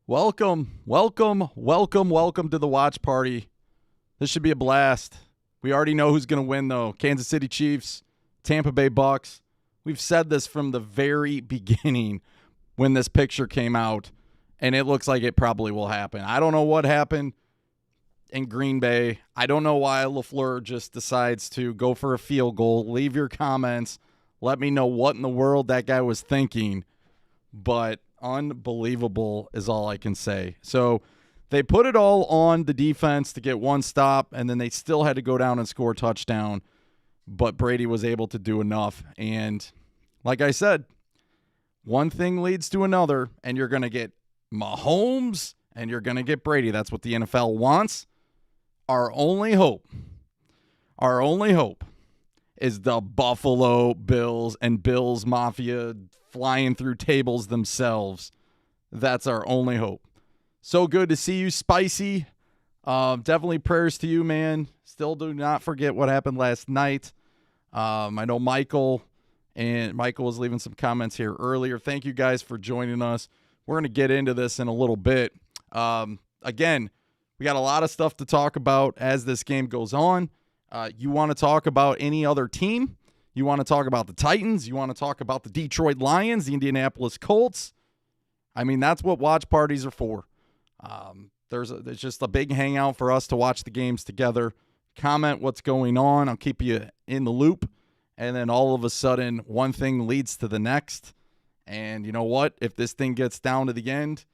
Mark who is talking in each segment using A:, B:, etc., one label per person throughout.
A: Welcome to the watch party. This should be a blast. We already know who's going to win, though. Kansas City Chiefs, Tampa Bay Bucks. We've said this from the very beginning when this picture came out, and it looks like it probably will happen. I don't know what happened in Green Bay. I don't know why LaFleur just decides to go for a field goal. Leave your comments. Let me know what in the world that guy was thinking. But unbelievable is all I can say. So they put it all on the defense to get one stop, and then they still had to go down and score a touchdown. But Brady was able to do enough. And like I said, one thing leads to another, and you're going to get Mahomes and you're going to get Brady. That's what the NFL wants. Our only hope is the Buffalo Bills and Bills Mafia flying through tables themselves. That's our only hope. So good to see you, Spicy. Definitely prayers to you, man. Still do not forget what happened last night. I know Michael was leaving some comments here earlier. Thank you guys for joining us. We're going to get into this in a little bit. Again, we got a lot of stuff to talk about as this game goes on. You want to talk about any other team? You want to talk about the Titans? You want to talk about the Detroit Lions, the Indianapolis Colts? I mean, that's what watch parties are for. There's just a big hangout for us to watch the games together. Comment what's going on. I'll keep you in the loop. And then all of a sudden, one thing leads to the next. And you know what? If this thing gets down to the end,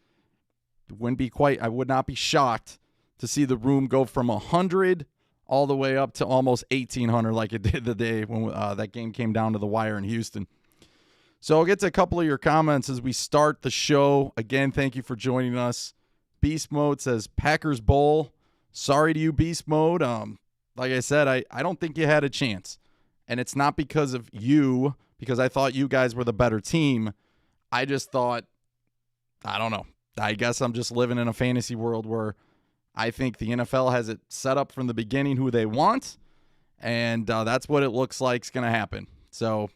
A: I would not be shocked to see the room go from 100 all the way up to almost 1,800 like it did the day when that game came down to the wire in Houston. So I'll get to a couple of your comments as we start the show. Again, thank you for joining us. Beast Mode says, Packers Bowl. Sorry to you, Beast Mode. Like I said, I don't think you had a chance. And it's not because of you, because I thought you guys were the better team. I just thought, I don't know. I guess I'm just living in a fantasy world where I think the NFL has it set up from the beginning who they want, and that's what it looks like is going to happen. So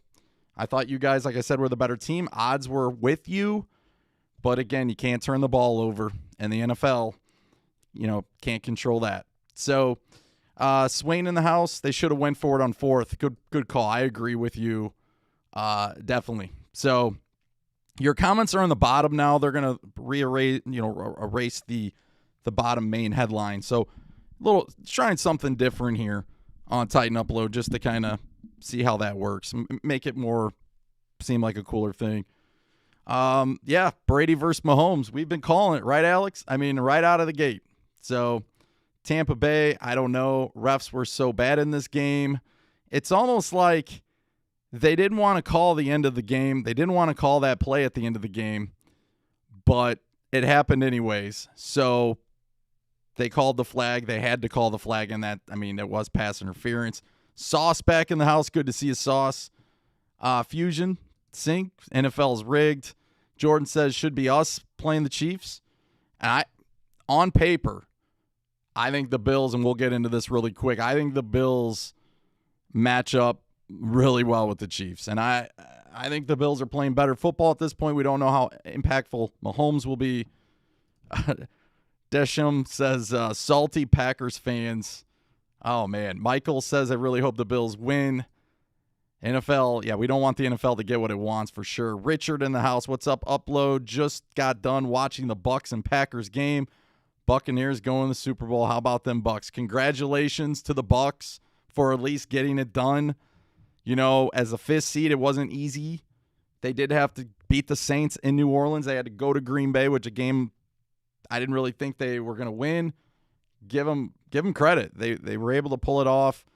A: I thought you guys, like I said, were the better team. Odds were with you, but again, you can't turn the ball over, and the NFL, can't control that. So Swain in the house, they should have went for it on fourth. Good call. I agree with you, definitely. So your comments are on the bottom now. They're going to erase the bottom main headline. So trying something different here on Titan Upload just to kind of see how that works. Make it more seem like a cooler thing. Brady versus Mahomes. We've been calling it, right, Alex? I mean, right out of the gate. So Tampa Bay, I don't know. Refs were so bad in this game. It's almost like they didn't want to call the end of the game. They didn't want to call that play at the end of the game, but it happened anyways. So they called the flag. They had to call the flag, and it was pass interference. Sauce back in the house. Good to see you, Sauce. Fusion, Sync, NFL's rigged. Jordan says should be us playing the Chiefs. And on paper, I think the Bills, and we'll get into this really quick, I think the Bills match up really well with the Chiefs. And I think the Bills are playing better football at this point. We don't know how impactful Mahomes will be. Desham says, salty Packers fans. Oh, man. Michael says, I really hope the Bills win. NFL, we don't want the NFL to get what it wants for sure. Richard in the house. What's up, Upload? Just got done watching the Bucks and Packers game. Buccaneers going to the Super Bowl. How about them Bucks? Congratulations to the Bucks for at least getting it done. As a fifth seed, it wasn't easy. They did have to beat the Saints in New Orleans. They had to go to Green Bay, which a game I didn't really think they were going to win. Give them credit. They were able to pull it off.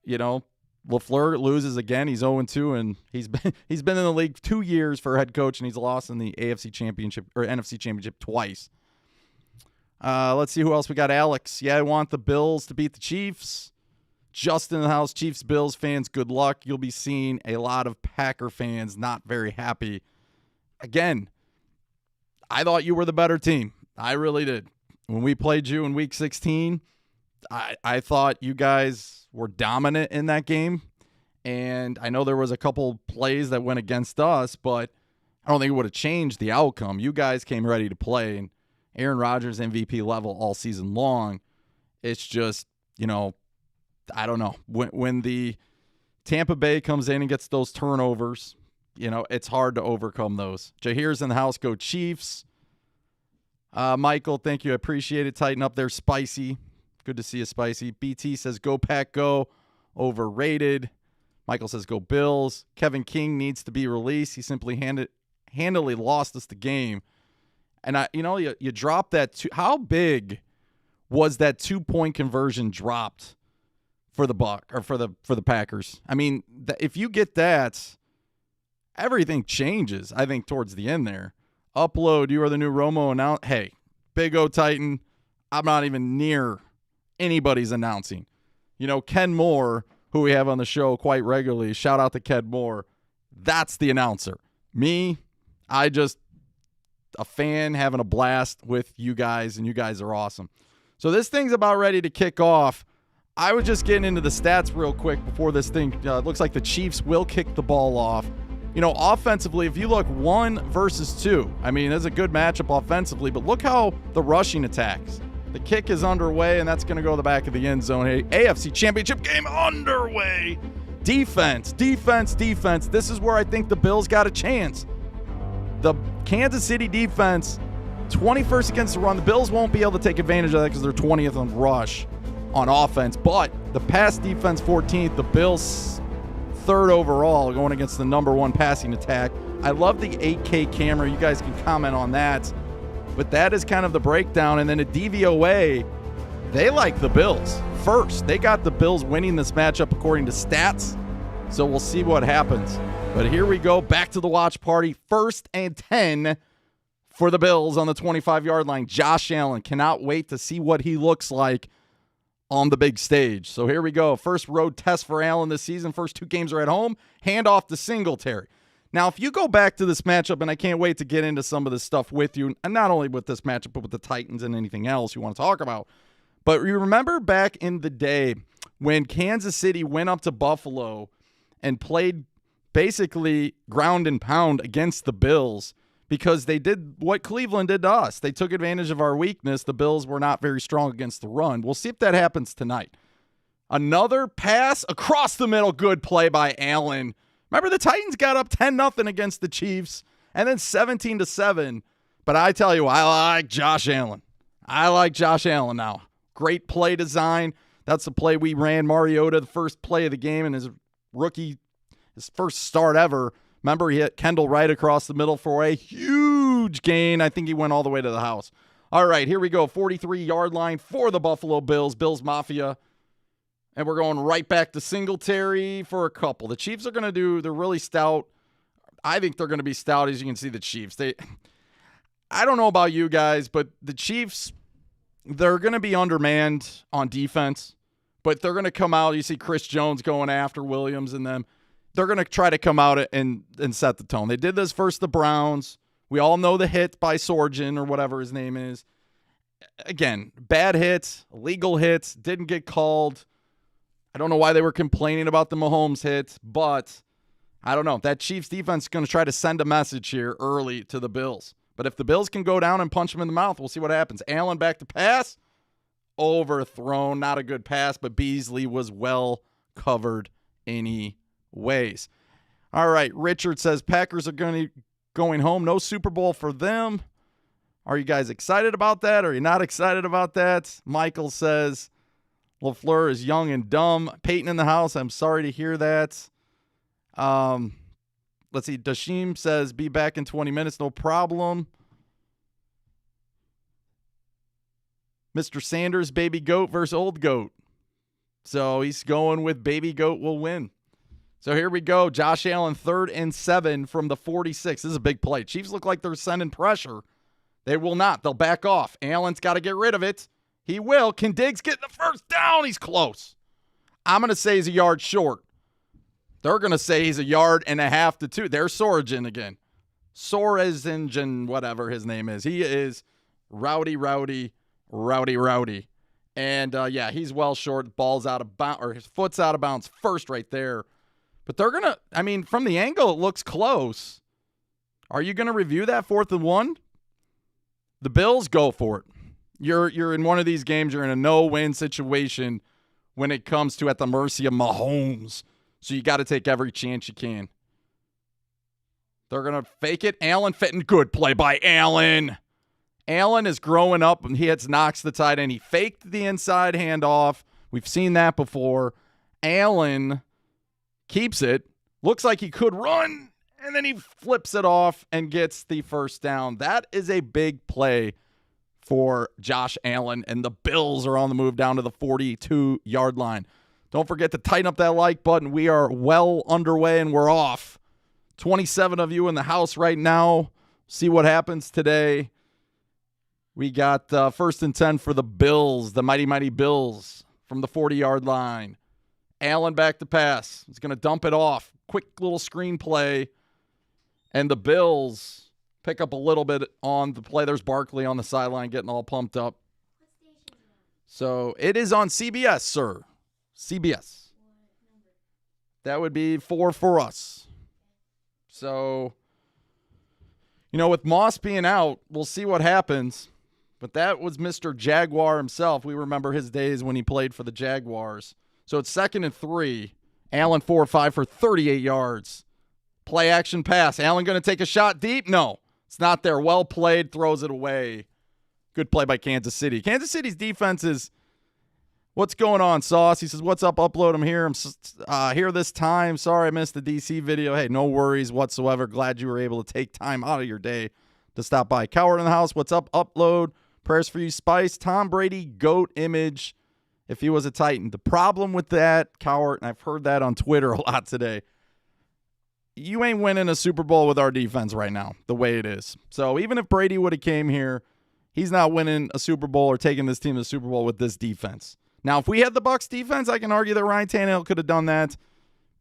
A: LaFleur loses again. He's 0-2, and he's been in the league 2 years for head coach, and he's lost in the AFC Championship or NFC Championship twice. Let's see who else we got. Alex. I want the Bills to beat the Chiefs. Justin in the house. Chiefs, Bills fans, good luck. You'll be seeing a lot of Packer fans not very happy. Again, I thought you were the better team. I really did. When we played you in Week 16, I thought you guys were dominant in that game. And I know there was a couple plays that went against us, but I don't think it would have changed the outcome. You guys came ready to play, and Aaron Rodgers MVP level all season long. It's just, I don't know. When the Tampa Bay comes in and gets those turnovers, it's hard to overcome those. Jahir's in the house. Go Chiefs. Michael, thank you. I appreciate it. Tighten up there, Spicy. Good to see you, Spicy. BT says, go Pack, go. Overrated. Michael says, go Bills. Kevin King needs to be released. He simply handily lost us the game. And, you drop that. How big was that 2-point conversion dropped for the for the Packers? I mean, if you get that, everything changes, I think, towards the end there. Upload, you are the new Romo announce. Hey, Big O Titan, I'm not even near anybody's announcing. Ken Moore, who we have on the show quite regularly, shout out to Ken Moore, that's the announcer. Me, I just a fan having a blast with you guys, and you guys are awesome. So this thing's about ready to kick off. I was just getting into the stats real quick before this thing. Looks like the Chiefs will kick the ball off. Offensively, if you look 1 versus 2, I mean, it's a good matchup offensively, but look how the rushing attacks. The kick is underway, and that's going to go to the back of the end zone. Hey, AFC Championship game underway. Defense. This is where I think the Bills got a chance. The Kansas City defense, 21st against the run. The Bills won't be able to take advantage of that because they're 20th on rush on offense. But the pass defense, 14th. The Bills, 3rd overall, going against the number 1 passing attack. I love the 8K camera. You guys can comment on that. But that is kind of the breakdown. And then a DVOA, they like the Bills first. They got the Bills winning this matchup according to stats. So we'll see what happens. But here we go. Back to the watch party. 1st and 10 for the Bills on the 25-yard line. Josh Allen. Cannot wait to see what he looks like on the big stage. So here we go. First road test for Allen this season. First 2 games are at home. Hand off to Singletary. Now, if you go back to this matchup, and I can't wait to get into some of this stuff with you, and not only with this matchup, but with the Titans and anything else you want to talk about. But you remember back in the day when Kansas City went up to Buffalo and played basically ground and pound against the Bills because they did what Cleveland did to us. They took advantage of our weakness. The Bills were not very strong against the run. We'll see if that happens tonight. Another pass across the middle. Good play by Allen. Remember, the Titans got up 10-0 against the Chiefs and then 17-7. But I tell you, I like Josh Allen. Now. Great play design. That's the play we ran. Mariota, the first play of the game, and his first start ever. Remember, he hit Kendall right across the middle for a huge gain. I think he went all the way to the house. All right, here we go. 43-yard line for the Buffalo Bills. Bills Mafia. And we're going right back to Singletary for a couple. The Chiefs are going to they're really stout. I think they're going to be stout, as you can see, the Chiefs. I don't know about you guys, but the Chiefs, they're going to be undermanned on defense. But they're going to come out. You see Chris Jones going after Williams and them. They're going to try to come out and set the tone. They did this versus the Browns. We all know the hit by Sorgen or whatever his name is. Again, bad hits, illegal hits, didn't get called. I don't know why they were complaining about the Mahomes hit, but I don't know. That Chiefs defense is going to try to send a message here early to the Bills. But if the Bills can go down and punch them in the mouth, we'll see what happens. Allen back to pass. Overthrown. Not a good pass, but Beasley was well covered anyways. All right, Richard says Packers are going home. No Super Bowl for them. Are you guys excited about that? Or are you not excited about that? Michael says LaFleur is young and dumb. Peyton in the house. I'm sorry to hear that. Let's see. Dashim says, be back in 20 minutes. No problem. Mr. Sanders, baby goat versus old goat. So he's going with baby goat will win. So here we go. Josh Allen, 3rd and 7 from the 46. This is a big play. Chiefs look like they're sending pressure. They will not. They'll back off. Allen's got to get rid of it. He will. Can Diggs get the first down? He's close. I'm going to say he's a yard short. They're going to say he's 1.5 yards to 2. There's Sorgen again. Sorgen, whatever his name is. He is rowdy. And, yeah, he's well short. Ball's out of bounds, or his foot's out of bounds first right there. But they're going to, I mean, from the angle, it looks close. Are you going to review that 4th and 1? The Bills, go for it. You're in one of these games, you're in a no-win situation when it comes to at the mercy of Mahomes. So you got to take every chance you can. They're going to fake it. Allen fitting. Good play by Allen. Allen is growing up, and he hits Knox the tight end. He faked the inside handoff. We've seen that before. Allen keeps it. Looks like he could run, and then he flips it off and gets the first down. That is a big play for Josh Allen, and the Bills are on the move down to the 42-yard line. Don't forget to tighten up that like button. We are well underway, and we're off. 27 of you in the house right now. See what happens today. We got 1st and 10 for the Bills, the mighty, mighty Bills from the 40-yard line. Allen back to pass. He's going to dump it off. Quick little screen play. And the Bills pick up a little bit on the play. There's Barkley on the sideline getting all pumped up. So it is on CBS, sir. CBS. That would be 4 for us. So, with Moss being out, we'll see what happens. But that was Mr. Jaguar himself. We remember his days when he played for the Jaguars. So it's 2nd and 3. Allen 4-5 for 38 yards. Play action pass. Allen going to take a shot deep? No, it's not there. Well played. Throws it away. Good play by Kansas City. Kansas City's defense is, what's going on, Sauce? He says, what's up, Upload? I'm here. I'm here this time. Sorry I missed the DC video. Hey, no worries whatsoever. Glad you were able to take time out of your day to stop by. Coward in the house. What's up, Upload? Prayers for you, Spice. Tom Brady, GOAT image if he was a Titan. The problem with that, Coward, and I've heard that on Twitter a lot today, you ain't winning a Super Bowl with our defense right now, the way it is. So even if Brady would have came here, he's not winning a Super Bowl or taking this team to the Super Bowl with this defense. Now, if we had the Bucs defense, I can argue that Ryan Tannehill could have done that.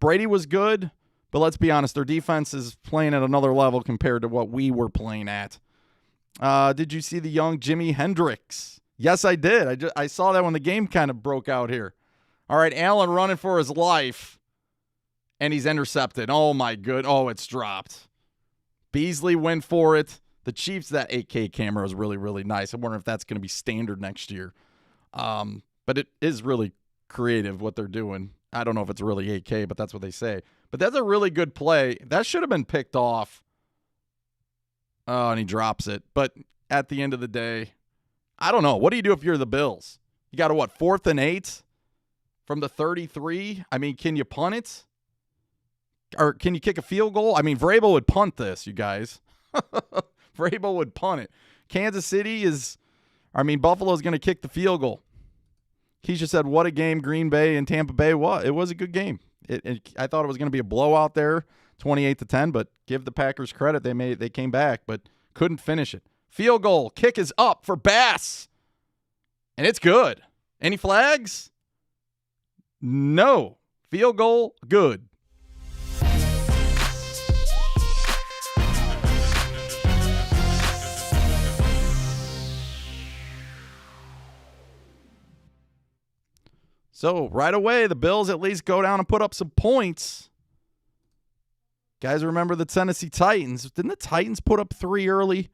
A: Brady was good, but let's be honest, their defense is playing at another level compared to what we were playing at. Did you see the young Jimi Hendrix? Yes, I did. I saw that when the game kind of broke out here. All right, Allen running for his life, and he's intercepted. Oh, my good. Oh, it's dropped. Beasley went for it. The Chiefs, that 8K camera is really, really nice. I wonder if that's going to be standard next year. But it is really creative what they're doing. I don't know if it's really 8K, but that's what they say. But that's a really good play. That should have been picked off. Oh, and he drops it. But at the end of the day, I don't know. What do you do if you're the Bills? You got a, 4th and 8 from the 33? I mean, can you punt it? Or can you kick a field goal? I mean, Vrabel would punt this, you guys. Vrabel would punt it. Kansas City Buffalo's going to kick the field goal. Keisha said, what a game Green Bay and Tampa Bay was. It was a good game. I thought it was going to be a blowout there, 28-10, but give the Packers credit. They came back, but couldn't finish it. Field goal. Kick is up for Bass. And it's good. Any flags? No. Field goal, good. So right away, the Bills at least go down and put up some points. Guys, remember the Tennessee Titans. Didn't the Titans put up 3 early?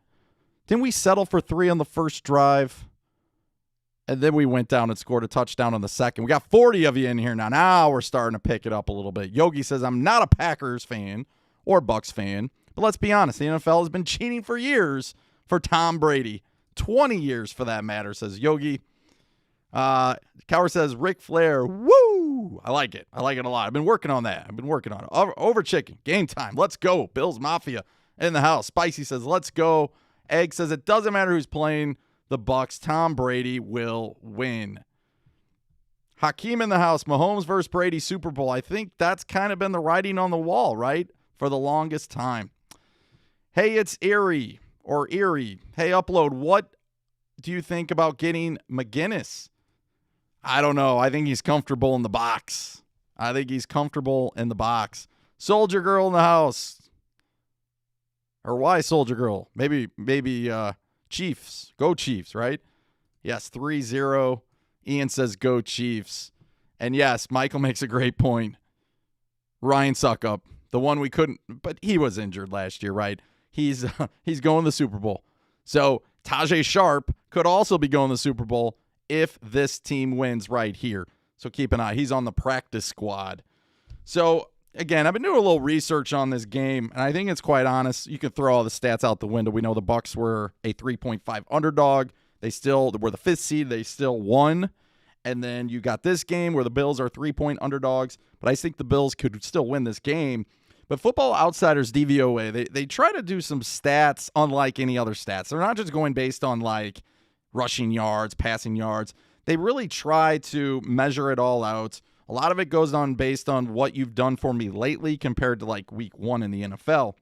A: Didn't we settle for 3 on the first drive? And then we went down and scored a touchdown on the second. We got 40 of you in here now. Now we're starting to pick it up a little bit. Yogi says, I'm not a Packers fan or Bucks fan. But let's be honest, the NFL has been cheating for years for Tom Brady. 20 years for that matter, says Yogi. Cowher says, Ric Flair, woo! I like it. I like it a lot. I've been working on that. Over chicken. Game time. Let's go. Bills Mafia in the house. Spicy says, let's go. Egg says, it doesn't matter who's playing the Bucks. Tom Brady will win. Hakeem in the house. Mahomes versus Brady Super Bowl. I think that's kind of been the writing on the wall, right? For the longest time. Hey, it's Erie. Hey, Upload, what do you think about getting McGinnis? I don't know. I think he's comfortable in the box. Soldier Girl in the house. Or why Soldier Girl? Maybe Chiefs. Go Chiefs, right? Yes, 3-0. Ian says go Chiefs. And yes, Michael makes a great point. Ryan Suckup, the one we couldn't, but he was injured last year, right? he's going to the Super Bowl. So Tajay Sharp could also be going to the Super Bowl if this team wins right here. So keep an eye. He's on the practice squad. So, again, I've been doing a little research on this game, and I think it's quite honest. You can throw all the stats out the window. We know the Bucs were a 3.5 underdog. They still were the 5th seed. They still won. And then you got this game where the Bills are 3-point underdogs. But I think the Bills could still win this game. But Football Outsiders DVOA, they try to do some stats unlike any other stats. They're not just going based on, like, rushing yards, passing yards. They really try to measure it all out. A lot of it goes on based on what you've done for me lately compared to, like, week 1 in the NFL.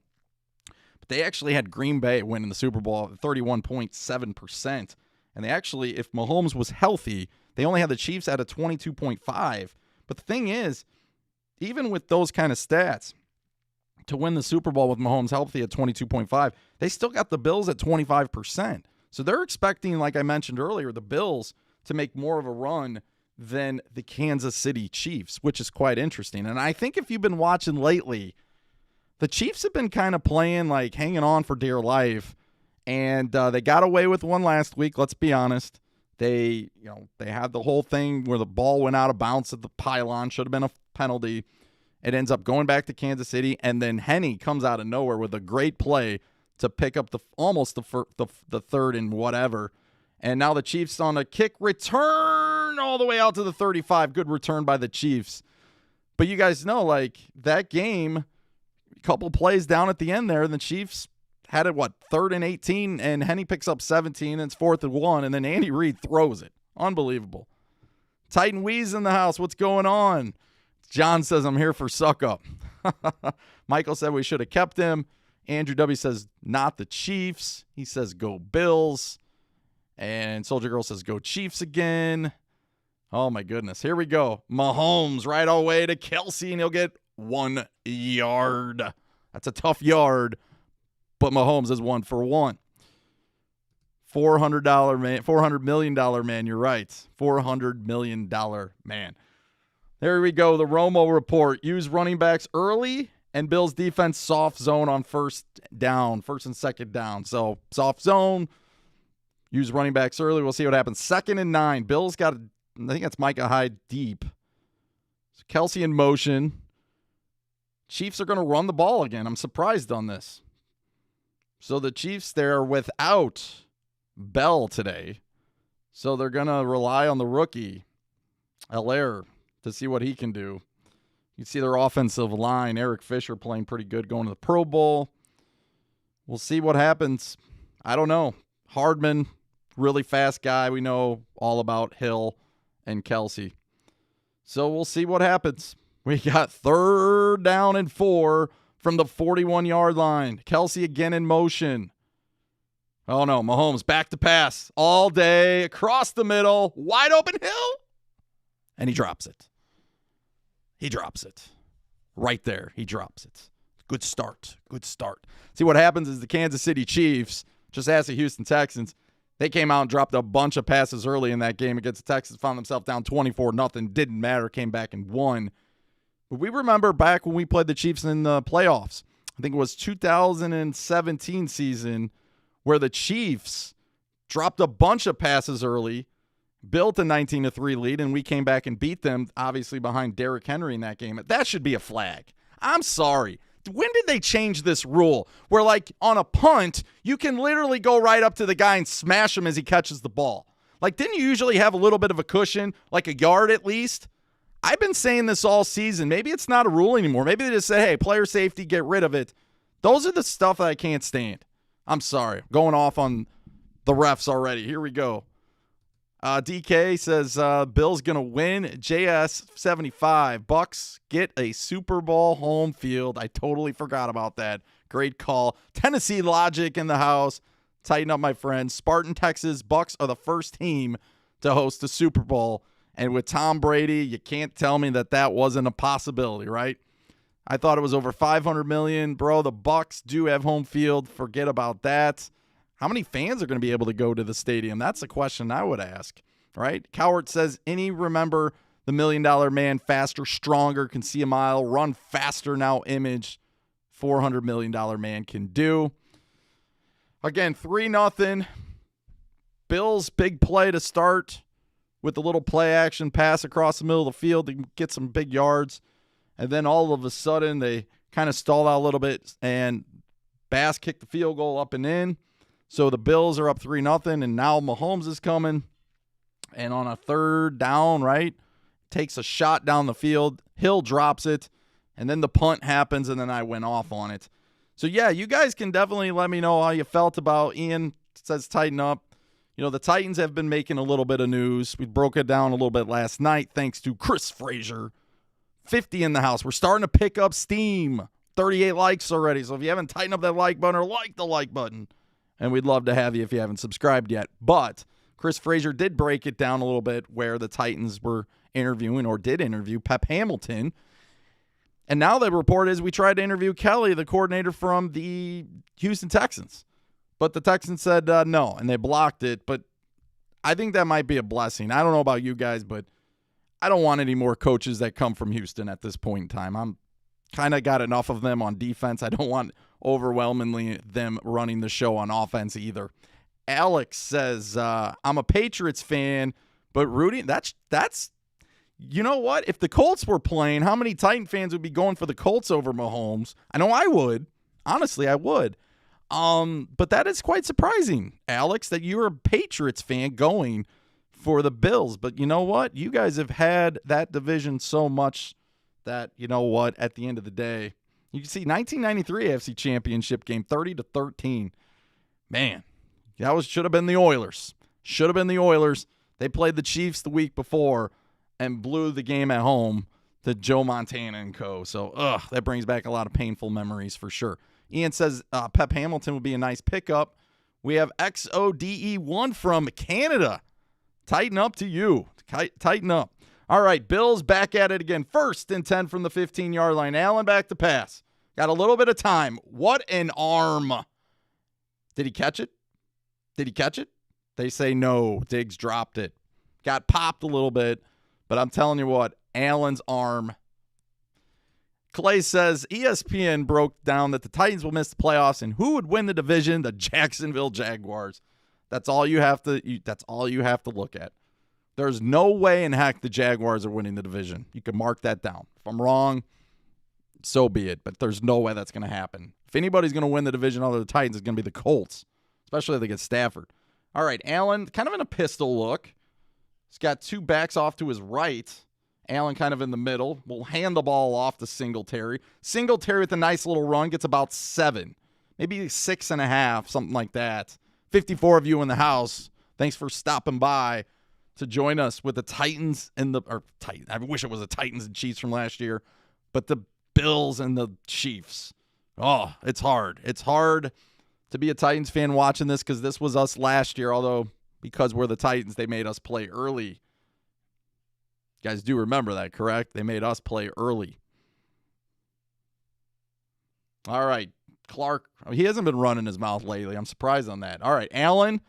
A: But they actually had Green Bay winning the Super Bowl at 31.7%. And they actually, if Mahomes was healthy, they only had the Chiefs at a 22.5%. But the thing is, even with those kind of stats, to win the Super Bowl with Mahomes healthy at 22.5%, they still got the Bills at 25%. So they're expecting, like I mentioned earlier, the Bills to make more of a run than the Kansas City Chiefs, which is quite interesting. And I think if you've been watching lately, the Chiefs have been kind of playing, like, hanging on for dear life. And they got away with one last week, let's be honest. They had the whole thing where the ball went out of bounds at the pylon, should have been a penalty. It ends up going back to Kansas City, and then Henne comes out of nowhere with a great play to pick up the third and whatever. And now the Chiefs on a kick return all the way out to the 35. Good return by the Chiefs. But you guys know, like, that game, a couple plays down at the end there, the Chiefs had it, 3rd and 18, and Henne picks up 17, and it's 4th and 1, and then Andy Reid throws it. Unbelievable. Titan Weeze in the house. What's going on? John says, I'm here for suck up. Michael said we should have kept him. Andrew W. says, not the Chiefs. He says, go Bills. And Soldier Girl says, go Chiefs again. Oh, my goodness. Here we go. Mahomes right away to Kelsey, and he'll get 1 yard. That's a tough yard, but Mahomes is 1 for 1. $400 man, $400 million man, you're right. $400 million man. There we go, the Romo report. Use running backs early, and Bills defense soft zone on first and second down. So soft zone, use running backs early. We'll see what happens. 2nd and 9. Bills got, I think that's Micah Hyde deep. So Kelsey in motion. Chiefs are going to run the ball again. I'm surprised on this. So the Chiefs, they're without Bell today. So they're going to rely on the rookie, Allaire, to see what he can do. You see their offensive line, Eric Fisher playing pretty good, going to the Pro Bowl. We'll see what happens. I don't know. Hardman, really fast guy. We know all about Hill and Kelsey. So we'll see what happens. We got 3rd down and 4 from the 41-yard line. Kelsey again in motion. Oh, no. Mahomes back to pass all day, across the middle, wide open Hill. And he drops it. He drops it. Right there, he drops it. Good start. Good start. See, what happens is the Kansas City Chiefs, just ask the Houston Texans, they came out and dropped a bunch of passes early in that game against the Texans, found themselves down 24-0. Didn't matter, came back and won. But we remember back when we played the Chiefs in the playoffs, I think it was 2017 season, where the Chiefs dropped a bunch of passes early, built a 19-3 lead, and we came back and beat them, obviously behind Derrick Henry in that game. That should be a flag. I'm sorry. When did they change this rule where, like, on a punt, you can literally go right up to the guy and smash him as he catches the ball? Like, didn't you usually have a little bit of a cushion, like a yard at least? I've been saying this all season. Maybe it's not a rule anymore. Maybe they just say, hey, player safety, get rid of it. Those are the stuff that I can't stand. I'm sorry. I'm going off on the refs already. Here we go. DK says Bill's going to win. JS75. Bucks get a Super Bowl home field. I totally forgot about that. Great call. Tennessee Logic in the house. Tighten up, my friends. Spartan, Texas. Bucks are the first team to host a Super Bowl. And with Tom Brady, you can't tell me that wasn't a possibility, right? I thought it was over $500 million. Bro, the Bucks do have home field. Forget about that. How many fans are going to be able to go to the stadium? That's a question I would ask, right? Cowart says, any remember the $1 million man, faster, stronger, can see a mile, run faster now image, $400 million man can do. Again, 3-0. Bills, big play to start with the little play action pass across the middle of the field to get some big yards. And then all of a sudden, they kind of stalled out a little bit, and Bass kicked the field goal up and in. So the Bills are up 3-0, and now Mahomes is coming. And on a third down, right, takes a shot down the field. Hill drops it, and then the punt happens, and then I went off on it. So, yeah, you guys can definitely let me know how you felt about Ian says tighten up. You know, the Titans have been making a little bit of news. We broke it down a little bit last night thanks to Chris Frazier. 50 in the house. We're starting to pick up steam. 38 likes already. So if you haven't tightened up that like button or like the like button, and we'd love to have you if you haven't subscribed yet. But Chris Frazier did break it down a little bit where the Titans were interviewing or did interview Pep Hamilton. And now the report is we tried to interview Kelly, the coordinator from the Houston Texans. But the Texans said no, and they blocked it. But I think that might be a blessing. I don't know about you guys, but I don't want any more coaches that come from Houston at this point in time. I'm kind of got enough of them on defense. I don't want overwhelmingly them running the show on offense either. Alex says, I'm a Patriots fan, but rooting, that's you know what? If the Colts were playing, how many Titan fans would be going for the Colts over Mahomes? I know I would. Honestly, I would. But that is quite surprising, Alex, that you're a Patriots fan going for the Bills. But you know what? You guys have had that division so much that, you know what, at the end of the day, you can see 1993 AFC Championship game, 30-13. Man, that should have been the Oilers. Should have been the Oilers. They played the Chiefs the week before and blew the game at home to Joe Montana and co. So, that brings back a lot of painful memories for sure. Ian says Pep Hamilton would be a nice pickup. We have XODE1 from Canada. Tighten up to you. Tighten up. All right, Bills back at it again. 1st and 10 from the 15-yard line. Allen back to pass. Got a little bit of time. What an arm. Did he catch it? Did he catch it? They say no. Diggs dropped it. Got popped a little bit. But I'm telling you what, Allen's arm. Clay says ESPN broke down that the Titans will miss the playoffs, and who would win the division? The Jacksonville Jaguars. That's all you have to. That's all you have to look at. There's no way in heck the Jaguars are winning the division. You can mark that down. If I'm wrong, so be it. But there's no way that's going to happen. If anybody's going to win the division other than the Titans, it's going to be the Colts, especially if they get Stafford. All right, Allen, kind of in a pistol look. He's got two backs off to his right. Allen kind of in the middle. Will hand the ball off to Singletary. Singletary with a nice little run gets about 7, maybe 6.5, something like that. 54 of you in the house. Thanks for stopping by to join us with the Titans and I wish it was the Titans and Chiefs from last year, but the Bills and the Chiefs. Oh, it's hard. It's hard to be a Titans fan watching this because this was us last year, although because we're the Titans, they made us play early. You guys do remember that, correct? They made us play early. All right, Clark. He hasn't been running his mouth lately. I'm surprised on that. All right, Allen.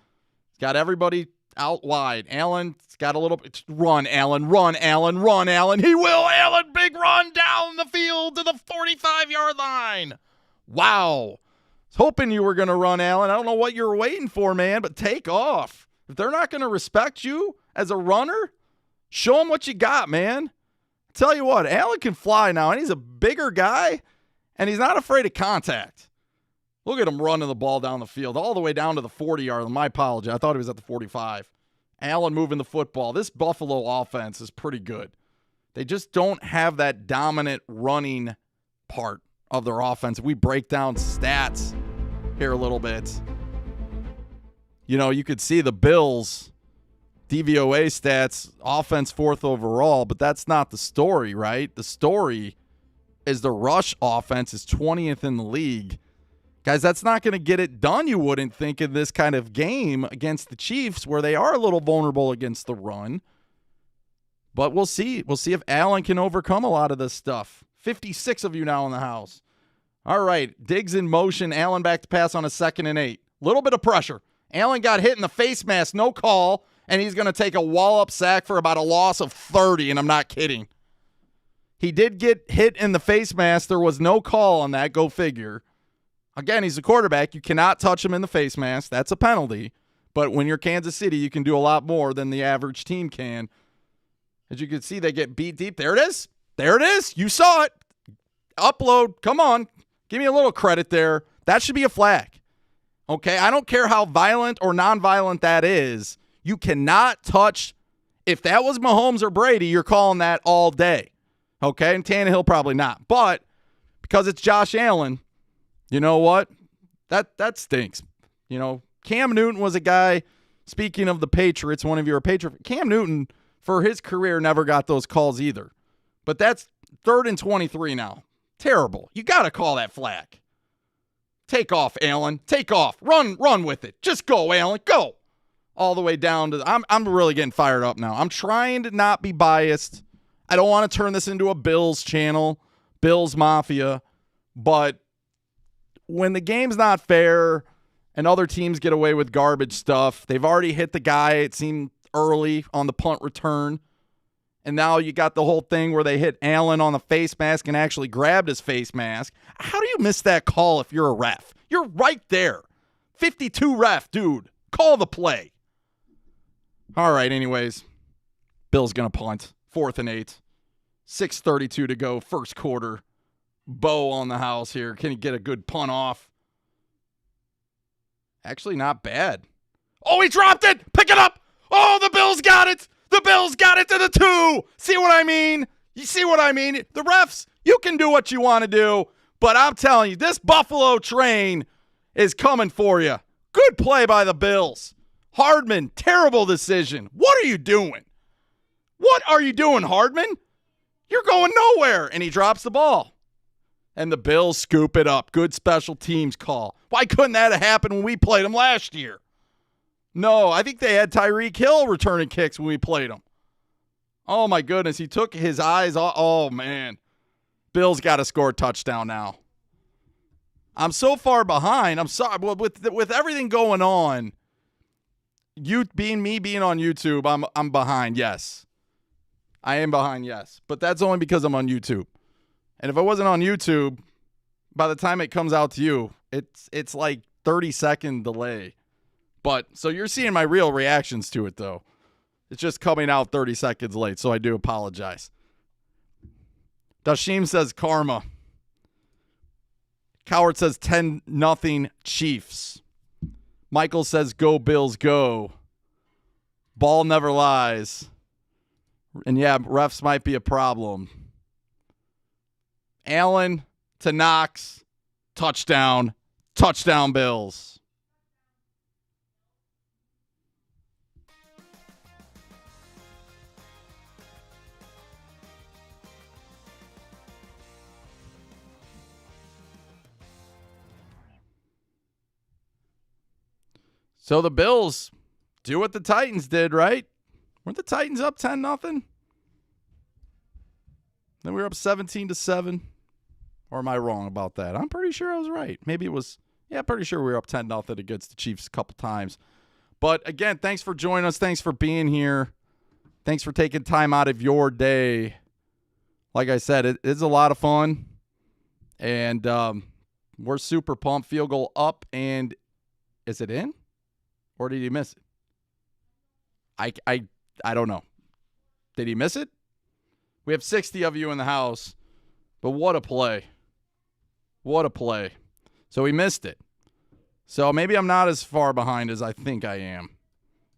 A: He's got everybody out wide. Allen's got a little run, Allen. Run, Allen. Run, Allen. He will, Allen. Big run down the field to the 45-yard line. Wow. I was hoping you were going to run, Allen. I don't know what you were waiting for, man, but take off. If they're not going to respect you as a runner, show them what you got, man. Tell you what, Allen can fly now, and he's a bigger guy, and he's not afraid of contact. Look at him running the ball down the field, all the way down to the 40-yard line. My apology. I thought he was at the 45. Allen moving the football. This Buffalo offense is pretty good. They just don't have that dominant running part of their offense. We break down stats here a little bit. You know, you could see the Bills' DVOA stats, offense 4th overall, but that's not the story, right? The story is the rush offense is 20th in the league. Guys, that's not going to get it done, you wouldn't think, in this kind of game against the Chiefs where they are a little vulnerable against the run. But we'll see. We'll see if Allen can overcome a lot of this stuff. 56 of you now in the house. All right, Diggs in motion. Allen back to pass on a 2nd and 8. Little bit of pressure. Allen got hit in the face mask, no call, and he's going to take a wallop sack for about a loss of 30, and I'm not kidding. He did get hit in the face mask. There was no call on that. Go figure. Again, he's a quarterback. You cannot touch him in the face mask. That's a penalty. But when you're Kansas City, you can do a lot more than the average team can. As you can see, they get beat deep. There it is. There it is. You saw it. Upload. Come on. Give me a little credit there. That should be a flag. Okay? I don't care how violent or non-violent that is. You cannot touch. If that was Mahomes or Brady, you're calling that all day. Okay? And Tannehill probably not. But because it's Josh Allen, you know what? That stinks. You know, Cam Newton was a guy, speaking of the Patriots, one of your Patriots. Cam Newton, for his career, never got those calls either. But that's 3rd and 23 now. Terrible. You got to call that flag. Take off, Allen. Take off. Run with it. Just go, Allen. Go. All the way down to I'm really getting fired up now. I'm trying to not be biased. I don't want to turn this into a Bills channel, Bills Mafia, but when the game's not fair and other teams get away with garbage stuff, they've already hit the guy, it seemed, early on the punt return. And now you got the whole thing where they hit Allen on the face mask and actually grabbed his face mask. How do you miss that call if you're a ref? You're right there. 52 ref, dude. Call the play. All right, anyways. Bill's going to punt. 4th and 8. 6:32 to go, first quarter. Bo on the house here. Can he get a good punt off? Actually, not bad. Oh, he dropped it. Pick it up. Oh, the Bills got it. The Bills got it to the 2. See what I mean? You see what I mean? The refs, you can do what you want to do, but I'm telling you, this Buffalo train is coming for you. Good play by the Bills. Hardman, terrible decision. What are you doing? What are you doing, Hardman? You're going nowhere. And he drops the ball. And the Bills scoop it up. Good special teams call. Why couldn't that have happened when we played them last year? No, I think they had Tyreek Hill returning kicks when we played them. Oh, my goodness. He took his eyes off. Oh, man. Bills got to score a touchdown now. I'm so far behind. I'm sorry. With everything going on, being on YouTube, I'm behind, yes. I am behind, yes. But that's only because I'm on YouTube. And if I wasn't on YouTube, by the time it comes out to you, it's like 30-second delay. But so you're seeing my real reactions to it, though. It's just coming out 30 seconds late, so I do apologize. Dashim says karma. Coward says 10-0 Chiefs. Michael says go Bills go. Ball never lies. And yeah, refs might be a problem. Allen to Knox. Touchdown. Touchdown Bills. So the Bills do what the Titans did, right? Weren't the Titans up 10-0? Then we were up 17-7. Or am I wrong about that? I'm pretty sure I was right. Maybe it was, pretty sure we were up 10-0 against the Chiefs a couple times. But again, thanks for joining us. Thanks for being here. Thanks for taking time out of your day. Like I said, it is a lot of fun. And we're super pumped. Field goal up, and is it in? Or did he miss it? I don't know. Did he miss it? We have 60 of you in the house, but what a play. What a play. So he missed it. So maybe I'm not as far behind as I think I am.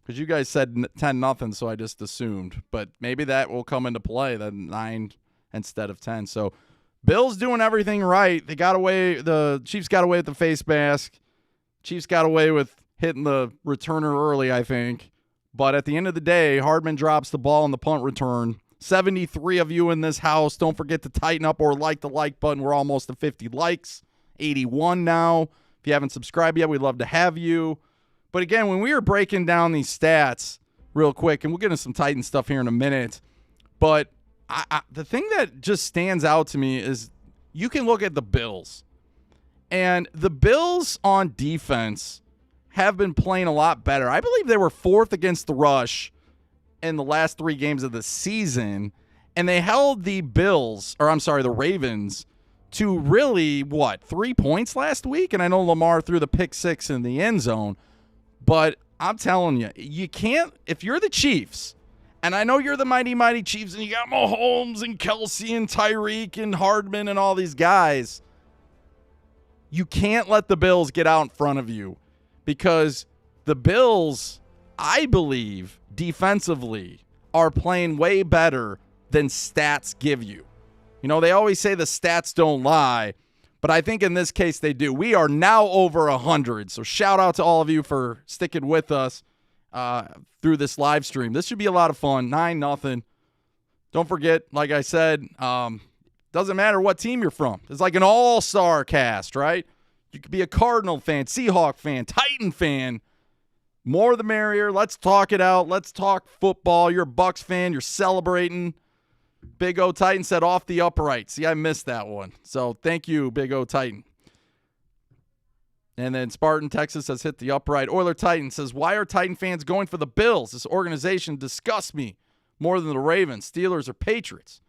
A: Because you guys said 10-0, so I just assumed. But maybe that will come into play, then 9 instead of 10. So Bills doing everything right. They got away. The Chiefs got away with the face mask. Chiefs got away with hitting the returner early, I think. But at the end of the day, Hardman drops the ball on the punt return. 73 of you in this house. Don't forget to tighten up or like the like button. We're almost to 50 likes. 81 now. If you haven't subscribed yet, we'd love to have you. But again, when we were breaking down these stats real quick, and we'll get into some Titan stuff here in a minute, but the thing that just stands out to me is you can look at the Bills. And the Bills on defense have been playing a lot better. I believe they were 4th against the rush in the last 3 games of the season, and they held the Ravens to really, 3 points last week? And I know Lamar threw the pick 6 in the end zone, but I'm telling you, you can't, if you're the Chiefs, and I know you're the mighty, mighty Chiefs, and you got Mahomes and Kelsey and Tyreek and Hardman and all these guys, you can't let the Bills get out in front of you, because the Bills, I believe, defensively are playing way better than stats give you. You know, they always say the stats don't lie, but I think in this case they do. We are now over 100, so shout out to all of you for sticking with us through this live stream. This should be a lot of fun. 9-0. Don't forget, like I said, doesn't matter what team you're from. It's like an all-star cast, right? You could be a Cardinal fan, Seahawk fan, Titan fan. More the merrier. Let's talk it out. Let's talk football. You're a Bucs fan. You're celebrating. Big O Titan said off the upright. See, I missed that one. So thank you, Big O Titan. And then Spartan, Texas says hit the upright. Oiler Titan says, why are Titan fans going for the Bills? This organization disgusts me more than the Ravens, Steelers, or Patriots.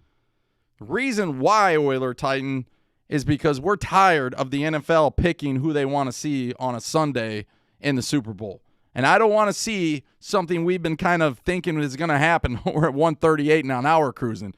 A: The reason why, Oiler Titan, is because we're tired of the NFL picking who they want to see on a Sunday in the Super Bowl. And I don't want to see something we've been kind of thinking is going to happen. We're at 138 now, now we're cruising.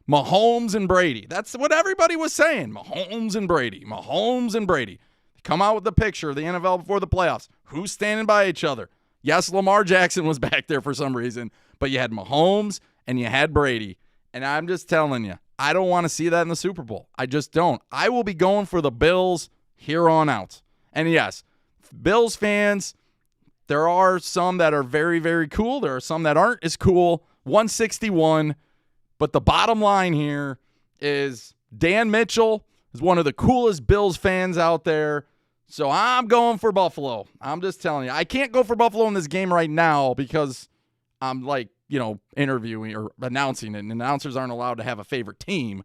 A: Mahomes and Brady. That's what everybody was saying. Mahomes and Brady. Mahomes and Brady. Come out with the picture of the NFL before the playoffs. Who's standing by each other? Yes, Lamar Jackson was back there for some reason, but you had Mahomes and you had Brady. And I'm just telling you, I don't want to see that in the Super Bowl. I just don't. I will be going for the Bills here on out. And yes, Bills fans, there are some that are very, very cool. There are some that aren't as cool. 161. But the bottom line here is Dan Mitchell is one of the coolest Bills fans out there. So I'm going for Buffalo. I'm just telling you. I can't go for Buffalo in this game right now because I'm interviewing or announcing it. And announcers aren't allowed to have a favorite team.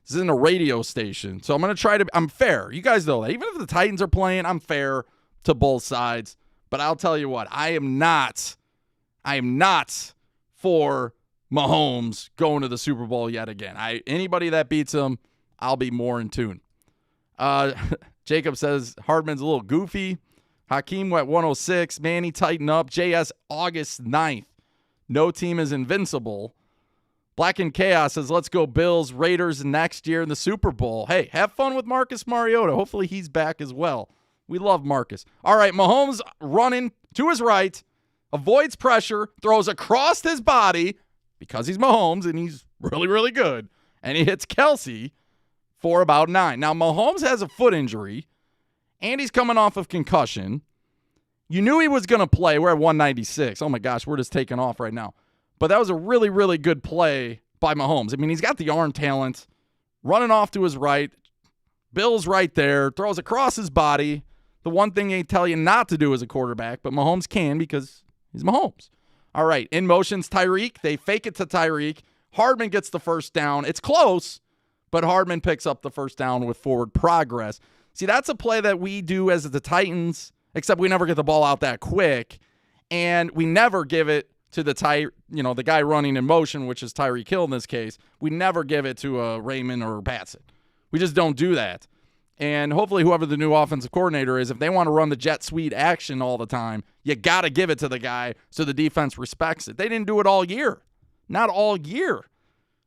A: This isn't a radio station. So I'm going to try to – I'm fair. You guys know that. Even if the Titans are playing, I'm fair to both sides. But I'll tell you what, I am not for Mahomes going to the Super Bowl yet again. Anybody that beats him, I'll be more in tune. Jacob says Hardman's a little goofy. Hakeem went 106. Manny tighten up. JS August 9th. No team is invincible. Black and Chaos says, let's go Bills, Raiders next year in the Super Bowl. Hey, have fun with Marcus Mariota. Hopefully he's back as well. We love Marcus. All right, Mahomes running to his right, avoids pressure, throws across his body because he's Mahomes and he's really, really good, and he hits Kelsey for about 9. Now, Mahomes has a foot injury, and he's coming off of concussion. You knew he was going to play. We're at 196. Oh, my gosh, we're just taking off right now. But that was a really, really good play by Mahomes. I mean, he's got the arm talent, running off to his right. Bill's right there, throws across his body. The one thing they tell you not to do as a quarterback, but Mahomes can because he's Mahomes. All right, in motion's Tyreek. They fake it to Tyreek. Hardman gets the first down. It's close, but Hardman picks up the first down with forward progress. See, that's a play that we do as the Titans, except we never get the ball out that quick, and we never give it to the guy running in motion, which is Tyreek Hill in this case. We never give it to Raymond or Bassett. We just don't do that. And hopefully whoever the new offensive coordinator is, if they want to run the jet sweep action all the time, you got to give it to the guy so the defense respects it. They didn't do it all year. Not all year.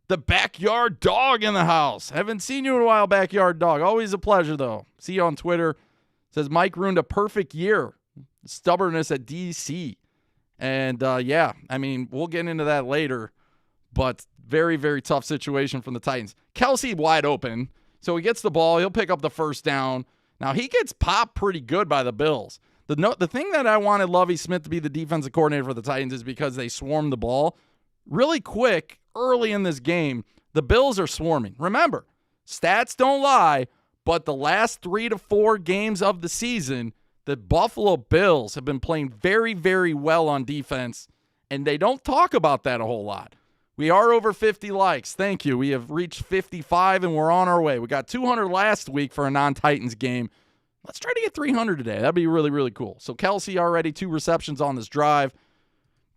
A: The backyard dog in the house. Haven't seen you in a while, backyard dog. Always a pleasure, though. See you on Twitter. Says Mike ruined a perfect year. Stubbornness at DC. And, we'll get into that later. But very, very tough situation from the Titans. Kelsey wide open. So he gets the ball. He'll pick up the first down. Now, he gets popped pretty good by the Bills. The thing that I wanted Lovie Smith to be the defensive coordinator for the Titans is because they swarmed the ball really quick early in this game. The Bills are swarming. Remember, stats don't lie, but the last 3 to 4 games of the season, the Buffalo Bills have been playing very, very well on defense, and they don't talk about that a whole lot. We are over 50 likes. Thank you. We have reached 55, and we're on our way. We got 200 last week for a non-Titans game. Let's try to get 300 today. That'd be really, really cool. So Kelsey already 2 receptions on this drive.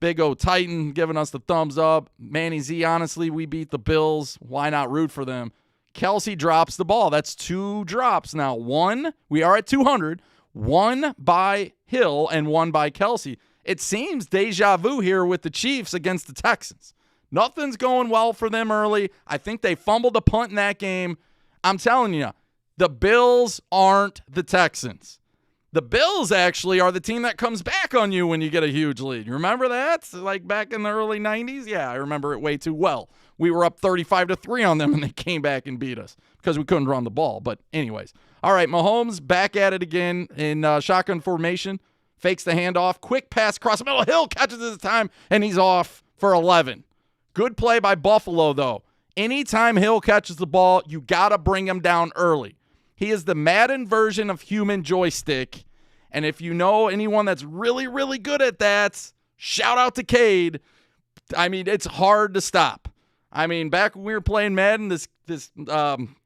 A: Big O Titan giving us the thumbs up. Manny Z, honestly, we beat the Bills. Why not root for them? Kelce drops the ball. That's 2 drops now. One, we are at 200. One by Hill and one by Kelce. It seems deja vu here with the Chiefs against the Texans. Nothing's going well for them early. I think they fumbled a punt in that game. I'm telling you, the Bills aren't the Texans. The Bills actually are the team that comes back on you when you get a huge lead. You remember that? Like back in the early 90s? Yeah, I remember it way too well. We were up 35-3 on them, and they came back and beat us because we couldn't run the ball. But anyways. All right, Mahomes back at it again in shotgun formation. Fakes the handoff. Quick pass across the middle. Hill catches it at the time, and he's off for 11. Good play by Buffalo, though. Anytime Hill catches the ball, you got to bring him down early. He is the Madden version of human joystick. And if you know anyone that's really, really good at that, shout out to Cade. I mean, it's hard to stop. I mean, back when we were playing Madden, this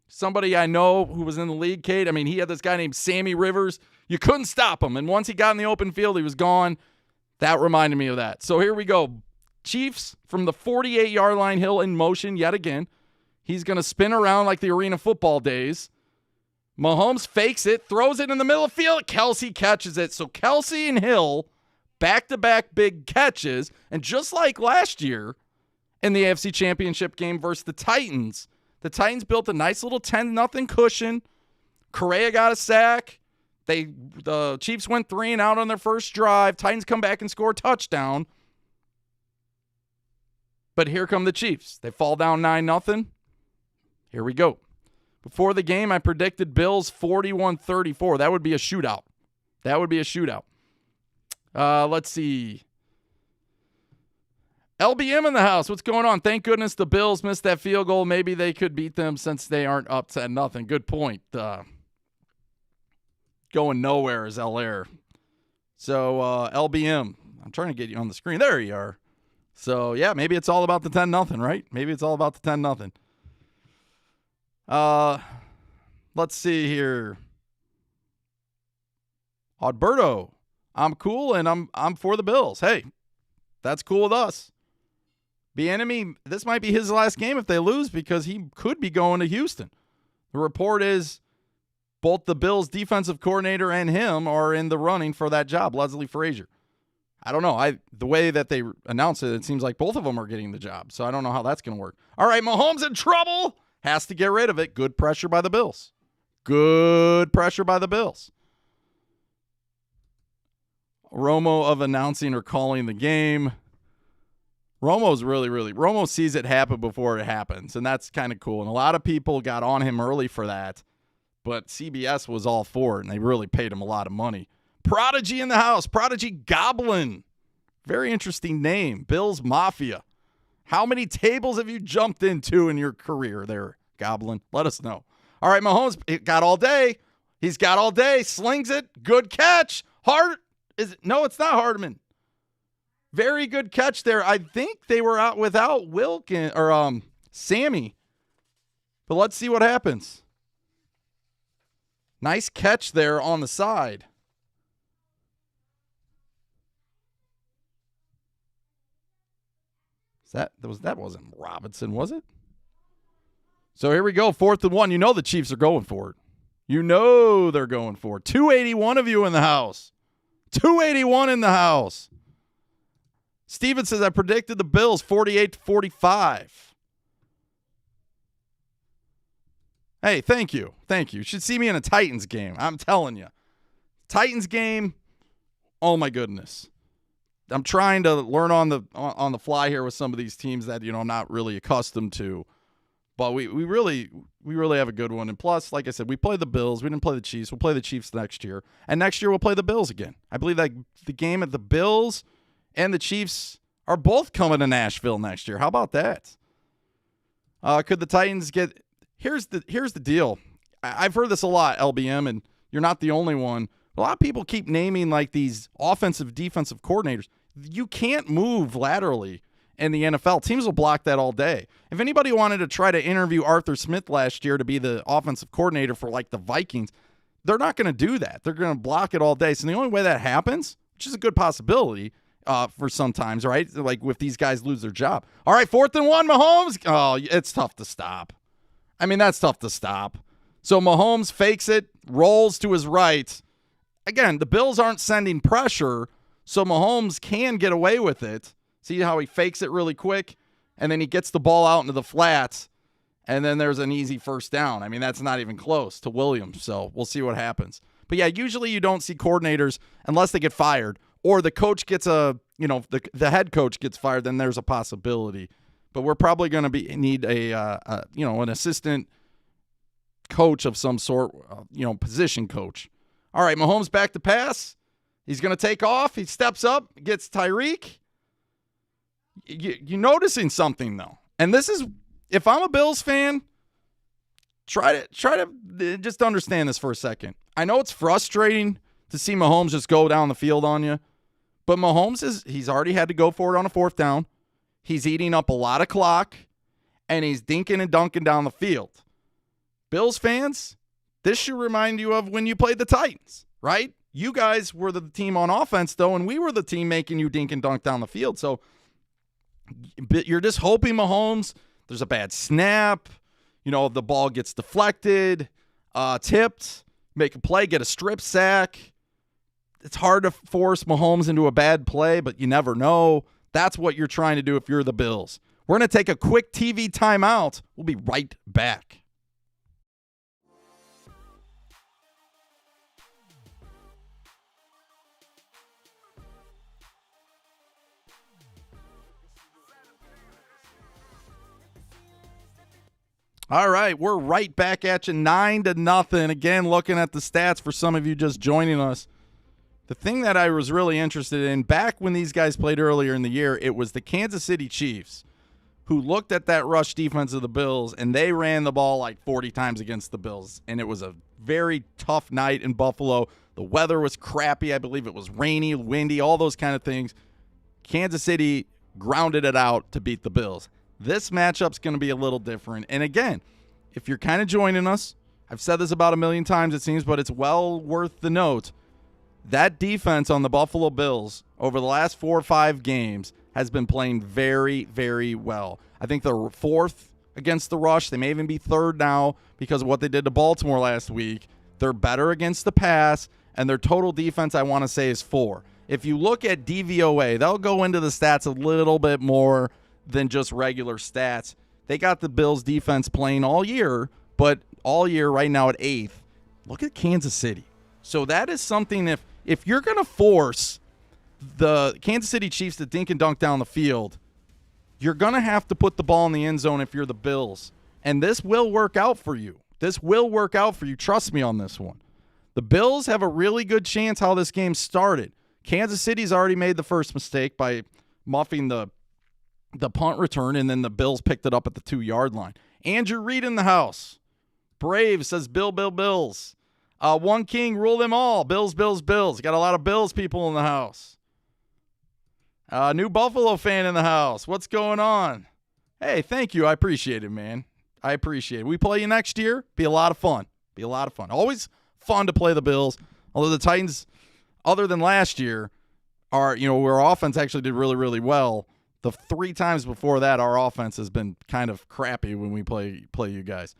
A: somebody I know who was in the league, Cade, I mean, he had this guy named Sammy Rivers. You couldn't stop him. And once he got in the open field, he was gone. That reminded me of that. So here we go. Chiefs from the 48-yard line, Hill in motion yet again. He's going to spin around like the arena football days. Mahomes fakes it, throws it in the middle of the field. Kelce catches it. So Kelce and Hill, back-to-back big catches. And just like last year in the AFC Championship game versus the Titans built a nice little 10-0 cushion. Correa got a sack. The Chiefs went 3 and out on their first drive. Titans come back and score a touchdown. But here come the Chiefs. They fall down 9-0. Here we go. Before the game, I predicted Bills 41-34. That would be a shootout. Let's see. LBM in the house. What's going on? Thank goodness the Bills missed that field goal. Maybe they could beat them since they aren't up 10-0. Good point. Going nowhere is L-Air. So, LBM. I'm trying to get you on the screen. There you are. So, yeah, maybe it's all about the 10-0, right? Maybe it's all about the 10-0. Let's see here. Alberto, I'm cool and I'm for the Bills. Hey, that's cool with us. Bieniemy, this might be his last game if they lose because he could be going to Houston. The report is both the Bills defensive coordinator and him are in the running for that job, Leslie Frazier. I don't know. The way that they announce it, it seems like both of them are getting the job. So I don't know how that's going to work. All right, Mahomes in trouble. Has to get rid of it. Good pressure by the Bills. Romo of announcing or calling the game. Romo sees it happen before it happens, and that's kind of cool. And a lot of people got on him early for that, but CBS was all for it, and they really paid him a lot of money. Prodigy in the house. Prodigy Goblin. Very interesting name. Bills Mafia. How many tables have you jumped into in your career there, Goblin? Let us know. All right, Mahomes got all day. He's got all day. Slings it. Good catch. No, it's not Hardman. Very good catch there. I think they were out without Wilkins or Sammy. But let's see what happens. Nice catch there on the side. That wasn't Robinson, was it? So here we go, 4th and 1. You know the Chiefs are going for it. You know they're going for it. 281 of you in the house. 281 in the house. Steven says, I predicted the Bills 48-45. Hey, thank you. You should see me in a Titans game. I'm telling you. Titans game, oh my goodness. I'm trying to learn on the fly here with some of these teams that, I'm not really accustomed to. But we really have a good one. And plus, like I said, we play the Bills. We didn't play the Chiefs. We'll play the Chiefs next year. And next year we'll play the Bills again. I believe that the game at the Bills and the Chiefs are both coming to Nashville next year. How about that? Could the Titans get – here's the deal. I've heard this a lot, LBM, and you're not the only one. A lot of people keep naming like these offensive, defensive coordinators. You can't move laterally in the NFL. Teams will block that all day. If anybody wanted to try to interview Arthur Smith last year to be the offensive coordinator for like the Vikings, they're not going to do that. They're going to block it all day. So the only way that happens, which is a good possibility for sometimes, right? Like if these guys lose their job. All right, 4th and 1, Mahomes. Oh, it's tough to stop. I mean, that's tough to stop. So Mahomes fakes it, rolls to his right. Again, the Bills aren't sending pressure, so Mahomes can get away with it. See how he fakes it really quick, and then he gets the ball out into the flats, and then there's an easy first down. I mean, that's not even close to Williams, so we'll see what happens. But yeah, usually you don't see coordinators unless they get fired, or the coach gets the head coach gets fired, then there's a possibility. But we're probably going to need an assistant coach of some sort, position coach. All right, Mahomes back to pass. He's going to take off. He steps up, gets Tyreek. You're noticing something, though. And this is, if I'm a Bills fan, try to just understand this for a second. I know it's frustrating to see Mahomes just go down the field on you, but Mahomes he's already had to go for it on a fourth down. He's eating up a lot of clock, and he's dinking and dunking down the field. Bills fans, this should remind you of when you played the Titans, right? You guys were the team on offense, though, and we were the team making you dink and dunk down the field. So you're just hoping Mahomes, there's a bad snap, the ball gets deflected, tipped, make a play, get a strip sack. It's hard to force Mahomes into a bad play, but you never know. That's what you're trying to do if you're the Bills. We're going to take a quick TV timeout. We'll be right back. All right, we're right back at you, 9-0. Again, looking at the stats for some of you just joining us. The thing that I was really interested in, back when these guys played earlier in the year, it was the Kansas City Chiefs who looked at that rush defense of the Bills, and they ran the ball like 40 times against the Bills. And it was a very tough night in Buffalo. The weather was crappy. I believe it was rainy, windy, all those kind of things. Kansas City grounded it out to beat the Bills. This matchup's going to be a little different. And again, if you're kind of joining us, I've said this about a million times, it seems, but it's well worth the note. That defense on the Buffalo Bills over the last 4 or 5 games has been playing very, very well. I think they're fourth against the rush. They may even be third now because of what they did to Baltimore last week. They're better against the pass, and their total defense, I want to say, is 4. If you look at DVOA, they'll go into the stats a little bit more than just regular stats. They got the Bills defense playing all year, but all year right now at 8th. Look at Kansas City. So that is something, if you're going to force the Kansas City Chiefs to dink and dunk down the field, you're going to have to put the ball in the end zone if you're the Bills. And this will work out for you. This will work out for you. Trust me on this one. The Bills have a really good chance how this game started. Kansas City's already made the first mistake by muffing the punt return, and then the Bills picked it up at the 2-yard line. Andrew Reed in the house. Brave says Bills. One king, rule them all. Bills. Got a lot of Bills people in the house. New Buffalo fan in the house. What's going on? Hey, thank you. I appreciate it, man. I appreciate it. We play you next year. Be a lot of fun. Always fun to play the Bills. Although the Titans, other than last year, where our offense actually did really, really well. The 3 times before that, our offense has been kind of crappy when we play you guys.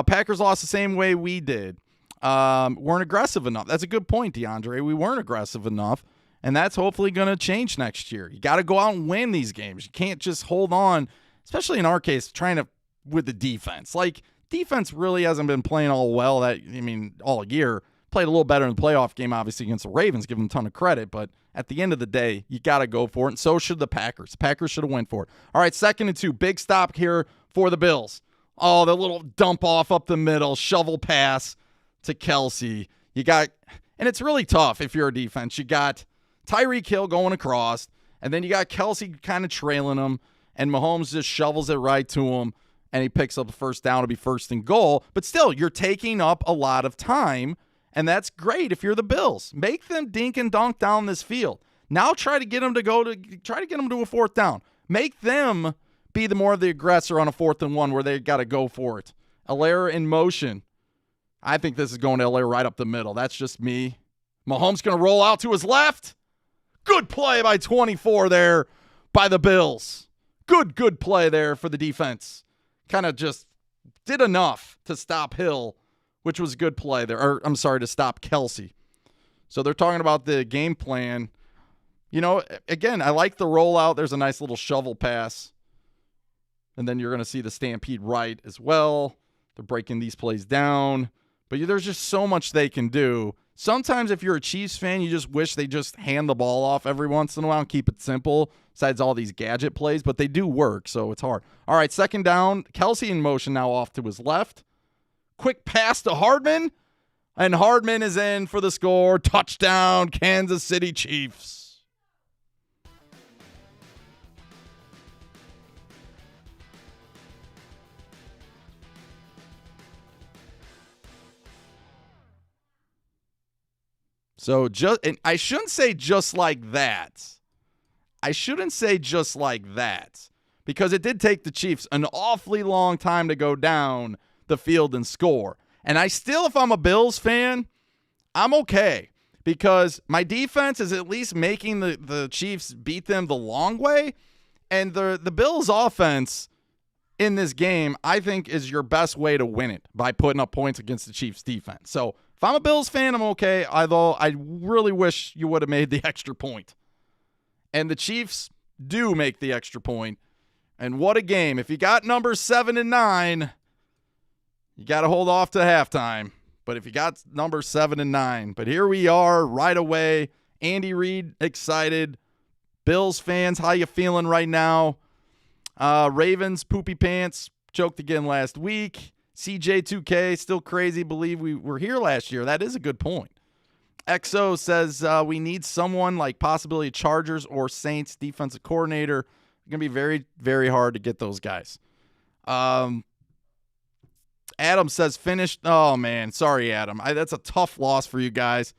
A: Packers lost the same way we did. Weren't aggressive enough. That's a good point, DeAndre. We weren't aggressive enough, and that's hopefully going to change next year. You got to go out and win these games. You can't just hold on, especially in our case, with the defense. Like, defense really hasn't been playing all well. All year. Played a little better in the playoff game, obviously, against the Ravens. Give them a ton of credit, but at the end of the day, you got to go for it, and so should the Packers. The Packers should have went for it. All right, 2nd and 2. Big stop here for the Bills. Oh, the little dump off up the middle, shovel pass to Kelsey. And it's really tough if you're a defense. You got Tyreek Hill going across, and then you got Kelsey kind of trailing him, and Mahomes just shovels it right to him, and he picks up a first down to be 1st and goal. But still, you're taking up a lot of time, and that's great if you're the Bills. Make them dink and dunk down this field. Now try to get them to a 4th down. Make them be more of the aggressor on a 4th and 1 where they got to go for it. Allaire in motion. I think this is going to Allaire right up the middle. That's just me. Mahomes going to roll out to his left. Good play by 24 there by the Bills. Good play there for the defense. Kind of just did enough to stop Hill, which was a good play there. Or, I'm sorry, to stop Kelsey. So they're talking about the game plan. You know, again, I like the rollout. There's a nice little shovel pass. And then you're going to see the Stampede right as well. They're breaking these plays down. But there's just so much they can do. Sometimes if you're a Chiefs fan, you just wish they just hand the ball off every once in a while and keep it simple, besides all these gadget plays. But they do work, so it's hard. All right, second down. Kelsey in motion now off to his left. Quick pass to Hardman. And Hardman is in for the score. Touchdown, Kansas City Chiefs. So and I shouldn't say just like that. I shouldn't say just like that, because it did take the Chiefs an awfully long time to go down the field and score. And I still, if I'm a Bills fan, I'm okay, because my defense is at least making the Chiefs beat them the long way. And the Bills offense in this game, I think, is your best way to win it, by putting up points against the Chiefs defense. So if I'm a Bills fan, I'm okay, although I really wish you would have made the extra point. And the Chiefs do make the extra point. And what a game. If you got numbers 7 and 9, you got to hold off to halftime. But if you got numbers 7 and 9. But here we are right away. Andy Reid excited. Bills fans, how you feeling right now? Ravens, poopy pants, choked again last week. CJ2K, still crazy, believe we were here last year. That is a good point. XO says we need someone like possibly Chargers or Saints defensive coordinator. It's going to be very, very hard to get those guys. Adam says finished. Oh, man. Sorry, Adam. That's a tough loss for you guys.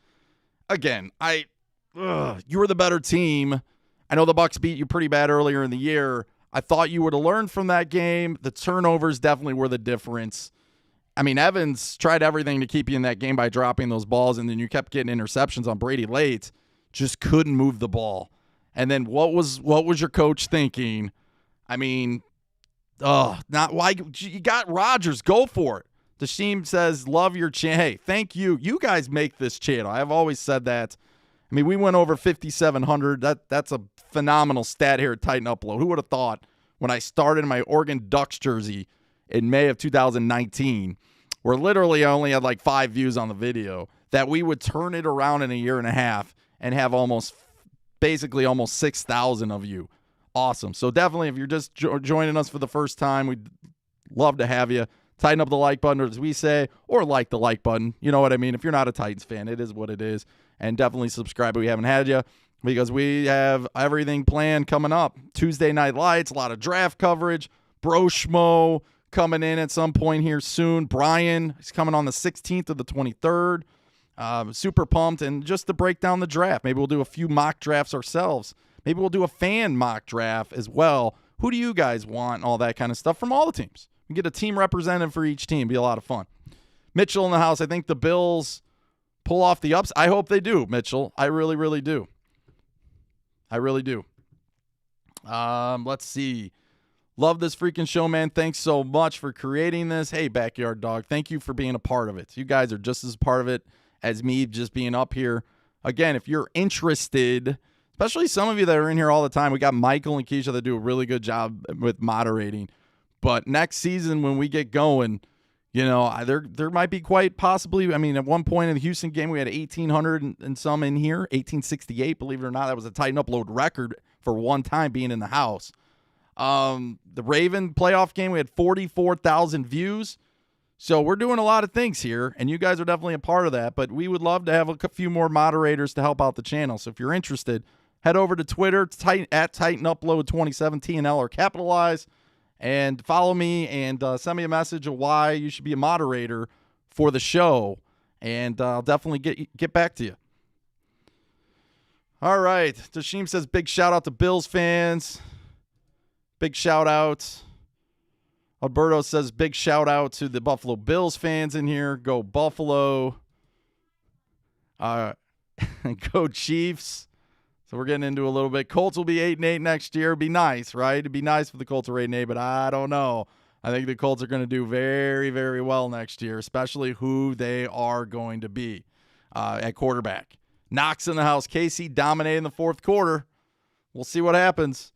A: Again, you were the better team. I know the Bucs beat you pretty bad earlier in the year. I thought you would have learned from that game. The turnovers definitely were the difference. I mean, Evans tried everything to keep you in that game by dropping those balls, and then you kept getting interceptions on Brady late. Just couldn't move the ball. And then what was your coach thinking? I mean, not why you got Rodgers. Go for it. Dashim says, love your channel. Hey, thank you. You guys make this channel. I've always said that. I mean, we went over 5,700. That's a phenomenal stat here at Titan Upload. Who would have thought when I started my Oregon Ducks jersey in May of 2019, where literally I only had like 5 views on the video, that we would turn it around in a year and a half and have basically almost 6,000 of you. Awesome. So definitely, if you're just joining us for the first time, we'd love to have you. Tighten up the like button, as we say, or like the like button. You know what I mean? If you're not a Titans fan, it is what it is. And definitely subscribe if we haven't had you, because we have everything planned coming up. Tuesday Night Lights, a lot of draft coverage. Bro Schmo coming in at some point here soon. Brian is coming on the 16th or the 23rd. Super pumped. And just to break down the draft, maybe we'll do a few mock drafts ourselves. Maybe we'll do a fan mock draft as well. Who do you guys want? And all that kind of stuff from all the teams. We get a team representative for each team. Be a lot of fun. Mitchell in the house. I think the Bills pull off the ups. I hope they do, Mitchell. I really, really do. I really do. Let's see. Love this freaking show, man. Thanks so much for creating this. Hey, Backyard Dog, thank you for being a part of it. You guys are just as part of it as me just being up here. Again, if you're interested, especially some of you that are in here all the time, we got Michael and Keisha that do a really good job with moderating. But next season, when we get going, you know, there might be quite possibly, I mean, at one point in the Houston game, we had 1,800 and some in here, 1,868, believe it or not. That was a Titan Upload record for one time being in the house. The Raven playoff game, we had 44,000 views. So we're doing a lot of things here, and you guys are definitely a part of that. But we would love to have a few more moderators to help out the channel. So if you're interested, head over to Twitter, at Titan Upload 2017, L or capitalize. And follow me and send me a message of why you should be a moderator for the show. And I'll definitely get back to you. All right. Tashim says, big shout out to Bills fans. Big shout out. Alberto says, big shout out to the Buffalo Bills fans in here. Go Buffalo. Go Chiefs. So we're getting into a little bit. Colts will be 8-8 next year. It'd be nice, right? It'd be nice for the Colts to 8-8, but I don't know. I think the Colts are going to do very, very well next year, especially who they are going to be at quarterback. Knox in the house. Casey dominating the fourth quarter. We'll see what happens.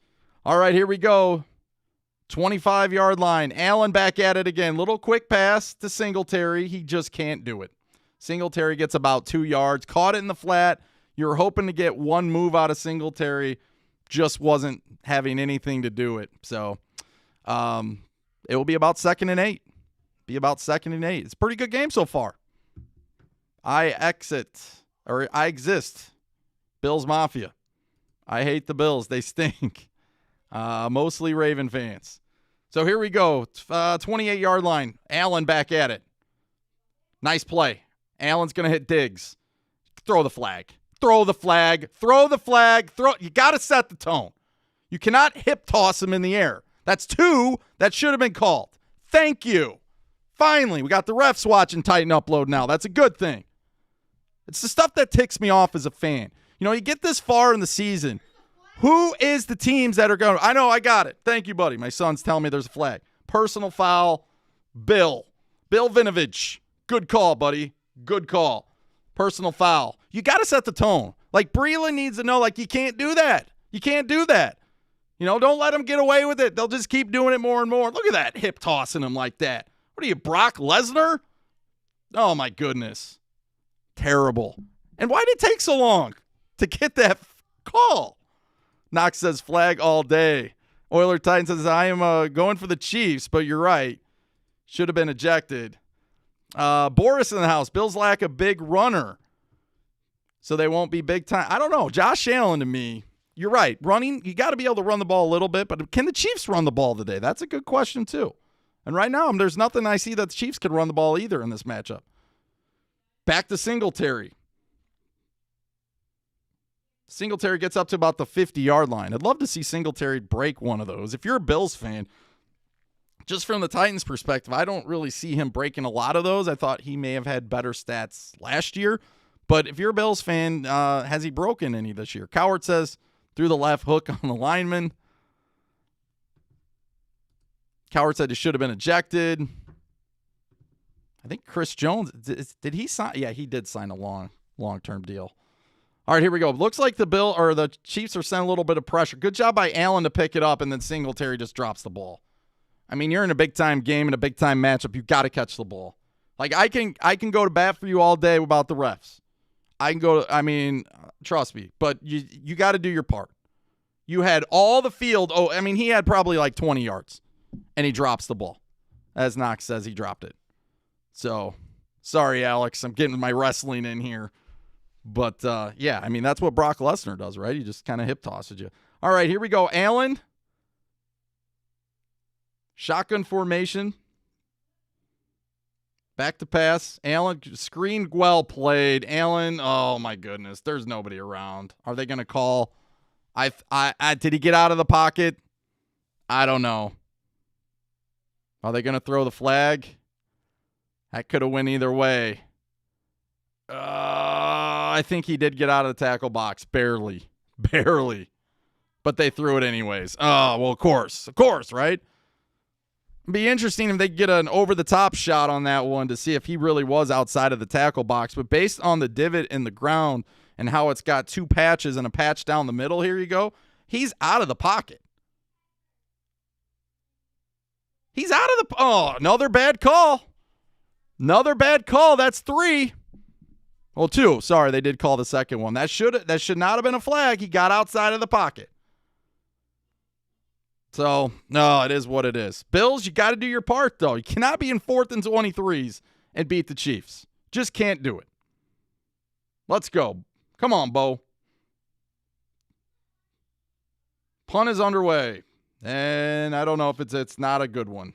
A: All right, here we go. 25-yard line. Allen back at it again. Little quick pass to Singletary. He just can't do it. Singletary gets about 2 yards. Caught it in the flat. You were hoping to get one move out of Singletary. Just wasn't having anything to do it. So it will be about 2nd and 8. It's a pretty good game so far. I exist. Bills Mafia. I hate the Bills. They stink. Mostly Raven fans. So here we go. 28-yard line. Allen back at it. Nice play. Allen's going to hit Diggs. Throw the flag. You got to set the tone. You cannot hip toss him in the air. That's 2 that should have been called. Thank you. Finally, we got the refs watching Titan Upload now. That's a good thing. It's the stuff that ticks me off as a fan. You know, you get this far in the season. Who is the teams that are going? I know, I got it. Thank you, buddy. My son's telling me there's a flag. Personal foul, Bill Vinovich. Good call, buddy. Good call. Personal foul. You got to set the tone. Like, Breland needs to know, like, you can't do that. You can't do that. You know, don't let them get away with it. They'll just keep doing it more and more. Look at that, hip tossing him like that. What are you, Brock Lesnar? Oh, my goodness. Terrible. And why did it take so long to get that call? Knox says flag all day. Oiler Titan says, I am going for the Chiefs, but you're right. Should have been ejected. Boris in the house. Bills lack a big runner, so they won't be big time. I don't know. Josh Allen to me, you're right. Running, you got to be able to run the ball a little bit, but can the Chiefs run the ball today? That's a good question too. And right now, there's nothing I see that the Chiefs could run the ball either in this matchup. Back to Singletary. Singletary gets up to about the 50-yard line. I'd love to see Singletary break one of those. If you're a Bills fan, just from the Titans' perspective, I don't really see him breaking a lot of those. I thought he may have had better stats last year. But if you're a Bills fan, has he broken any this year? Coward says, threw the left hook on the lineman. Coward said he should have been ejected. I think Chris Jones, did he sign? Yeah, he did sign a long-term deal. All right, here we go. Looks like the Chiefs are sending a little bit of pressure. Good job by Allen to pick it up, and then Singletary just drops the ball. I mean, you're in a big-time game, in a big-time matchup. You've got to catch the ball. Like, I can go to bat for you all day about the refs. Trust me. But you got to do your part. You had all the field. He had probably like 20 yards, and he drops the ball. As Knox says, he dropped it. So, sorry, Alex. I'm getting my wrestling in here. But, that's what Brock Lesnar does, right? He just kind of hip tosses you. All right, here we go. Allen. Shotgun formation. Back to pass. Allen, screen well played. Allen, oh, my goodness. There's nobody around. Are they going to call? Did he get out of the pocket? I don't know. Are they going to throw the flag? That could have went either way. I think he did get out of the tackle box. Barely. But they threw it anyways. Oh, well, of course, right? It'd be interesting if they get an over-the-top shot on that one to see if he really was outside of the tackle box. But based on the divot in the ground and how it's got 2 patches and a patch down the middle, here you go, he's out of the pocket. Another bad call. That's 3. Well, 2. Sorry, they did call the second one. That should not have been a flag. He got outside of the pocket. So, no, it is what it is. Bills, you got to do your part, though. You cannot be in 4th and 23s and beat the Chiefs. Just can't do it. Let's go. Come on, Bo. Punt is underway. And I don't know if it's not a good one.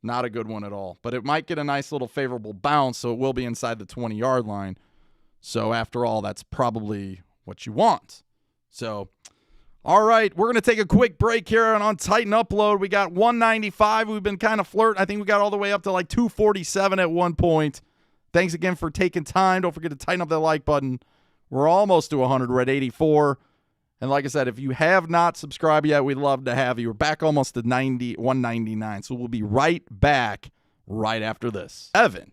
A: Not a good one at all. But it might get a nice little favorable bounce, so it will be inside the 20-yard line. So, after all, that's probably what you want. So, all right, we're going to take a quick break here on Titan Upload. We got 195. We've been kind of flirting. I think we got all the way up to like 247 at one point. Thanks again for taking time. Don't forget to tighten up that like button. We're almost to 100. We're at 84. And like I said, if you have not subscribed yet, we'd love to have you. We're back almost to 199. So we'll be right back right after this. Evan,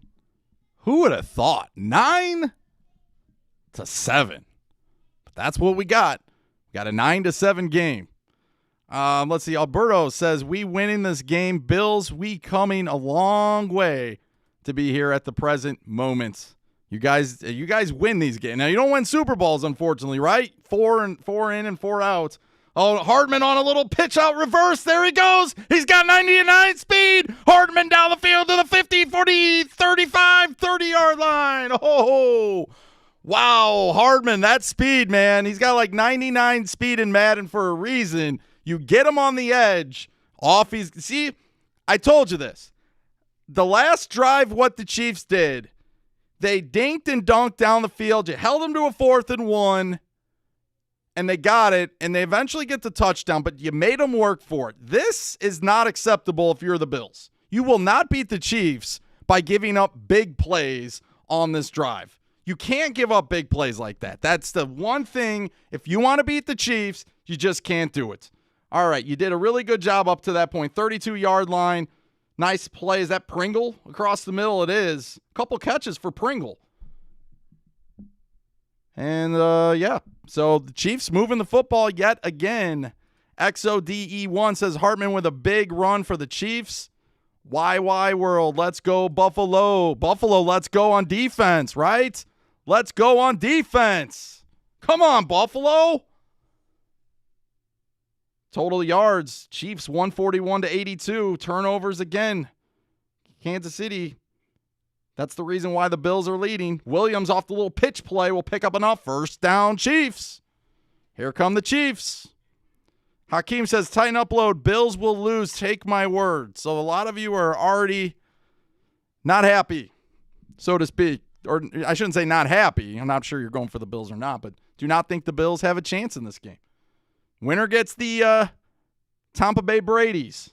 A: who would have thought? 9-7. But that's what we got. We got a 9-7 game. Let's see. Alberto says, we winning this game. Bills, we coming a long way to be here at the present moment. You guys win these games. Now, you don't win Super Bowls, unfortunately, right? 4 in and 4 out. Oh, Hardman on a little pitch out reverse. There he goes. He's got 99 speed. Hardman down the field to the 50, 40, 35, 30-yard line. Oh, wow. Hardman, that speed, man. He's got like 99 speed in Madden for a reason. You get him on the edge. See, I told you this. The last drive, what the Chiefs did, they dinked and dunked down the field. You held them to a 4th and 1, and they got it, and they eventually get the touchdown, but you made them work for it. This is not acceptable if you're the Bills. You will not beat the Chiefs by giving up big plays on this drive. You can't give up big plays like that. That's the one thing. If you want to beat the Chiefs, you just can't do it. All right, you did a really good job up to that point. 32-yard line. Nice play. Is that Pringle across the middle? It is. A couple catches for Pringle. And, yeah. So the Chiefs moving the football yet again. XODE1 says Hartman with a big run for the Chiefs. YY World, let's go Buffalo. Buffalo, let's go on defense, right? Let's go on defense. Come on, Buffalo. Total yards, Chiefs 141-82. Turnovers again. Kansas City. That's the reason why the Bills are leading. Williams off the little pitch play will pick up enough. First down, Chiefs. Here come the Chiefs. Hakeem says, Titan upload. Bills will lose. Take my word. So a lot of you are already not happy, so to speak. Or I shouldn't say not happy. I'm not sure you're going for the Bills or not, but do not think the Bills have a chance in this game. Winner gets the Tampa Bay Brady's,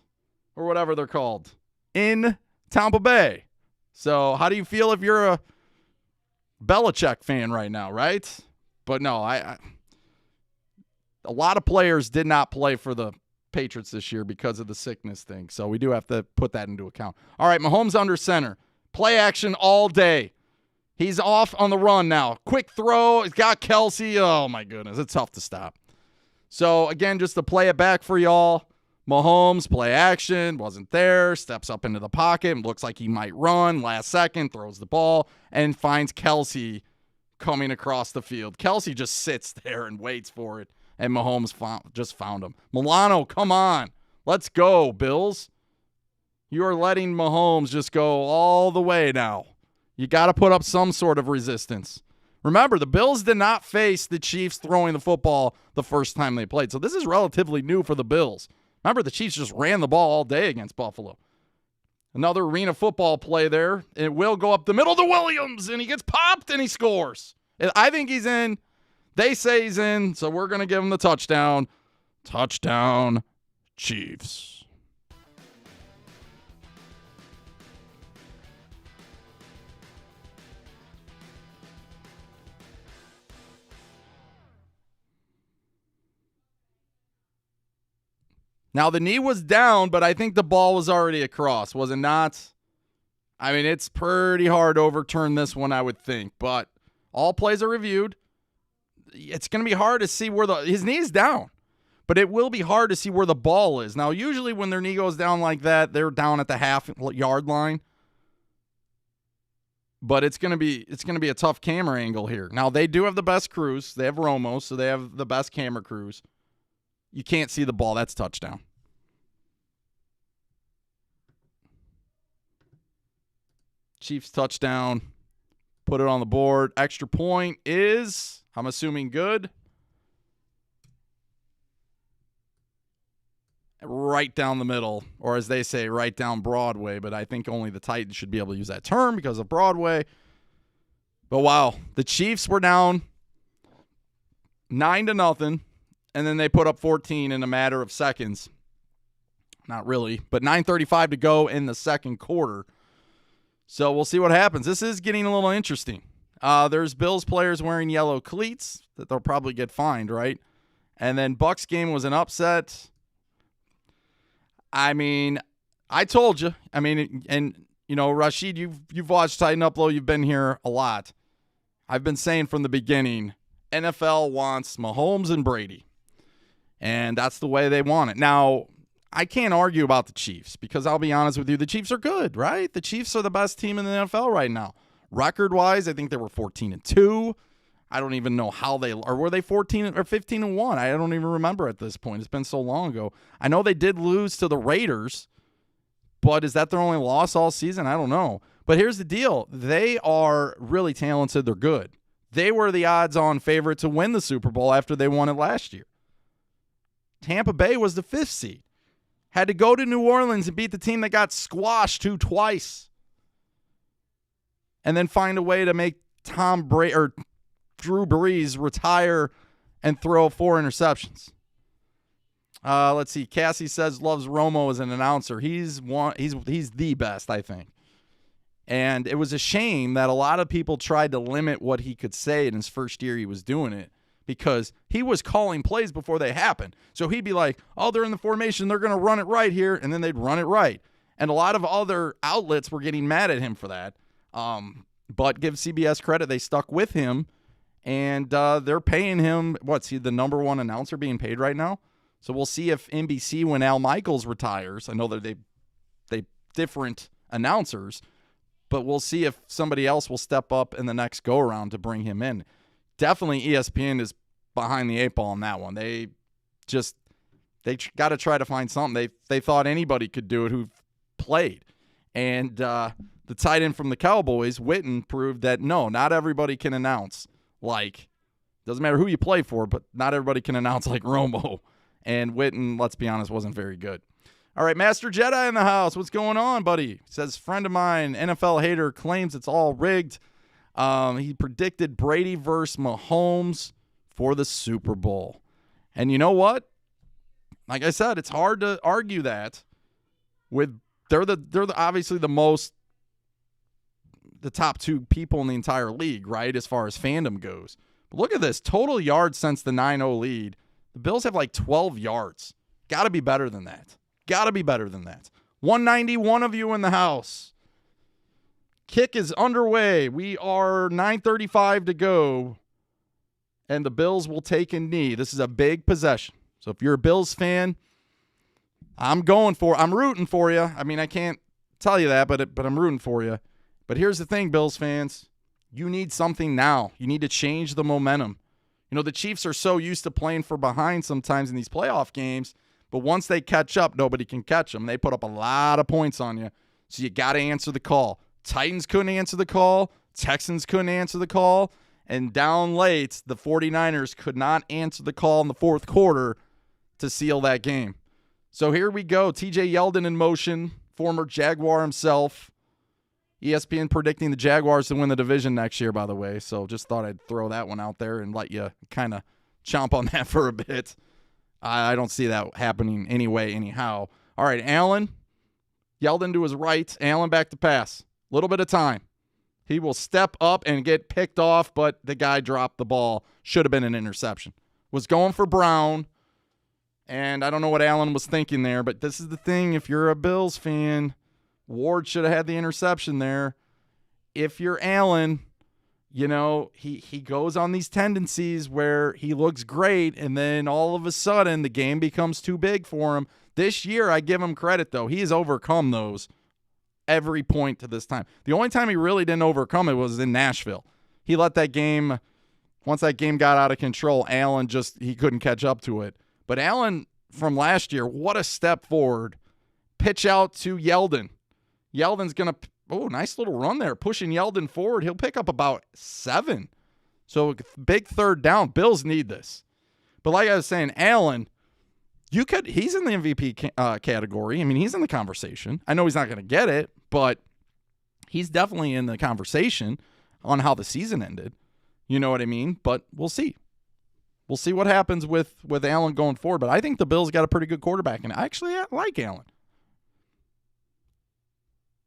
A: or whatever they're called, in Tampa Bay. So how do you feel if you're a Belichick fan right now, right? But no, a lot of players did not play for the Patriots this year because of the sickness thing. So we do have to put that into account. All right, Mahomes under center. Play action all day. He's off on the run now. Quick throw. He's got Kelsey. Oh, my goodness. It's tough to stop. So, again, just to play it back for y'all, Mahomes, play action, wasn't there, steps up into the pocket, looks like he might run, last second, throws the ball, and finds Kelsey coming across the field. Kelsey just sits there and waits for it, and Mahomes just found him. Milano, come on. Let's go, Bills. You are letting Mahomes just go all the way now. You got to put up some sort of resistance. Remember, the Bills did not face the Chiefs throwing the football the first time they played. So this is relatively new for the Bills. Remember, the Chiefs just ran the ball all day against Buffalo. Another arena football play there. It will go up the middle to Williams, and he gets popped, and he scores. I think he's in. They say he's in, so we're going to give him the touchdown. Touchdown, Chiefs. Now, the knee was down, but I think the ball was already across, was it not? I mean, it's pretty hard to overturn this one, I would think. But all plays are reviewed. It's going to be hard to see where his knee is down. But it will be hard to see where the ball is. Now, usually when their knee goes down like that, they're down at the half-yard line. But it's going to be a tough camera angle here. Now, they do have the best crews. They have Romo, so they have the best camera crews. You can't see the ball. That's touchdown. Chiefs touchdown. Put it on the board. Extra point is, I'm assuming, good. Right down the middle, or as they say, right down Broadway. But I think only the Titans should be able to use that term because of Broadway. But wow, the Chiefs were down 9-0. And then they put up 14 in a matter of seconds. Not really, but 9:35 to go in the second quarter. So we'll see what happens. This is getting a little interesting. There's Bills players wearing yellow cleats that they'll probably get fined, right? And then Bucs game was an upset. I mean, I told you. I mean, and you know, Rashid, you've watched Tighten Up Low. You've been here a lot. I've been saying from the beginning, NFL wants Mahomes and Brady. And that's the way they want it. Now, I can't argue about the Chiefs because I'll be honest with you, the Chiefs are good, right? The Chiefs are the best team in the NFL right now. Record-wise, I think they were 14-2. I don't even know how they, or were they 14 or 15-1? I don't even remember at this point. It's been so long ago. I know they did lose to the Raiders, but is that their only loss all season? I don't know. But here's the deal. They are really talented. They're good. They were the odds-on favorite to win the Super Bowl after they won it last year. Tampa Bay was the 5th seed. Had to go to New Orleans and beat the team that got squashed twice. And then find a way to make Drew Brees retire and throw 4 interceptions. Let's see. Cassie says loves Romo as an announcer. He's the best, I think. And it was a shame that a lot of people tried to limit what he could say in his first year he was doing it because he was calling plays before they happened. So he'd be like, oh, they're in the formation. They're going to run it right here. And then they'd run it right. And a lot of other outlets were getting mad at him for that. But give CBS credit. They stuck with him. And they're paying him. What's he, the number one announcer being paid right now? So we'll see if NBC, when Al Michaels retires, I know that they different announcers, but we'll see if somebody else will step up in the next go-around to bring him in. Definitely ESPN is behind the 8 ball on that one. They got to try to find something. They thought anybody could do it who played. And the tight end from the Cowboys, Witten, proved that, no, not everybody can announce. Like, doesn't matter who you play for, but not everybody can announce like Romo. And Witten, let's be honest, wasn't very good. All right, Master Jedi in the house. What's going on, buddy? Says, friend of mine, NFL hater, claims it's all rigged. He predicted Brady versus Mahomes for the Super Bowl. And you know what? Like I said, it's hard to argue that. They're obviously the top 2 people in the entire league, right, as far as fandom goes. But look at this. Total yards since the 9-0 lead. The Bills have like 12 yards. Got to be better than that. 191 of you in the house. Kick is underway. We are 9:35 to go. And the Bills will take a knee. This is a big possession. So if you're a Bills fan, I'm rooting for you. I mean, I can't tell you that, but I'm rooting for you. But here's the thing, Bills fans. You need something now. You need to change the momentum. You know, the Chiefs are so used to playing for behind sometimes in these playoff games, but once they catch up, nobody can catch them. They put up a lot of points on you, so you got to answer the call. Titans couldn't answer the call. Texans couldn't answer the call. And down late, the 49ers could not answer the call in the fourth quarter to seal that game. So here we go. TJ Yeldon in motion, former Jaguar himself. ESPN predicting the Jaguars to win the division next year, by the way. So just thought I'd throw that one out there and let you kind of chomp on that for a bit. I don't see that happening anyway, anyhow. All right, Allen. Yeldon to his right. Allen back to pass. A little bit of time. He will step up and get picked off, but the guy dropped the ball. Should have been an interception. Was going for Brown, and I don't know what Allen was thinking there, but this is the thing. If you're a Bills fan, Ward should have had the interception there. If you're Allen, you know, he goes on these tendencies where he looks great, and then all of a sudden the game becomes too big for him. This year, I give him credit, though. He has overcome those every point to this time. The only time he really didn't overcome it was in Nashville. He let that game, once that game got out of control, Allen he couldn't catch up to it. But Allen from last year, what a step forward. Pitch out to Yeldon. Yeldon's going to, nice little run there, pushing Yeldon forward. He'll pick up about 7. So big third down. Bills need this. But like I was saying, Allen, he's in the MVP category. I mean, he's in the conversation. I know he's not going to get it, but he's definitely in the conversation on how the season ended. You know what I mean? But we'll see. We'll see what happens with Allen going forward. But I think the Bills got a pretty good quarterback, and actually I like Allen.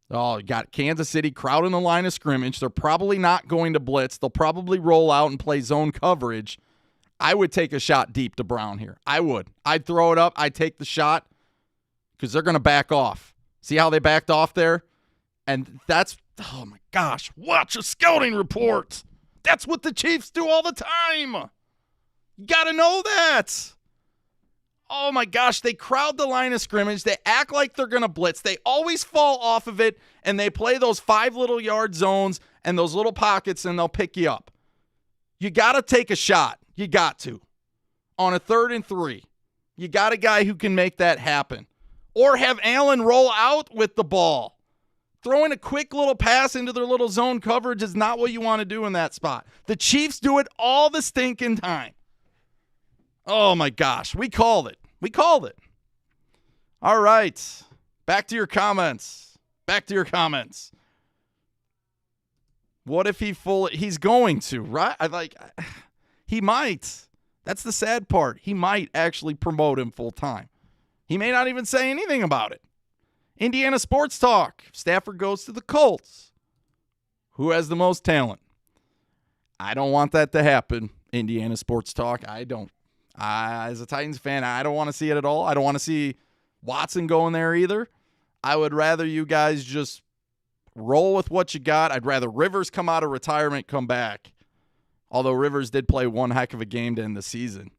A: Oh, you got Kansas City crowding the line of scrimmage. They're probably not going to blitz. They'll probably roll out and play zone coverage. I would take a shot deep to Brown here. I would. I'd throw it up. I'd take the shot because they're going to back off. See how they backed off there? And that's, oh my gosh, watch a scouting report. That's what the Chiefs do all the time. You got to know that. Oh my gosh, they crowd the line of scrimmage. They act like they're going to blitz. They always fall off of it, and they play those 5 little yard zones and those little pockets, and they'll pick you up. You got to take a shot. You got to. On a 3rd and 3. You got a guy who can make that happen. Or have Allen roll out with the ball. Throwing a quick little pass into their little zone coverage is not what you want to do in that spot. The Chiefs do it all the stinking time. Oh my gosh, we called it. We called it. All right, back to your comments. What if he's going to, right? He might. That's the sad part. He might actually promote him full time. He may not even say anything about it. Indiana Sports Talk. Stafford goes to the Colts. Who has the most talent? I don't want that to happen, Indiana Sports Talk. I don't. As a Titans fan, I don't want to see it at all. I don't want to see Watson going there either. I would rather you guys just roll with what you got. I'd rather Rivers come out of retirement, come back. Although Rivers did play one heck of a game to end the season.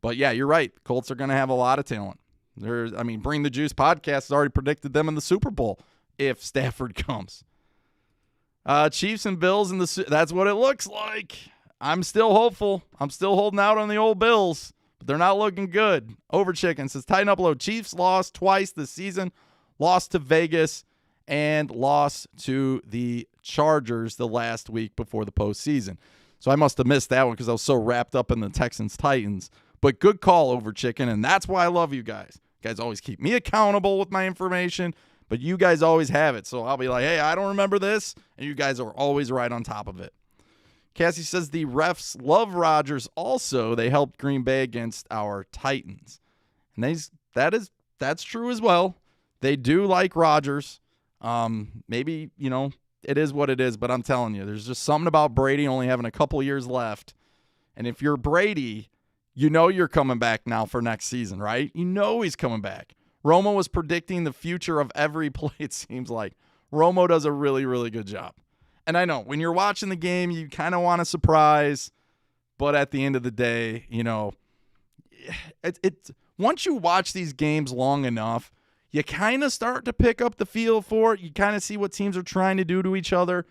A: But yeah, you're right. Colts are going to have a lot of talent. Bring the Juice podcast has already predicted them in the Super Bowl if Stafford comes. Chiefs and Bills that's what it looks like. I'm still hopeful. I'm still holding out on the old Bills, but they're not looking good. Over Chicken says, tighten up low. Chiefs lost twice this season. Lost to Vegas and lost to the Chargers the last week before the postseason. So I must have missed that one because I was so wrapped up in the Texans-Titans. But good call, Over Chicken, and that's why I love you guys. You guys always keep me accountable with my information, but you guys always have it. So I'll be like, hey, I don't remember this, and you guys are always right on top of it. Cassie says the refs love Rodgers also. They helped Green Bay against our Titans. And that's true as well. They do like Rodgers. Maybe, it is what it is, but I'm telling you, there's just something about Brady only having a couple years left. And if you're Brady, you know you're coming back now for next season, right? You know he's coming back. Romo was predicting the future of every play, it seems like. Romo does a really, really good job. And I know, when you're watching the game, you kind of want a surprise. But at the end of the day, once you watch these games long enough, you kind of start to pick up the feel for it. You kind of see what teams are trying to do to each other.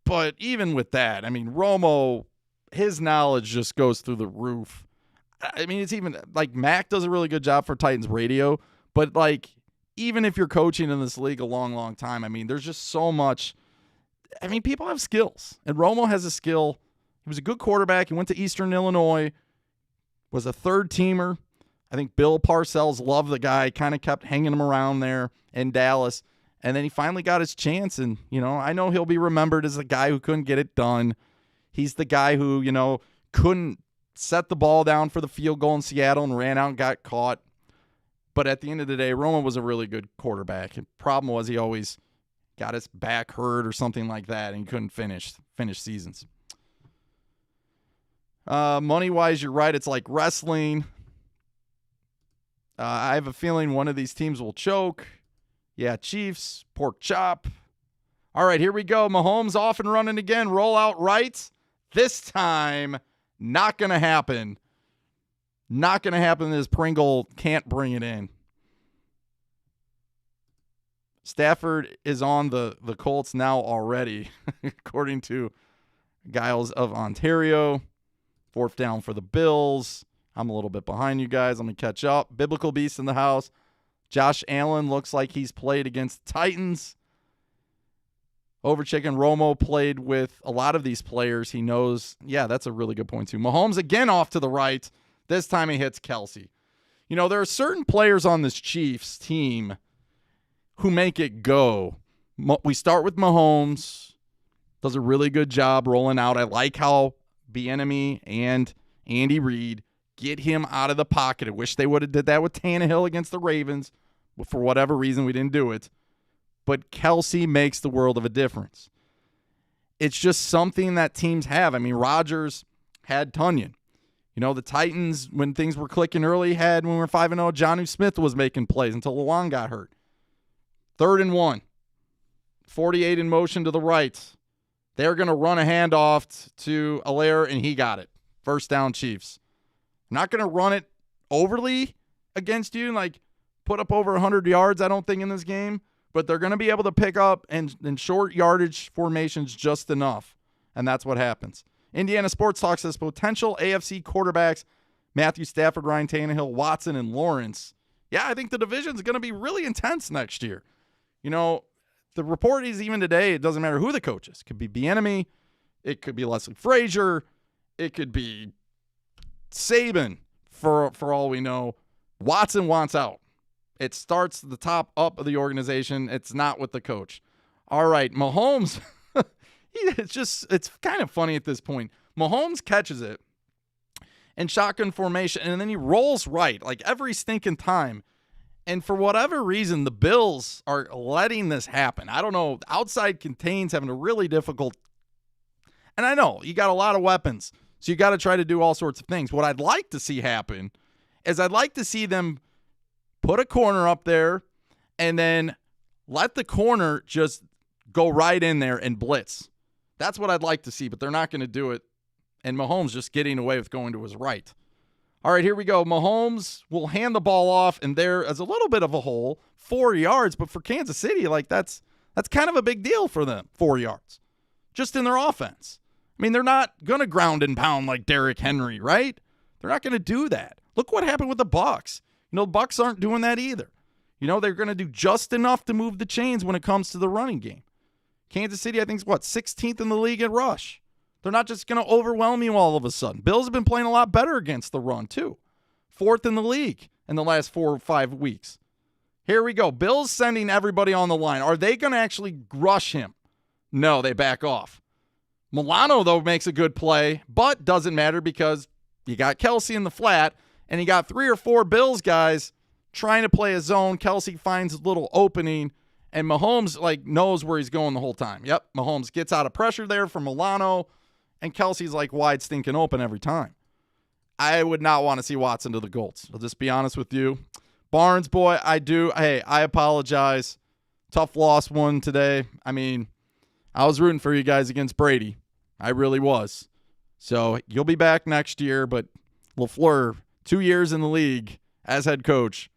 A: But even with that, Romo, his knowledge just goes through the roof. It's even like Mac does a really good job for Titans radio. But even if you're coaching in this league a long, long time, there's just so much. People have skills. And Romo has a skill. He was a good quarterback. He went to Eastern Illinois, was a third-teamer. I think Bill Parcells loved the guy, kind of kept hanging him around there in Dallas. And then he finally got his chance. And, I know he'll be remembered as the guy who couldn't get it done. He's the guy who, couldn't set the ball down for the field goal in Seattle and ran out and got caught. But at the end of the day, Romo was a really good quarterback. The problem was he always got his back hurt or something like that, and he couldn't finish seasons. Money-wise, you're right. It's like wrestling. I have a feeling one of these teams will choke. Yeah, Chiefs, pork chop. All right, here we go. Mahomes off and running again. Roll out right. This time, not going to happen. Not going to happen. This Pringle can't bring it in. Stafford is on the Colts now already, according to Giles of Ontario. 4th down for the Bills. I'm a little bit behind you guys. Let me catch up. Biblical Beast in the house. Josh Allen looks like he's played against Titans. Over Chicken, Romo played with a lot of these players. He knows. Yeah, that's a really good point, too. Mahomes again off to the right. This time he hits Kelsey. There are certain players on this Chiefs team who make it go. We start with Mahomes. Does a really good job rolling out. I like how Bieniemy and Andy Reid get him out of the pocket. I wish they would have did that with Tannehill against the Ravens. But for whatever reason, we didn't do it. But Kelsey makes the world of a difference. It's just something that teams have. Rodgers had Tunyon. You know, the Titans, when things were clicking early, when we were 5-0, Jonnu Smith was making plays until Luan got hurt. 3rd and 1. 48 in motion to the right. They're going to run a handoff to Allaire, and he got it. First down, Chiefs. I'm not going to run it overly against you, like put up over 100 yards, I don't think, in this game. But they're going to be able to pick up in short yardage formations just enough. And that's what happens. Indiana Sports Talk says potential AFC quarterbacks, Matthew Stafford, Ryan Tannehill, Watson, and Lawrence. Yeah, I think the division is going to be really intense next year. You know, the report is even today, it doesn't matter who the coach is. It could be Bieniemy. It could be Leslie Frazier. It could be Saban, for all we know. Watson wants out. It starts at the top up of the organization. It's not with the coach. All right, Mahomes, it's kind of funny at this point. Mahomes catches it in shotgun formation, and then he rolls right, like every stinking time. And for whatever reason, the Bills are letting this happen. I don't know. Outside contains having a really difficult. And I know you got a lot of weapons, so you got to try to do all sorts of things. What I'd like to see happen is I'd like to see them put a corner up there and then let the corner just go right in there and blitz. That's what I'd like to see, but they're not going to do it. And Mahomes just getting away with going to his right. All right, here we go. Mahomes will hand the ball off, and there is a little bit of a hole, 4 yards. But for Kansas City, like that's kind of a big deal for them, 4 yards, just in their offense. I mean, they're not going to ground and pound like Derrick Henry, right? They're not going to do that. Look what happened with the Bucs. You know, the Bucs aren't doing that either. You know, they're going to do just enough to move the chains when it comes to the running game. Kansas City, I think, is 16th in the league at rush. They're not just going to overwhelm you all of a sudden. Bills have been playing a lot better against the run, too. 4th in the league in the last 4 or 5 weeks. Here we go. Bills sending everybody on the line. Are they going to actually rush him? No, they back off. Milano, though, makes a good play, but doesn't matter because you got Kelsey in the flat, and you got 3 or 4 Bills guys trying to play a zone. Kelsey finds a little opening, and Mahomes knows where he's going the whole time. Yep, Mahomes gets out of pressure there from Milano, and Kelsey's wide stinking open every time. I would not want to see Watson to the Colts. I'll just be honest with you. Barnes, boy, I apologize. Tough loss one today. I mean, I was rooting for you guys against Brady. I really was. So you'll be back next year, but LaFleur, 2 years in the league as head coach,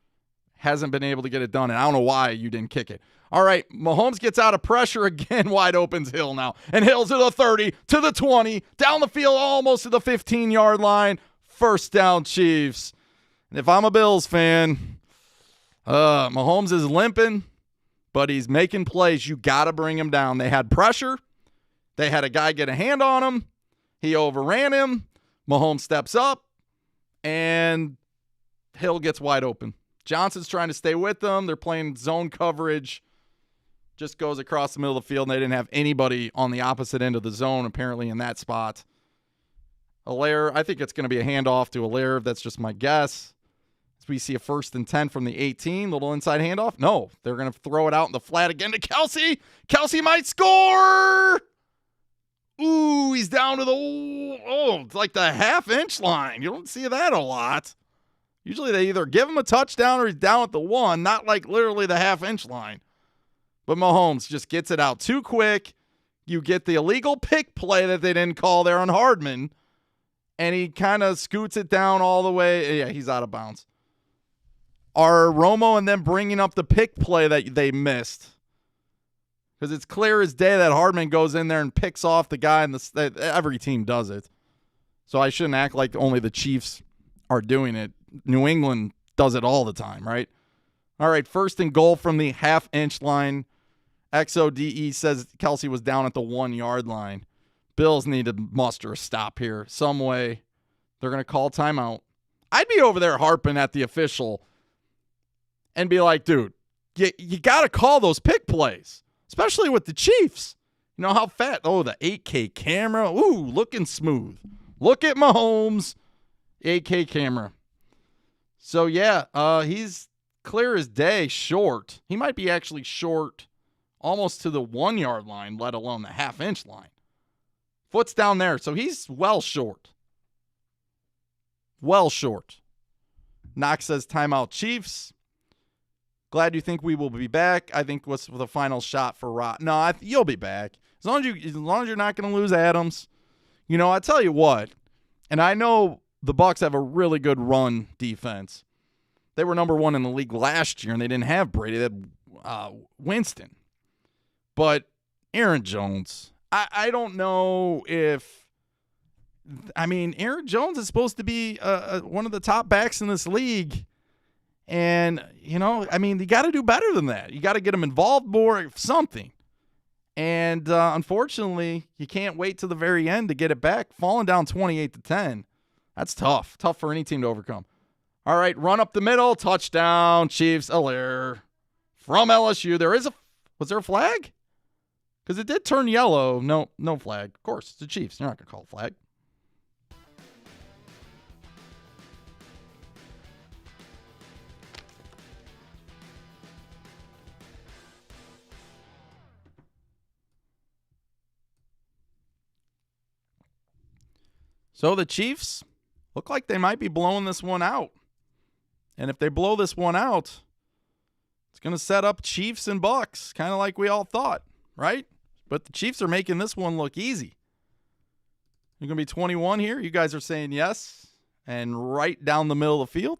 A: hasn't been able to get it done, and I don't know why you didn't kick it. All right, Mahomes gets out of pressure again. Wide open's Hill now. And Hill's to the 30, to the 20, down the field almost to the 15-yard line. First down, Chiefs. And if I'm a Bills fan, Mahomes is limping, but he's making plays. You got to bring him down. They had pressure. They had a guy get a hand on him. He overran him. Mahomes steps up, and Hill gets wide open. Johnson's trying to stay with them. They're playing zone coverage. Just goes across the middle of the field, and they didn't have anybody on the opposite end of the zone, apparently, in that spot. Allaire, I think it's going to be a handoff to Allaire. That's just my guess. As we see a 1st and 10 from the 18, little inside handoff. No, they're going to throw it out in the flat again to Kelsey. Kelsey might score. Ooh, he's down to it's like the half-inch line. You don't see that a lot. Usually they either give him a touchdown or he's down at the 1, not like literally the half-inch line. But Mahomes just gets it out too quick. You get the illegal pick play that they didn't call there on Hardman, and he kind of scoots it down all the way. Yeah, he's out of bounds. Are Romo and them bringing up the pick play that they missed? Because it's clear as day that Hardman goes in there and picks off the guy, and every team does it. So I shouldn't act like only the Chiefs are doing it. New England does it all the time, right? All right, 1st and goal from the half-inch line. XODE says Kelsey was down at the 1-yard line. Bills need to muster a stop here some way. They're going to call timeout. I'd be over there harping at the official and be like, dude, you got to call those pick plays, especially with the Chiefs. You know how fat? Oh, the 8K camera. Ooh, looking smooth. Look at Mahomes. 8K camera. So, yeah, he's clear as day short. He might be actually short almost to the 1-yard line, let alone the half-inch line. Foot's down there, so he's well short. Well short. Knox says timeout Chiefs. Glad you think we will be back. I think what's the final shot for Rod? No, you'll be back. As long as you're not going to lose Adams. You know, I tell you what, and I know the Bucs have a really good run defense. They were number 1 in the league last year, and they didn't have Brady. They had Winston. But Aaron Jones, I don't know if – I mean, Aaron Jones is supposed to be one of the top backs in this league. And, you know, I mean, you got to do better than that. You got to get him involved more, something. And unfortunately, you can't wait to the very end to get it back. Falling down 28-10, that's tough. Tough for any team to overcome. All right, run up the middle, touchdown, Chiefs, Allaire from LSU. Was there a flag? Because it did turn yellow. No flag. Of course, it's the Chiefs. You're not going to call a flag. So the Chiefs look like they might be blowing this one out. And if they blow this one out, it's going to set up Chiefs and Bucs, kind of like we all thought, right? But the Chiefs are making this one look easy. You're going to be 21 here. You guys are saying yes. And right down the middle of the field.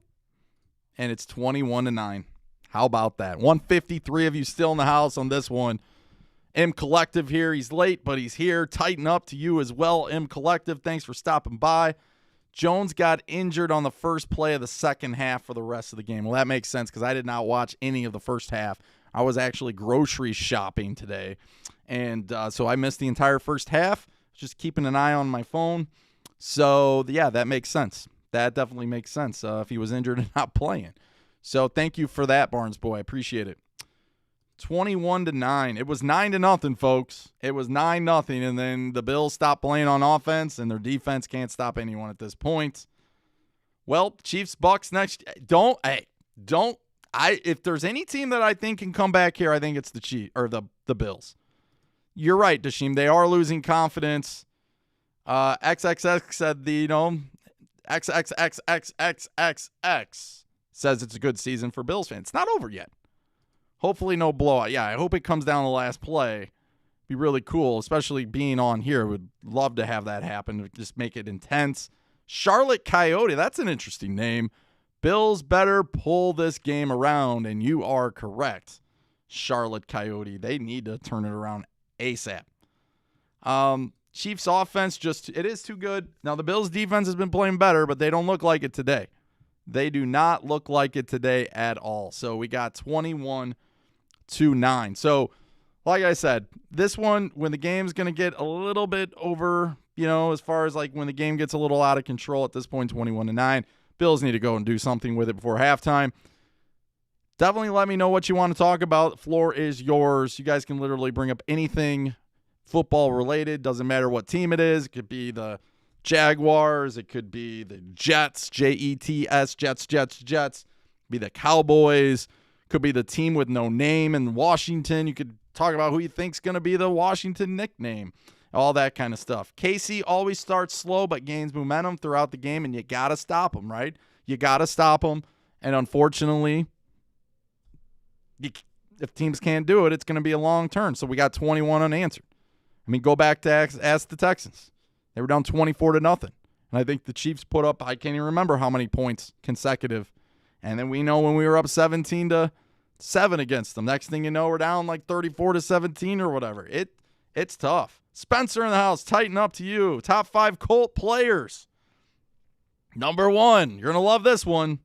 A: And it's 21-9. How about that? 153 of you still in the house on this one. M Collective here. He's late, but he's here. Tighten up to you as well, M Collective. Thanks for stopping by. Jones got injured on the first play of the second half for the rest of the game. Well, that makes sense because I did not watch any of the first half. I was actually grocery shopping today, and so I missed the entire first half, just keeping an eye on my phone. So, yeah, that makes sense. That definitely makes sense if he was injured and not playing. So thank you for that, Barnes boy. I appreciate it. 21-9. It was 9-0, folks. It was 9-0, and then the Bills stopped playing on offense, and their defense can't stop anyone at this point. Well, Chiefs Bucs next. If there's any team that I think can come back here, I think it's the Chiefs or the Bills. You're right, Dashim. They are losing confidence. XXX said XXXXXXX says it's a good season for Bills fans. It's not over yet. Hopefully no blowout. Yeah, I hope it comes down to the last play. Be really cool, especially being on here. Would love to have that happen. Just make it intense. Charlotte Coyote, that's an interesting name. Bills better pull this game around, and you are correct. Charlotte Coyote, they need to turn it around ASAP. Chiefs offense, it is too good. Now, the Bills defense has been playing better, but they don't look like it today. They do not look like it today at all. So we got 21-9. So, like I said, this one, when the game's going to get a little bit over, as far as like when the game gets a little out of control at this point, 21-9, Bills need to go and do something with it before halftime. Definitely let me know what you want to talk about. The floor is yours. You guys can literally bring up anything football related. Doesn't matter what team it is. It could be the Jaguars. It could be the Jets, Jets, Jets. Be the Cowboys. Could be the team with no name in Washington. You could talk about who you think's going to be the Washington nickname. All that kind of stuff. KC always starts slow but gains momentum throughout the game, and you got to stop them, right? You got to stop them. And unfortunately, if teams can't do it, it's going to be a long turn. So we got 21 unanswered. I mean, go back to ask the Texans. They were down 24-0. And I think the Chiefs put up, I can't even remember how many points consecutive. And then we know when we were up 17-7 against them. Next thing you know, we're down like 34-17 or whatever. It's tough. Spencer in the house, tighten up to you. Top 5 Colt players. Number 1, you're going to love this one.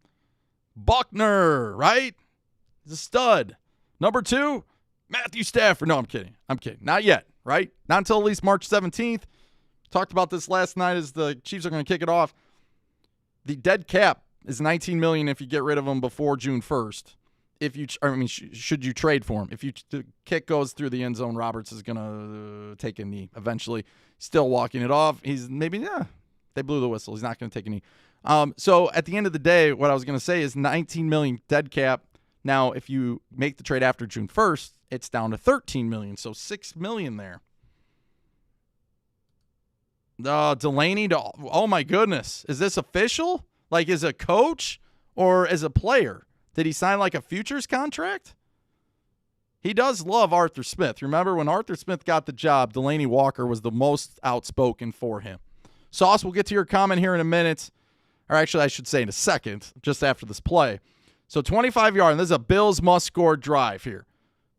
A: Buckner, right? He's a stud. Number 2, Matthew Stafford. No, I'm kidding. Not yet, right? Not until at least March 17th. Talked about this last night as the Chiefs are going to kick it off. The dead cap is $19 million if you get rid of him before June 1st. Should you trade for him? If the kick goes through the end zone, Roberts is going to take a knee eventually. Still walking it off. They blew the whistle. He's not going to take a knee. So at the end of the day, what I was going to say is $19 million dead cap. Now, if you make the trade after June 1st, it's down to $13 million. So $6 million there. Delaney, oh my goodness. Is this official? Like as a coach or as a player? Did he sign like a futures contract? He does love Arthur Smith. Remember when Arthur Smith got the job, Delaney Walker was the most outspoken for him. Sauce, we'll get to your comment here in a minute. Or actually, I should say in a second, just after this play. So 25-yard, and this is a Bills must-score drive here.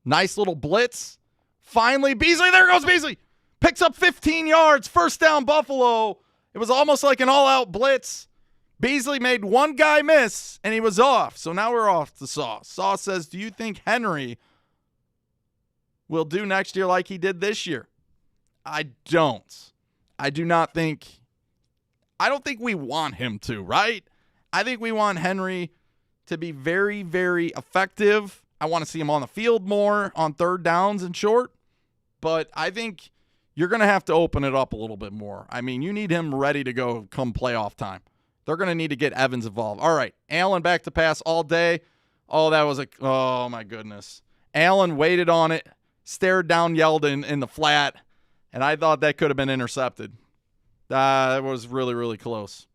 A: Nice little blitz. Finally, Beasley, there goes Beasley. Picks up 15 yards, first down Buffalo. It was almost like an all-out blitz. Beasley made one guy miss, and he was off. So now we're off to Sauce. Sauce says, do you think Henry will do next year like he did this year? I don't. I don't think we want him to, right? I think we want Henry to be very, very effective. I want to see him on the field more on third downs and short. But I think you're going to have to open it up a little bit more. I mean, you need him ready to go come playoff time. They're going to need to get Evans involved. All right, Allen back to pass all day. Oh, that was oh my goodness. Allen waited on it, stared down Yeldon in the flat, and I thought that could have been intercepted. That was really, really close.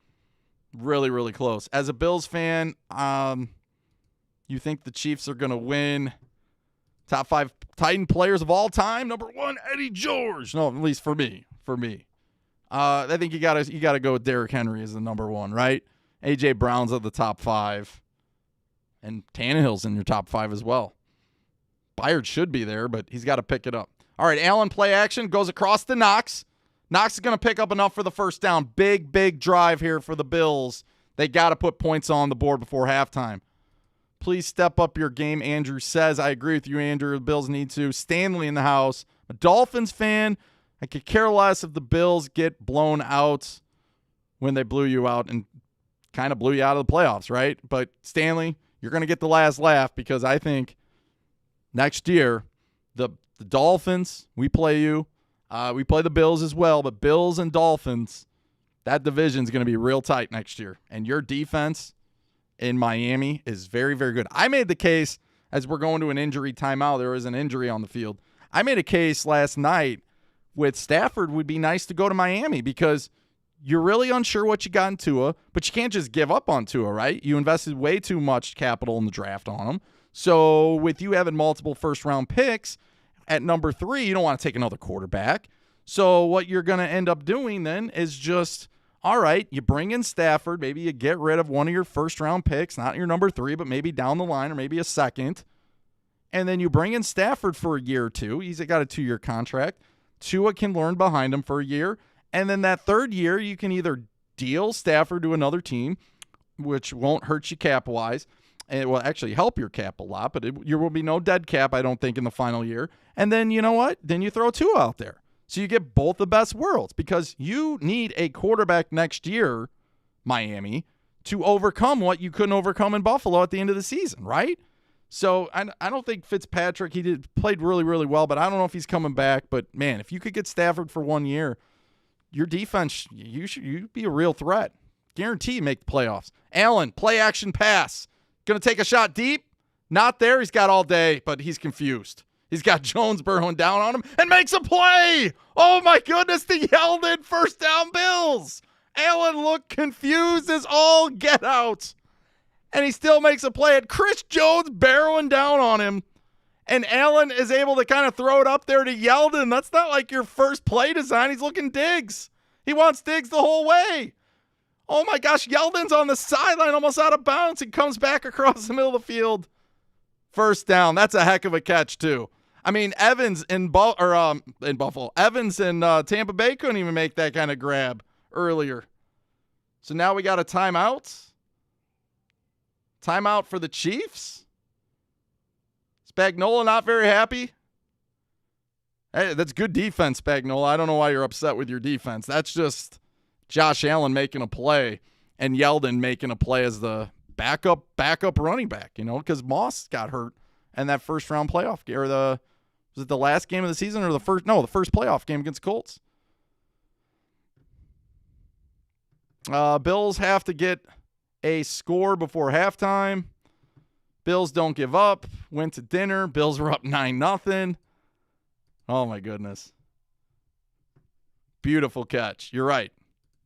A: Really, really close. As a Bills fan, you think the Chiefs are going to win? Top 5 Titan players of all time. Number 1, Eddie George. No, at least for me. I think you gotta go with Derrick Henry as the number 1, right? A.J. Brown's at the top 5. And Tannehill's in your top 5 as well. Byard should be there, but he's got to pick it up. All right, Allen play action. Goes across to Knox. Knox is going to pick up enough for the first down. Big, big drive here for the Bills. They got to put points on the board before halftime. Please step up your game, Andrew says. I agree with you, Andrew. The Bills need to. Stanley in the house. A Dolphins fan. I could care less if the Bills get blown out when they blew you out and kind of blew you out of the playoffs, right? But Stanley, you're going to get the last laugh because I think next year the Dolphins, we play you. We play the Bills as well, but Bills and Dolphins, that division is going to be real tight next year. And your defense in Miami is very, very good. I made the case as we're going to an injury timeout. There was an injury on the field. I made a case last night with Stafford would be nice to go to Miami because you're really unsure what you got in Tua, but you can't just give up on Tua, right? You invested way too much capital in the draft on him. So with you having multiple first-round picks, at number 3, you don't want to take another quarterback. So what you're going to end up doing then is just, all right, you bring in Stafford. Maybe you get rid of one of your first-round picks, not your number 3, but maybe down the line or maybe a second. And then you bring in Stafford for a year or 2. He's got a 2-year contract. Tua can learn behind him for a year. And then that third year, you can either deal Stafford to another team, which won't hurt you cap-wise. And it will actually help your cap a lot, but there will be no dead cap, I don't think, in the final year. And then, you know what? Then you throw Tua out there. So you get both the best worlds because you need a quarterback next year, Miami, to overcome what you couldn't overcome in Buffalo at the end of the season, right? So I don't think Fitzpatrick, played really, really well, but I don't know if he's coming back. But, man, if you could get Stafford for 1 year, your defense, you'd be a real threat. Guarantee you make the playoffs. Allen, play action pass. Going to take a shot deep. Not there. He's got all day, but he's confused. He's got Jones burrowing down on him and makes a play. Oh, my goodness. The Yeldon first down Bills. Allen looked confused as all get out. And he still makes a play at Chris Jones barreling down on him. And Allen is able to kind of throw it up there to Yeldon. That's not like your first play design. He's looking Diggs. He wants Diggs the whole way. Oh, my gosh. Yeldon's on the sideline almost out of bounds and comes back across the middle of the field. First down. That's a heck of a catch, too. I mean, Evans in Buffalo. Evans in Tampa Bay couldn't even make that kind of grab earlier. So now we got a timeout. Timeout for the Chiefs. Spagnuolo not very happy. Hey, that's good defense, Spagnuolo. I don't know why you're upset with your defense. That's just Josh Allen making a play and Yeldon making a play as the backup running back, because Moss got hurt in that first round playoff game. Or was it the last game of the season or the first playoff game against the Colts? Bills have to get a score before halftime. Bills don't give up. Went to dinner. Bills were up 9-0. Oh, my goodness. Beautiful catch. You're right.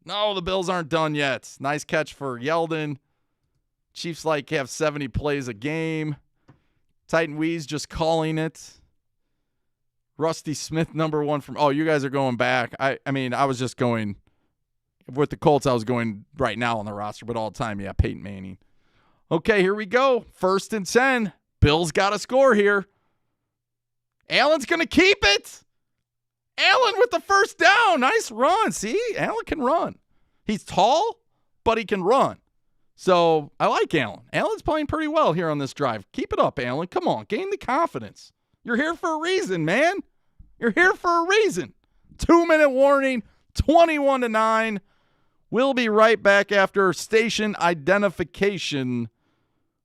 A: No, the Bills aren't done yet. Nice catch for Yeldon. Chiefs have 70 plays a game. Titan Weeze just calling it. Rusty Smith, number one from... Oh, you guys are going back. I mean, I was just going... With the Colts, I was going right now on the roster, but all the time, yeah, Peyton Manning. Okay, here we go. 1st and 10. Bills got to score here. Allen's going to keep it. Allen with the first down. Nice run. See, Allen can run. He's tall, but he can run. So I like Allen. Allen's playing pretty well here on this drive. Keep it up, Allen. Come on, gain the confidence. You're here for a reason, man. You're here for a reason. 2-minute warning, 21-9. We'll be right back after station identification,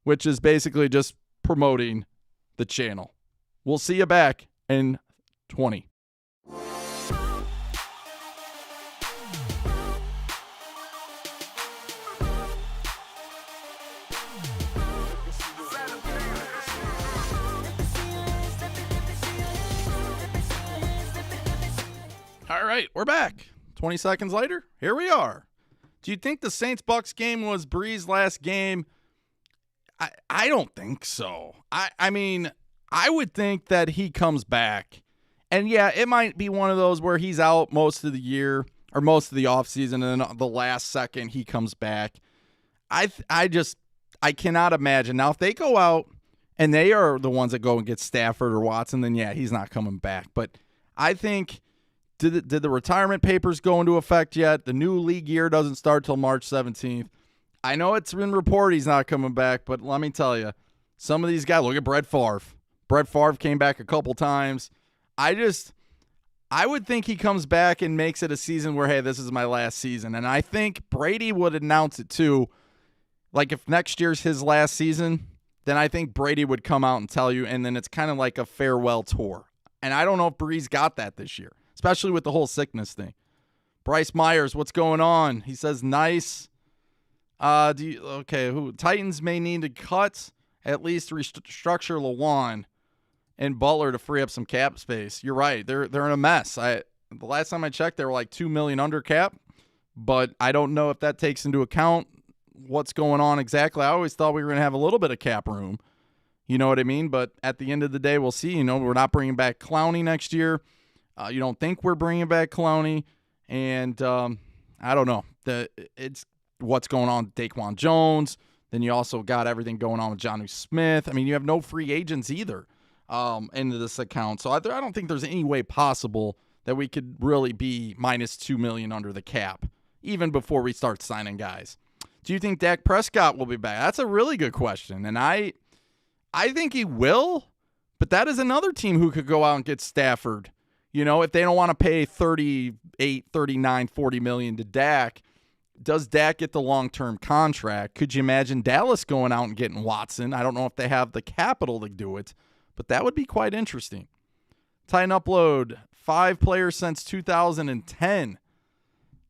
A: which is basically just promoting the channel. We'll see you back in 20. All right, we're back. 20 seconds later, here we are. Do you think the Saints-Bucks game was Brees' last game? I don't think so. I mean, I would think that he comes back. And, yeah, it might be one of those where he's out most of the year or most of the offseason, and then the last second he comes back. I cannot imagine. Now, if they go out and they are the ones that go and get Stafford or Watson, then, yeah, he's not coming back. But I think... Did the retirement papers go into effect yet? The new league year doesn't start till March 17th. I know it's been reported he's not coming back, but let me tell you, some of these guys, look at Brett Favre. Brett Favre came back a couple times. I would think he comes back and makes it a season where, hey, this is my last season. And I think Brady would announce it too. Like if next year's his last season, then I think Brady would come out and tell you, and then it's kind of like a farewell tour. And I don't know if Breeze got that this year, especially with the whole sickness thing. Bryce Myers, what's going on? He says, nice. Titans may need to cut, at least restructure Lawan and Butler to free up some cap space. You're right. They're in a mess. The last time I checked, they were like $2 million under cap, but I don't know if that takes into account what's going on exactly. I always thought we were going to have a little bit of cap room. You know what I mean? But at the end of the day, we'll see. You know, we're not bringing back Clowney next year. You don't think we're bringing back Clowney, and I don't know. It's what's going on with Daquan Jones. Then you also got everything going on with Jonnu Smith. I mean, you have no free agents either into this account. So I don't think there's any way possible that we could really be minus $2 million under the cap, even before we start signing guys. Do you think Dak Prescott will be back? That's a really good question, and I think he will, but that is another team who could go out and get Stafford. You know, if they don't want to pay 38, 39, 40 million to Dak, does Dak get the long-term contract? Could you imagine Dallas going out and getting Watson? I don't know if they have the capital to do it, but that would be quite interesting. Titan Upload, 5 players since 2010.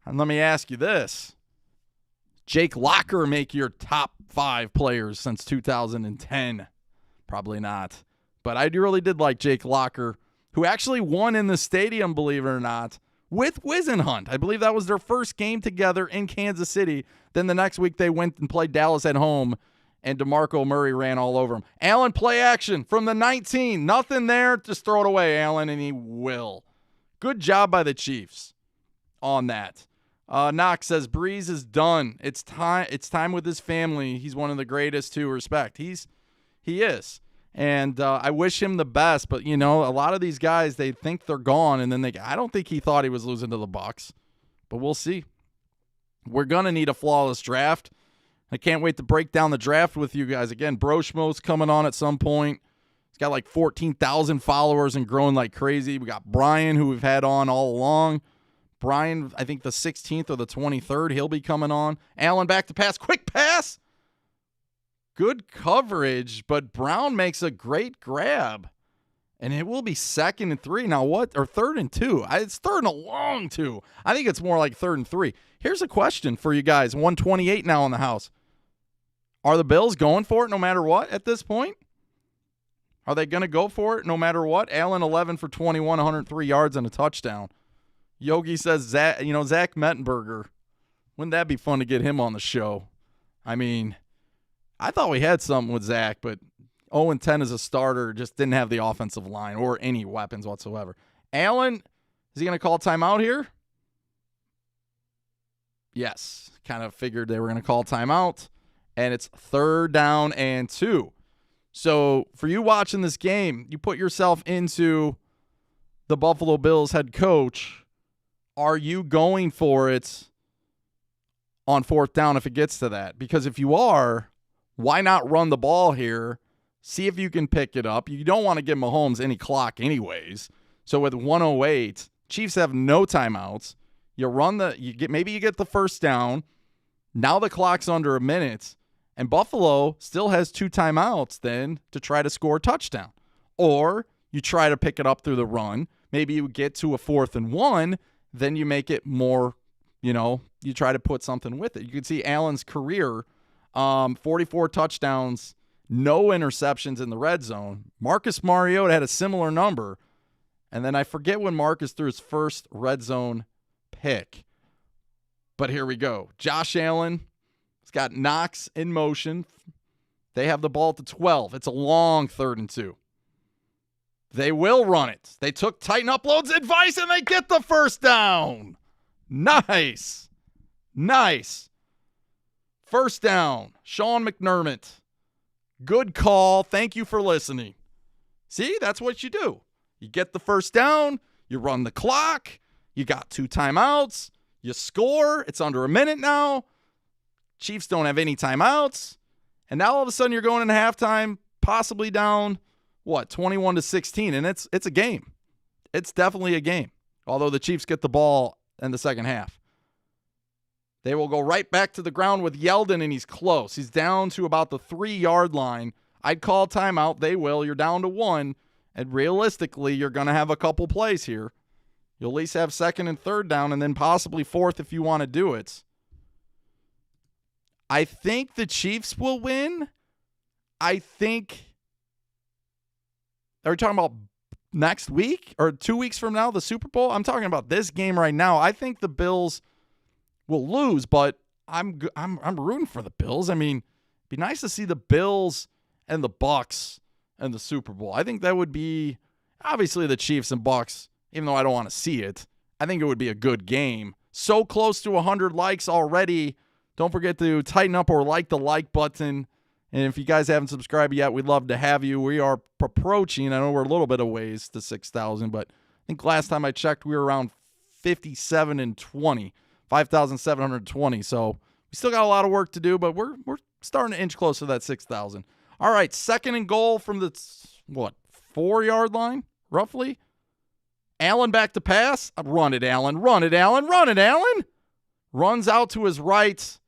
A: And let me ask you this. Jake Locker make your top 5 players since 2010? Probably not. But I really did like Jake Locker, who actually won in the stadium, believe it or not, with Wisenhunt. I believe that was their first game together in Kansas City. Then the next week they went and played Dallas at home, and DeMarco Murray ran all over him. Allen, play action from the 19. Nothing there. Just throw it away, Allen, and he will. Good job by the Chiefs on that. Knox says, Breeze is done. It's time with his family. He's one of the greatest to respect. He is. And I wish him the best, but, you know, a lot of these guys, they think they're gone, and then I don't think he thought he was losing to the Bucs, but we'll see. We're going to need a flawless draft. I can't wait to break down the draft with you guys. Again, Broshmo's coming on at some point. He's got like 14,000 followers and growing like crazy. We got Brian, who we've had on all along. Brian, I think the 16th or the 23rd, he'll be coming on. Allen back to pass. Quick pass. Good coverage, but Brown makes a great grab. And it will be 2nd and 3. Now what? Or 3rd and 2. It's 3rd and a long 2. I think it's more like 3rd and 3. Here's a question for you guys. 128 now in the house. Are the Bills going for it no matter what at this point? Are they going to go for it no matter what? Allen 11 for 21, 103 yards and a touchdown. Yogi says Zach Mettenberger. Wouldn't that be fun to get him on the show? I mean, I thought we had something with Zach, but 0-10 as a starter, just didn't have the offensive line or any weapons whatsoever. Allen, is he going to call timeout here? Yes. Kind of figured they were going to call timeout. And it's 3rd down and 2. So for you watching this game, you put yourself into the Buffalo Bills head coach. Are you going for it on 4th down if it gets to that? Because if you are, why not run the ball here? See if you can pick it up. You don't want to give Mahomes any clock anyways. So with 1:08, Chiefs have no timeouts. Maybe you get the 1st down. Now the clock's under a minute. And Buffalo still has 2 timeouts then to try to score a touchdown. Or you try to pick it up through the run. Maybe you get to a 4th and 1. Then you make it more, you try to put something with it. You can see Allen's career, 44 touchdowns, no interceptions in the red zone. Marcus Mariota had a similar number. And then I forget when Marcus threw his first red zone pick. But here we go. Josh Allen. He's got Knox in motion. They have the ball at the 12. It's a long 3rd and 2. They will run it. They took Tighten Upload's advice, and they get the 1st down. Nice. 1st down. Sean McDermott. Good call. Thank you for listening. See, that's what you do. You get the 1st down. You run the clock. You got 2 timeouts. You score. It's under a minute now. Chiefs don't have any timeouts. And now all of a sudden you're going into halftime, possibly down, 21-16. And it's a game. It's definitely a game. Although the Chiefs get the ball in the second half. They will go right back to the ground with Yeldon, and he's close. He's down to about the 3-yard line. I'd call timeout. They will. You're down to 1. And realistically, you're going to have a couple plays here. You'll at least have 2nd and 3rd down, and then possibly 4th if you want to do it. I think the Chiefs will win. Are we talking about next week or 2 weeks from now, the Super Bowl? I'm talking about this game right now. I think the Bills will lose, but I'm rooting for the Bills. I mean, it'd be nice to see the Bills and the Bucs and the Super Bowl. I think that would be obviously the Chiefs and Bucs, even though I don't want to see it. I think it would be a good game. So close to 100 likes already. Don't forget to tighten up or like the like button. And if you guys haven't subscribed yet, we'd love to have you. We are approaching, I know we're a little bit of ways to 6,000, but I think last time I checked, we were around 5,720. So we still got a lot of work to do, but we're starting to inch closer to that 6,000. All right, 2nd and goal from the, 4-yard line, roughly? Allen back to pass. Run it, Allen. Run it, Allen. Run it, Allen. Runs out to his right.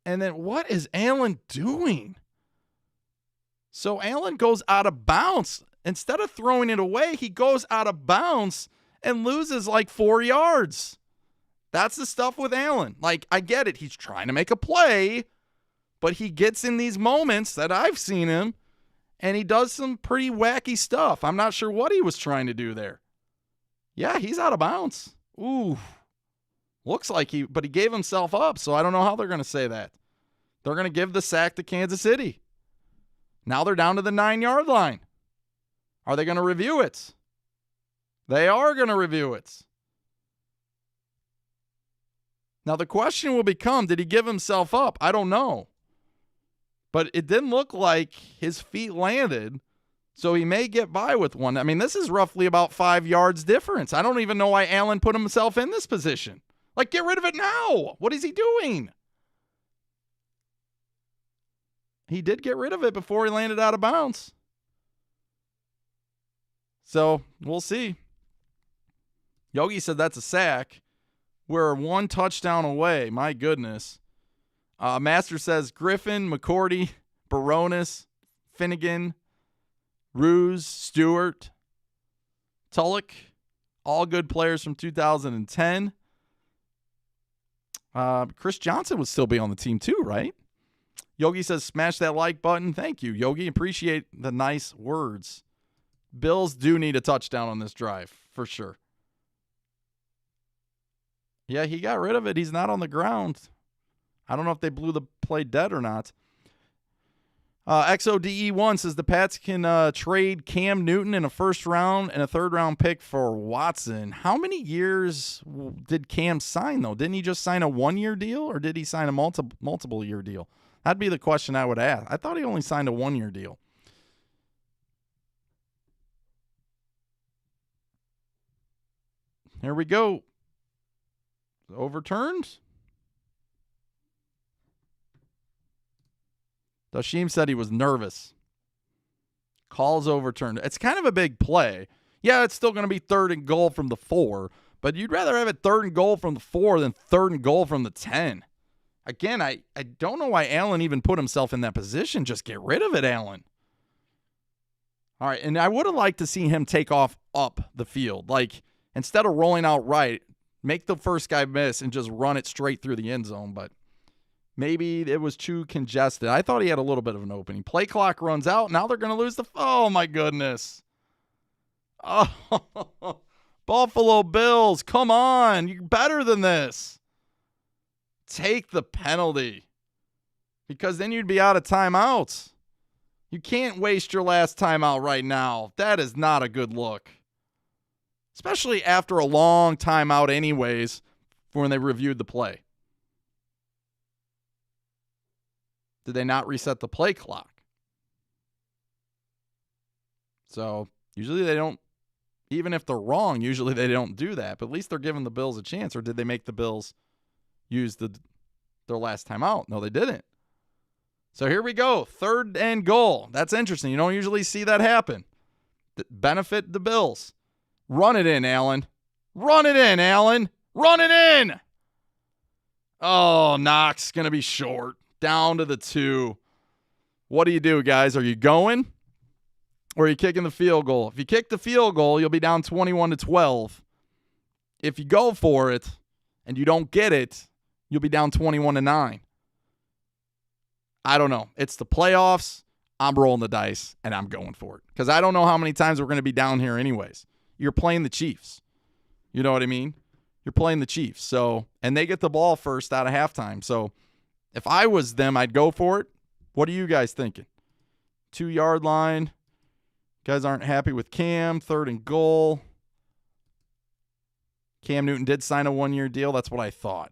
A: And then what is Allen doing? So Allen goes out of bounds. Instead of throwing it away, he goes out of bounds and loses like 4 yards. That's the stuff with Allen. Like, I get it. He's trying to make a play, but he gets in these moments that I've seen him, and he does some pretty wacky stuff. I'm not sure what he was trying to do there. Yeah, he's out of bounds. Ooh. Looks like but he gave himself up, so I don't know how they're going to say that. They're going to give the sack to Kansas City. Now they're down to the 9-yard line. Are they going to review it? They are going to review it. Now the question will become, did he give himself up? I don't know. But it didn't look like his feet landed, so he may get by with one. I mean, this is roughly about 5 yards difference. I don't even know why Allen put himself in this position. Like, get rid of it now. What is he doing? He did get rid of it before he landed out of bounds. So, we'll see. Yogi said that's a sack. We're 1 touchdown away. My goodness. Master says Griffin, McCourty, Baronis, Finnegan, Ruse, Stewart, Tulloch. All good players from 2010. Chris Johnson would still be on the team too, right? Yogi says, smash that like button. Thank you, Yogi. Appreciate the nice words. Bills do need a touchdown on this drive, for sure. Yeah, he got rid of it. He's not on the ground. I don't know if they blew the play dead or not. XODE1 says the Pats can trade Cam Newton in a first round and a third round pick for Watson. How many years did Cam sign, though? Didn't he just sign a 1-year deal, or did he sign a multiple year deal? That'd be the question I would ask. I thought he only signed a 1-year deal. Here we go. Overturned. Dashim said he was nervous. Call's overturned. It's kind of a big play. Yeah, it's still going to be 3rd and goal from the 4, but you'd rather have it 3rd and goal from the 4 than 3rd and goal from the 10. Again, I don't know why Allen even put himself in that position. Just get rid of it, Allen. All right, and I would have liked to see him take off up the field. Like, instead of rolling out right, make the first guy miss and just run it straight through the end zone, but maybe it was too congested. I thought he had a little bit of an opening. Play clock runs out. Now they're going to lose the... Oh, my goodness. Oh, Buffalo Bills, come on. You're better than this. Take the penalty, because then you'd be out of timeouts. You can't waste your last timeout right now. That is not a good look, especially after a long timeout anyways for when they reviewed the play. Did they not reset the play clock? So usually they don't, even if they're wrong, usually they don't do that. But at least they're giving the Bills a chance. Or did they make the Bills use their last time out? No, they didn't. So here we go. 3rd and goal. That's interesting. You don't usually see that happen. Benefit the Bills. Run it in, Allen. Run it in, Allen. Run it in. Oh, Knox going to be short. Down to the 2. What do you do, guys? Are you going? Or are you kicking the field goal? If you kick the field goal, you'll be down 21-12. If you go for it and you don't get it, you'll be down 21-9. I don't know. It's the playoffs. I'm rolling the dice, and I'm going for it. Because I don't know how many times we're going to be down here anyways. You're playing the Chiefs. You know what I mean? You're playing the Chiefs. So, and they get the ball first out of halftime. So if I was them, I'd go for it. What are you guys thinking? 2-yard line. Guys aren't happy with Cam. 3rd and goal. Cam Newton did sign a 1-year deal. That's what I thought.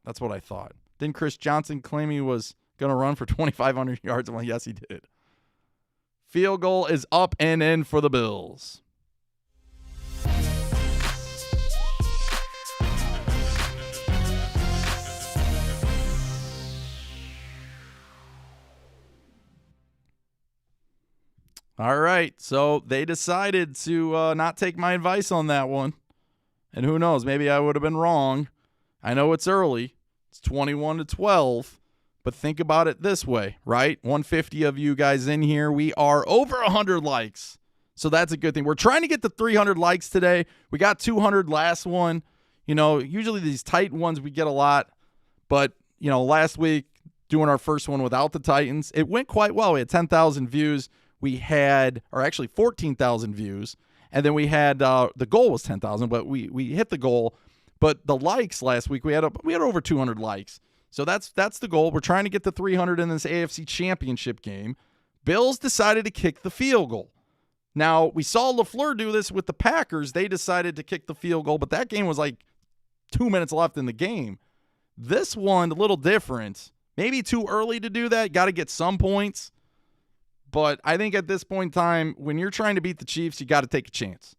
A: Didn't Chris Johnson claim he was going to run for 2,500 yards? Well, yes, he did. Field goal is up and in for the Bills. All right, so they decided to not take my advice on that one. And who knows, maybe I would have been wrong. I know it's early. It's 21-12. But think about it this way, right? 150 of you guys in here. We are over 100 likes. So that's a good thing. We're trying to get to 300 likes today. We got 200 last one. You know, usually these tight ones we get a lot. But, you know, last week doing our first one without the Titans, it went quite well. We had 10,000 views. We had, or actually 14,000 views. And then we had, the goal was 10,000, but we hit the goal. But the likes last week, we had over 200 likes. So that's the goal. We're trying to get to 300 in this AFC Championship game. Bills decided to kick the field goal. Now, we saw LaFleur do this with the Packers. They decided to kick the field goal, but that game was like 2 minutes left in the game. This one, a little different. Maybe too early to do that. Got to get some points. But I think at this point in time, when you're trying to beat the Chiefs, you got to take a chance.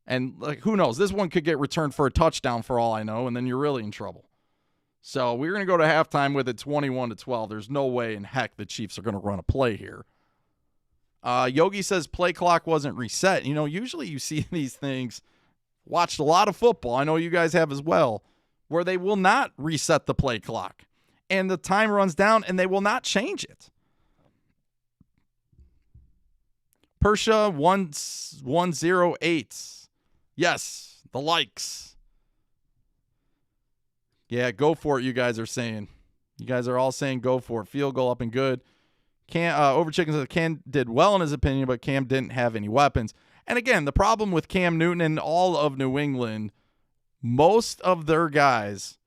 A: And like, who knows? This one could get returned for a touchdown for all I know, and then you're really in trouble. So we're going to go to halftime with it 21-12. There's no way in heck the Chiefs are going to run a play here. Yogi says play clock wasn't reset. You know, usually you see these things, watched a lot of football, I know you guys have as well, where they will not reset the play clock. And the time runs down and they will not change it. Persha 108. Yes, the likes. Yeah, go for it, you guys are saying. You guys are all saying go for it. Field goal up and good. Overchicken says Cam did well in his opinion, but Cam didn't have any weapons. And again, the problem with Cam Newton and all of New England, most of their guys,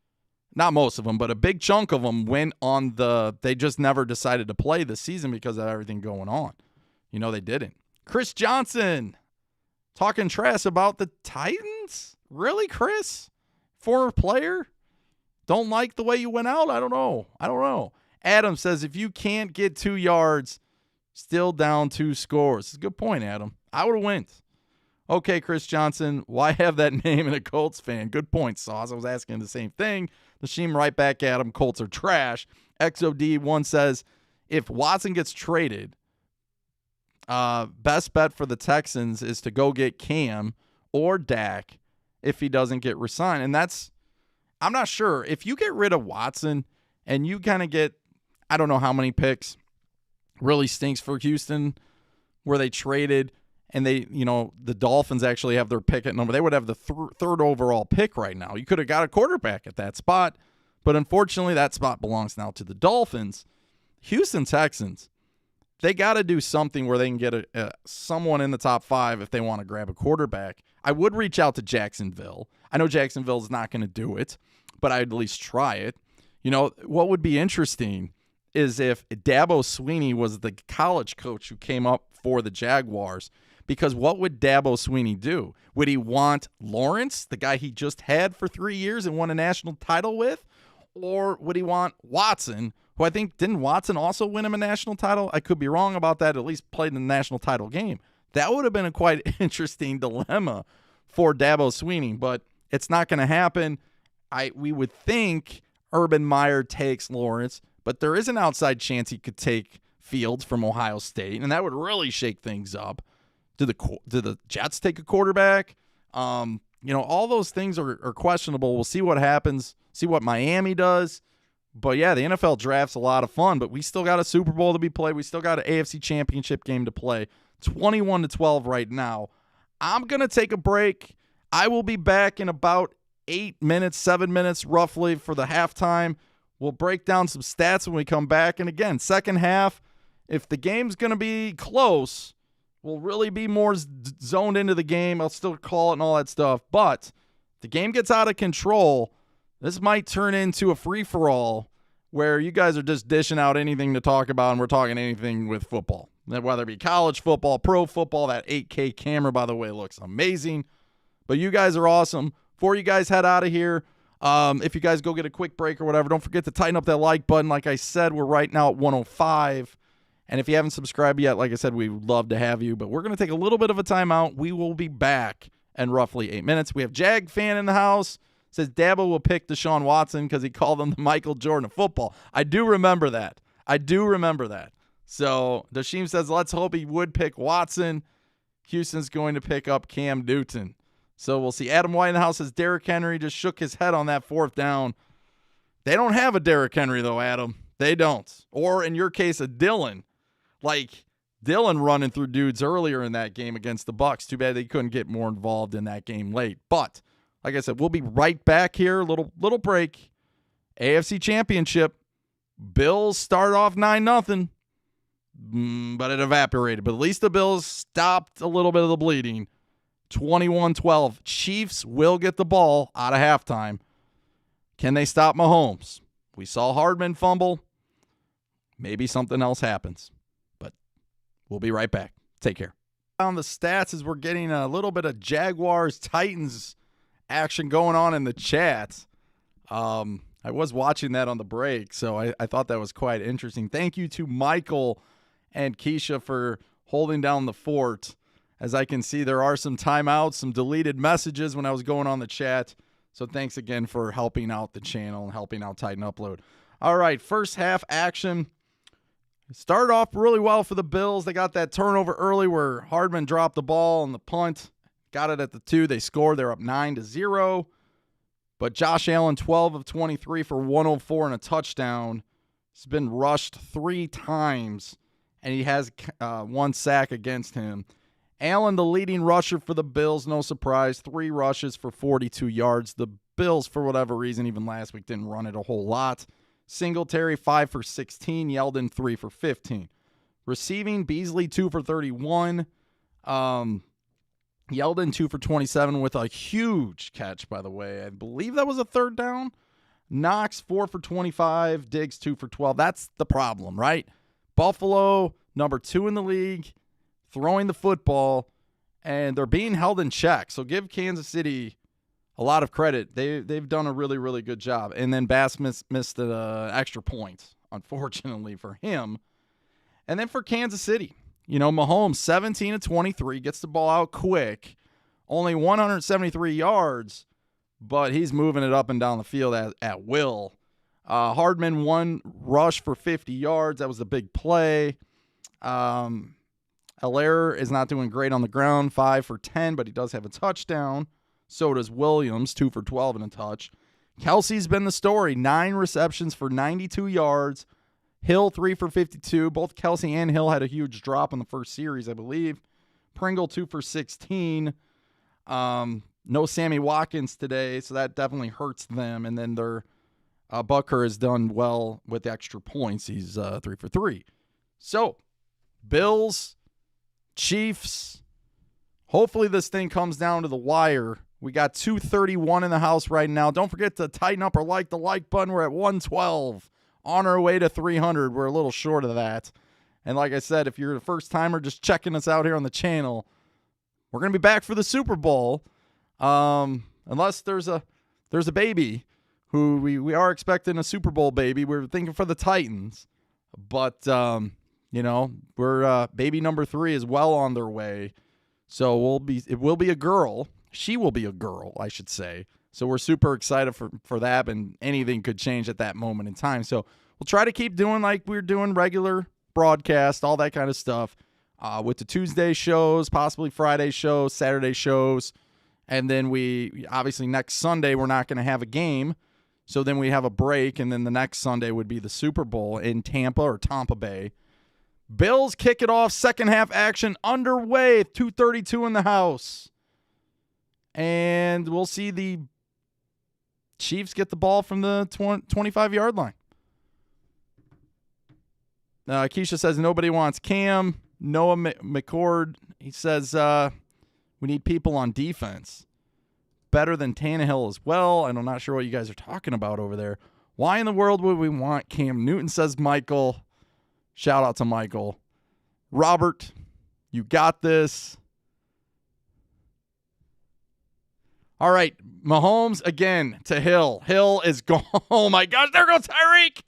A: not most of them, but a big chunk of them went on they just never decided to play this season because of everything going on. They didn't. Chris Johnson talking trash about the Titans? Really, Chris? Former player? Don't like the way you went out? I don't know. Adam says, if you can't get 2 yards, still down 2 scores. It's a good point, Adam. I would have went. Okay, Chris Johnson, why have that name in a Colts fan? Good point, Sauce. I was asking the same thing. Nasheem right back at him. Colts are trash. XOD1 says, if Watson gets traded, best bet for the Texans is to go get Cam or Dak if he doesn't get re-signed. And I'm not sure. If you get rid of Watson and you kind of get, I don't know how many picks, really stinks for Houston where they traded and the Dolphins actually have their pick at number. They would have the third overall pick right now. You could have got a quarterback at that spot, but unfortunately that spot belongs now to the Dolphins. Houston Texans, they got to do something where they can get someone in the top 5 if they want to grab a quarterback. I would reach out to Jacksonville. I know Jacksonville's not going to do it, but I'd at least try it. What would be interesting is if Dabo Swinney was the college coach who came up for the Jaguars, because what would Dabo Swinney do? Would he want Lawrence, the guy he just had for 3 years and won a national title with? Or would he want Watson, who I think, didn't Watson also win him a national title? I could be wrong about that, at least played in the national title game. That would have been a quite interesting dilemma for Dabo Swinney, but it's not going to happen. We would think Urban Meyer takes Lawrence, but there is an outside chance he could take Fields from Ohio State, and that would really shake things up. Do the Jets take a quarterback? All those things are questionable. We'll see what happens, see what Miami does. But, yeah, the NFL draft's a lot of fun, but we still got a Super Bowl to be played. We still got an AFC championship game to play. 21-12 right now. I'm going to take a break. I will be back in about 7 minutes roughly for the halftime. We'll break down some stats when we come back. And, again, second half, if the game's going to be close, we'll really be more zoned into the game. I'll still call it and all that stuff. But if the game gets out of control, this might turn into a free-for-all where you guys are just dishing out anything to talk about, and we're talking anything with football. Whether it be college football, pro football, that 8K camera, by the way, looks amazing. But you guys are awesome. Before you guys head out of here, if you guys go get a quick break or whatever, don't forget to tighten up that like button. Like I said, we're right now at 105. And if you haven't subscribed yet, like I said, we would love to have you. But we're going to take a little bit of a timeout. We will be back in roughly 8 minutes. We have Jag fan in the house. Says Dabo will pick Deshaun Watson because he called him the Michael Jordan of football. I do remember that. So Dashim says, let's hope he would pick Watson. Houston's going to pick up Cam Newton. So we'll see. Adam White in the house says Derrick Henry just shook his head on that fourth down. They don't have a Derrick Henry, though, Adam. They don't. Or, in your case, a Dylan. Like Dylan running through dudes earlier in that game against the Bucs. Too bad they couldn't get more involved in that game late. But, like I said, we'll be right back here. Little break. AFC Championship. Bills start off 9-0. But it evaporated. But at least the Bills stopped a little bit of the bleeding. 21-12. Chiefs will get the ball out of halftime. Can they stop Mahomes? We saw Hardman fumble. Maybe something else happens. But we'll be right back. Take care. On the stats as we're getting a little bit of Jaguars-Titans action going on in the chat. I was watching that on the break, so I thought that was quite interesting. Thank you to Michael and Keisha for holding down the fort. As I can see, there are some timeouts, some deleted messages when I was going on the chat. So thanks again for helping out the channel and helping out Titan Upload. All right, first half action. Started off really well for the Bills. They got that turnover early where Hardman dropped the ball on the punt. Got it at the 2. They scored. They're up 9-0. But Josh Allen, 12 of 23 for 104 and a touchdown. He's been rushed 3 times, and he has 1 sack against him. Allen, the leading rusher for the Bills, no surprise. 3 rushes for 42 yards. The Bills, for whatever reason, even last week, didn't run it a whole lot. Singletary, 5 for 16. Yeldon, 3 for 15. Receiving, Beasley, 2 for 31. Yeldon 2 for 27 with a huge catch, by the way. I believe that was a third down. Knox 4 for 25. Diggs 2 for 12. That's the problem, right? Buffalo, number 2 in the league, throwing the football, and they're being held in check. So give Kansas City a lot of credit. They've done a really, really good job. And then Bass missed an extra point, unfortunately for him. And then for Kansas City, Mahomes, 17 of 23, gets the ball out quick, only 173 yards, but he's moving it up and down the field at will. Hardman, 1 rush for 50 yards. That was a big play. Allaire is not doing great on the ground, 5 for 10, but he does have a touchdown. So does Williams, 2 for 12 and a touch. Kelsey's been the story, 9 receptions for 92 yards. Hill, 3 for 52. Both Kelsey and Hill had a huge drop in the first series, I believe. Pringle, 2 for 16. No Sammy Watkins today, so that definitely hurts them. And then their Bucker has done well with the extra points. He's 3 for 3. So, Bills, Chiefs, hopefully this thing comes down to the wire. We got 231 in the house right now. Don't forget to tighten up or like the like button. We're at 112. On our way to 300. We're a little short of that. And like I said, if you're a first timer just checking us out here on the channel, we're going to be back for the Super Bowl. Unless there's a baby who we are expecting a Super Bowl baby. We're thinking for the Titans. But, we're baby number 3 is well on their way. So it will be a girl. She will be a girl, I should say. So we're super excited for that, and anything could change at that moment in time. So we'll try to keep doing like we're doing regular broadcast, all that kind of stuff, with the Tuesday shows, possibly Friday shows, Saturday shows. And then we obviously next Sunday we're not going to have a game. So then we have a break, and then the next Sunday would be the Super Bowl in Tampa or Tampa Bay. Bills kick it off, second half action underway, 2:32 in the house. And we'll see the Chiefs get the ball from the 25-yard line. Keisha says nobody wants Cam. Noah McCord, he says we need people on defense. Better than Tannehill as well. And I'm not sure what you guys are talking about over there. Why in the world would we want Cam Newton, says Michael. Shout out to Michael. Robert, you got this. All right, Mahomes again to Hill. Hill is gone. Oh, my gosh, there goes Tyreek.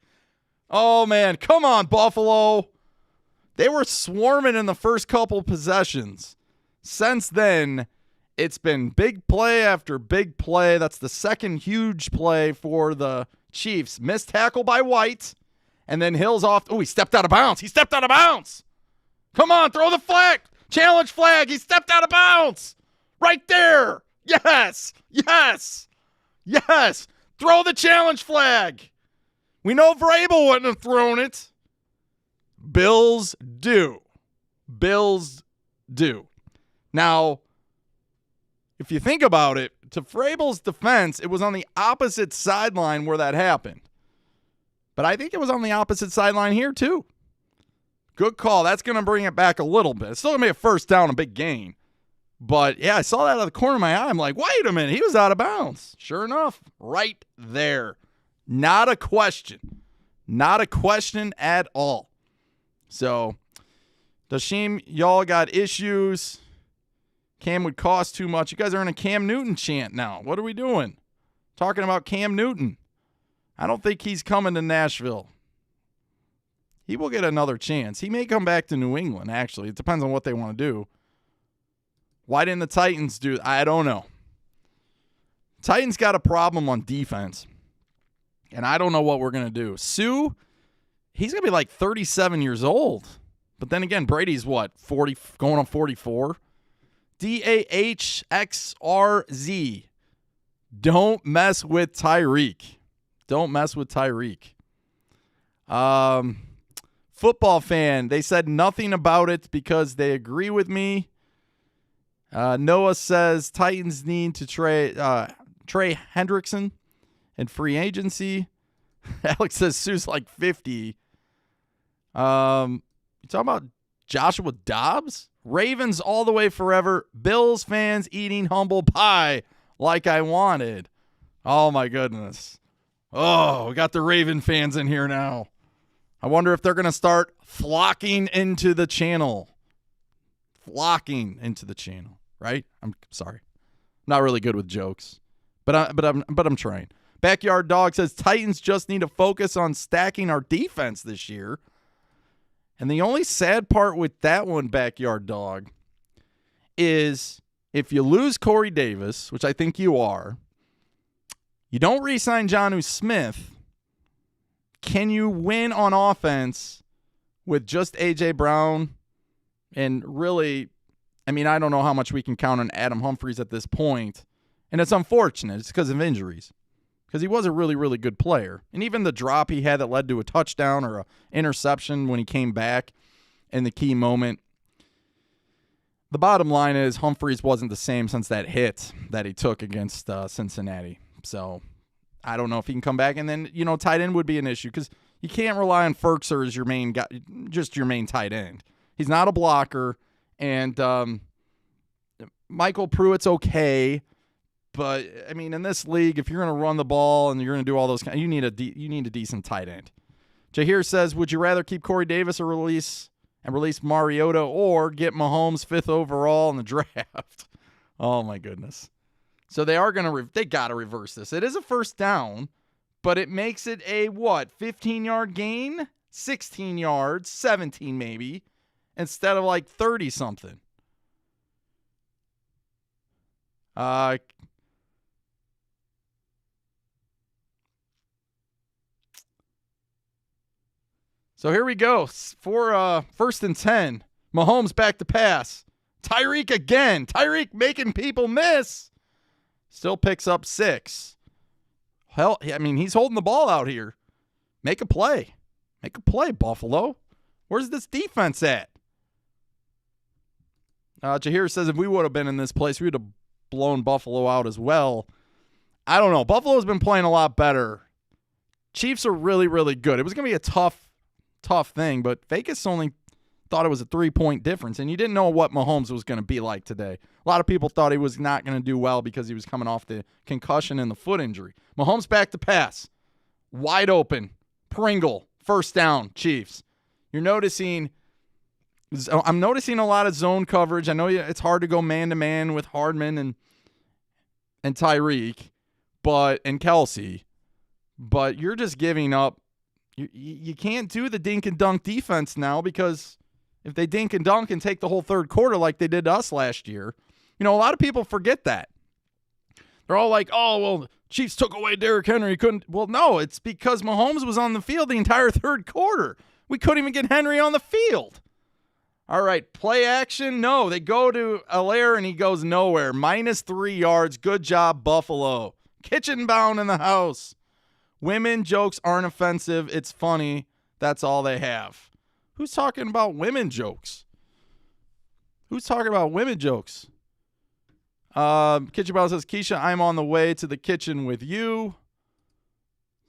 A: Oh, man, come on, Buffalo. They were swarming in the first couple possessions. Since then, it's been big play after big play. That's the second huge play for the Chiefs. Missed tackle by White, and then Hill's off. Oh, he stepped out of bounds. He stepped out of bounds. Come on, throw the flag. Challenge flag. He stepped out of bounds. Right there. Yes. Yes. Yes. Throw the challenge flag. We know Vrabel wouldn't have thrown it. Bills do. Bills do. Now, if you think about it, to Vrabel's defense, it was on the opposite sideline where that happened. But I think it was on the opposite sideline here, too. Good call. That's going to bring it back a little bit. It's still going to be a first down, a big gain. But, yeah, I saw that out of the corner of my eye. I'm like, wait a minute. He was out of bounds. Sure enough, right there. Not a question. Not a question at all. So, Dashim, y'all got issues. Cam would cost too much. You guys are in a Cam Newton chant now. What are we doing? Talking about Cam Newton. I don't think he's coming to Nashville. He will get another chance. He may come back to New England, actually. It depends on what they want to do. Why didn't the Titans do I don't know. Titans got a problem on defense, and I don't know what we're going to do. Sue, he's going to be like 37 years old. But then again, Brady's what, 40, going on 44? DAHXRZ. Don't mess with Tyreek. Don't mess with Tyreek. Football fan, they said nothing about it because they agree with me. Noah says Titans need to trade Trey Hendrickson in free agency. Alex says Sue's like 50. You talking about Joshua Dobbs? Ravens all the way forever. Bills fans eating humble pie like I wanted. Oh, my goodness. Oh, we got the Raven fans in here now. I wonder if they're going to start flocking into the channel. Flocking into the channel, right? I'm sorry. Not really good with jokes, but I'm trying. Backyard Dog says Titans just need to focus on stacking our defense this year. And the only sad part with that one, Backyard Dog, is if you lose Corey Davis, which I think you are, you don't re-sign Jonnu Smith, can you win on offense with just A.J. Brown? And really, I mean, I don't know how much we can count on Adam Humphries at this point. And it's unfortunate. It's because of injuries. Because he was a really, really good player. And even the drop he had that led to a touchdown or an interception when he came back in the key moment. The bottom line is Humphries wasn't the same since that hit that he took against Cincinnati. So I don't know if he can come back. And then, tight end would be an issue because you can't rely on Ferkser as your main guy, just your main tight end. He's not a blocker. And Michael Pruitt's okay. But, I mean, in this league, if you're going to run the ball and you're going to do all those you need a decent tight end. Jahir says, would you rather keep Corey Davis or release Mariota or get Mahomes 5th overall in the draft? Oh, my goodness. So they are going to they got to reverse this. It is a first down, but it makes it a 15-yard gain? 16 yards, 17 maybe, instead of like 30-something. So here we go. For 1st and 10. Mahomes back to pass. Tyreek again. Tyreek making people miss. Still picks up 6. Hell, I mean, he's holding the ball out here. Make a play. Make a play, Buffalo. Where's this defense at? Jahir says if we would have been in this place, we would have blown Buffalo out as well. I don't know. Buffalo's been playing a lot better. Chiefs are really, really good. It was going to be a tough thing, but Vegas only thought it was a 3-point difference, and you didn't know what Mahomes was going to be like today. A lot of people thought he was not going to do well because he was coming off the concussion and the foot injury. Mahomes back to pass. Wide open. Pringle. 1st down, Chiefs. I'm noticing a lot of zone coverage. I know it's hard to go man-to-man with Hardman and Tyreek and Kelsey, but you're just giving up. You can't do the dink and dunk defense now because if they dink and dunk and take the whole third quarter like they did to us last year, a lot of people forget that. They're all like, oh, well, Chiefs took away Derrick Henry. Couldn't. Well, no, it's because Mahomes was on the field the entire third quarter. We couldn't even get Henry on the field. All right, play action. No, they go to Allaire and he goes nowhere. -3 yards. Good job, Buffalo. Kitchen bound in the house. Women jokes aren't offensive. It's funny. That's all they have. Who's talking about women jokes? Kitchen Bell says, Keisha, I'm on the way to the kitchen with you.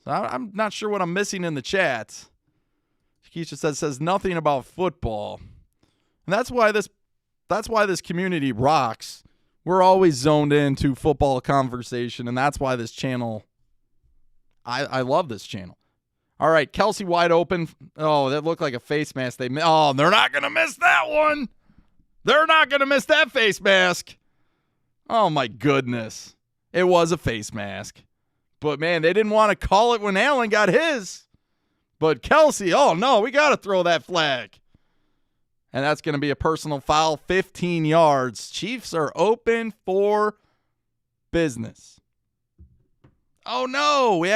A: So I'm not sure what I'm missing in the chat. Keisha says nothing about football. And that's why this community rocks. We're always zoned into football conversation, and that's why this channel I love this channel. All right, Kelsey wide open. Oh, that looked like a face mask. They're not going to miss that one. They're not going to miss that face mask. Oh, my goodness. It was a face mask. But, man, they didn't want to call it when Allen got his. But Kelsey, oh, no, we got to throw that flag. And that's going to be a personal foul, 15 yards. Chiefs are open for business. Oh, no, we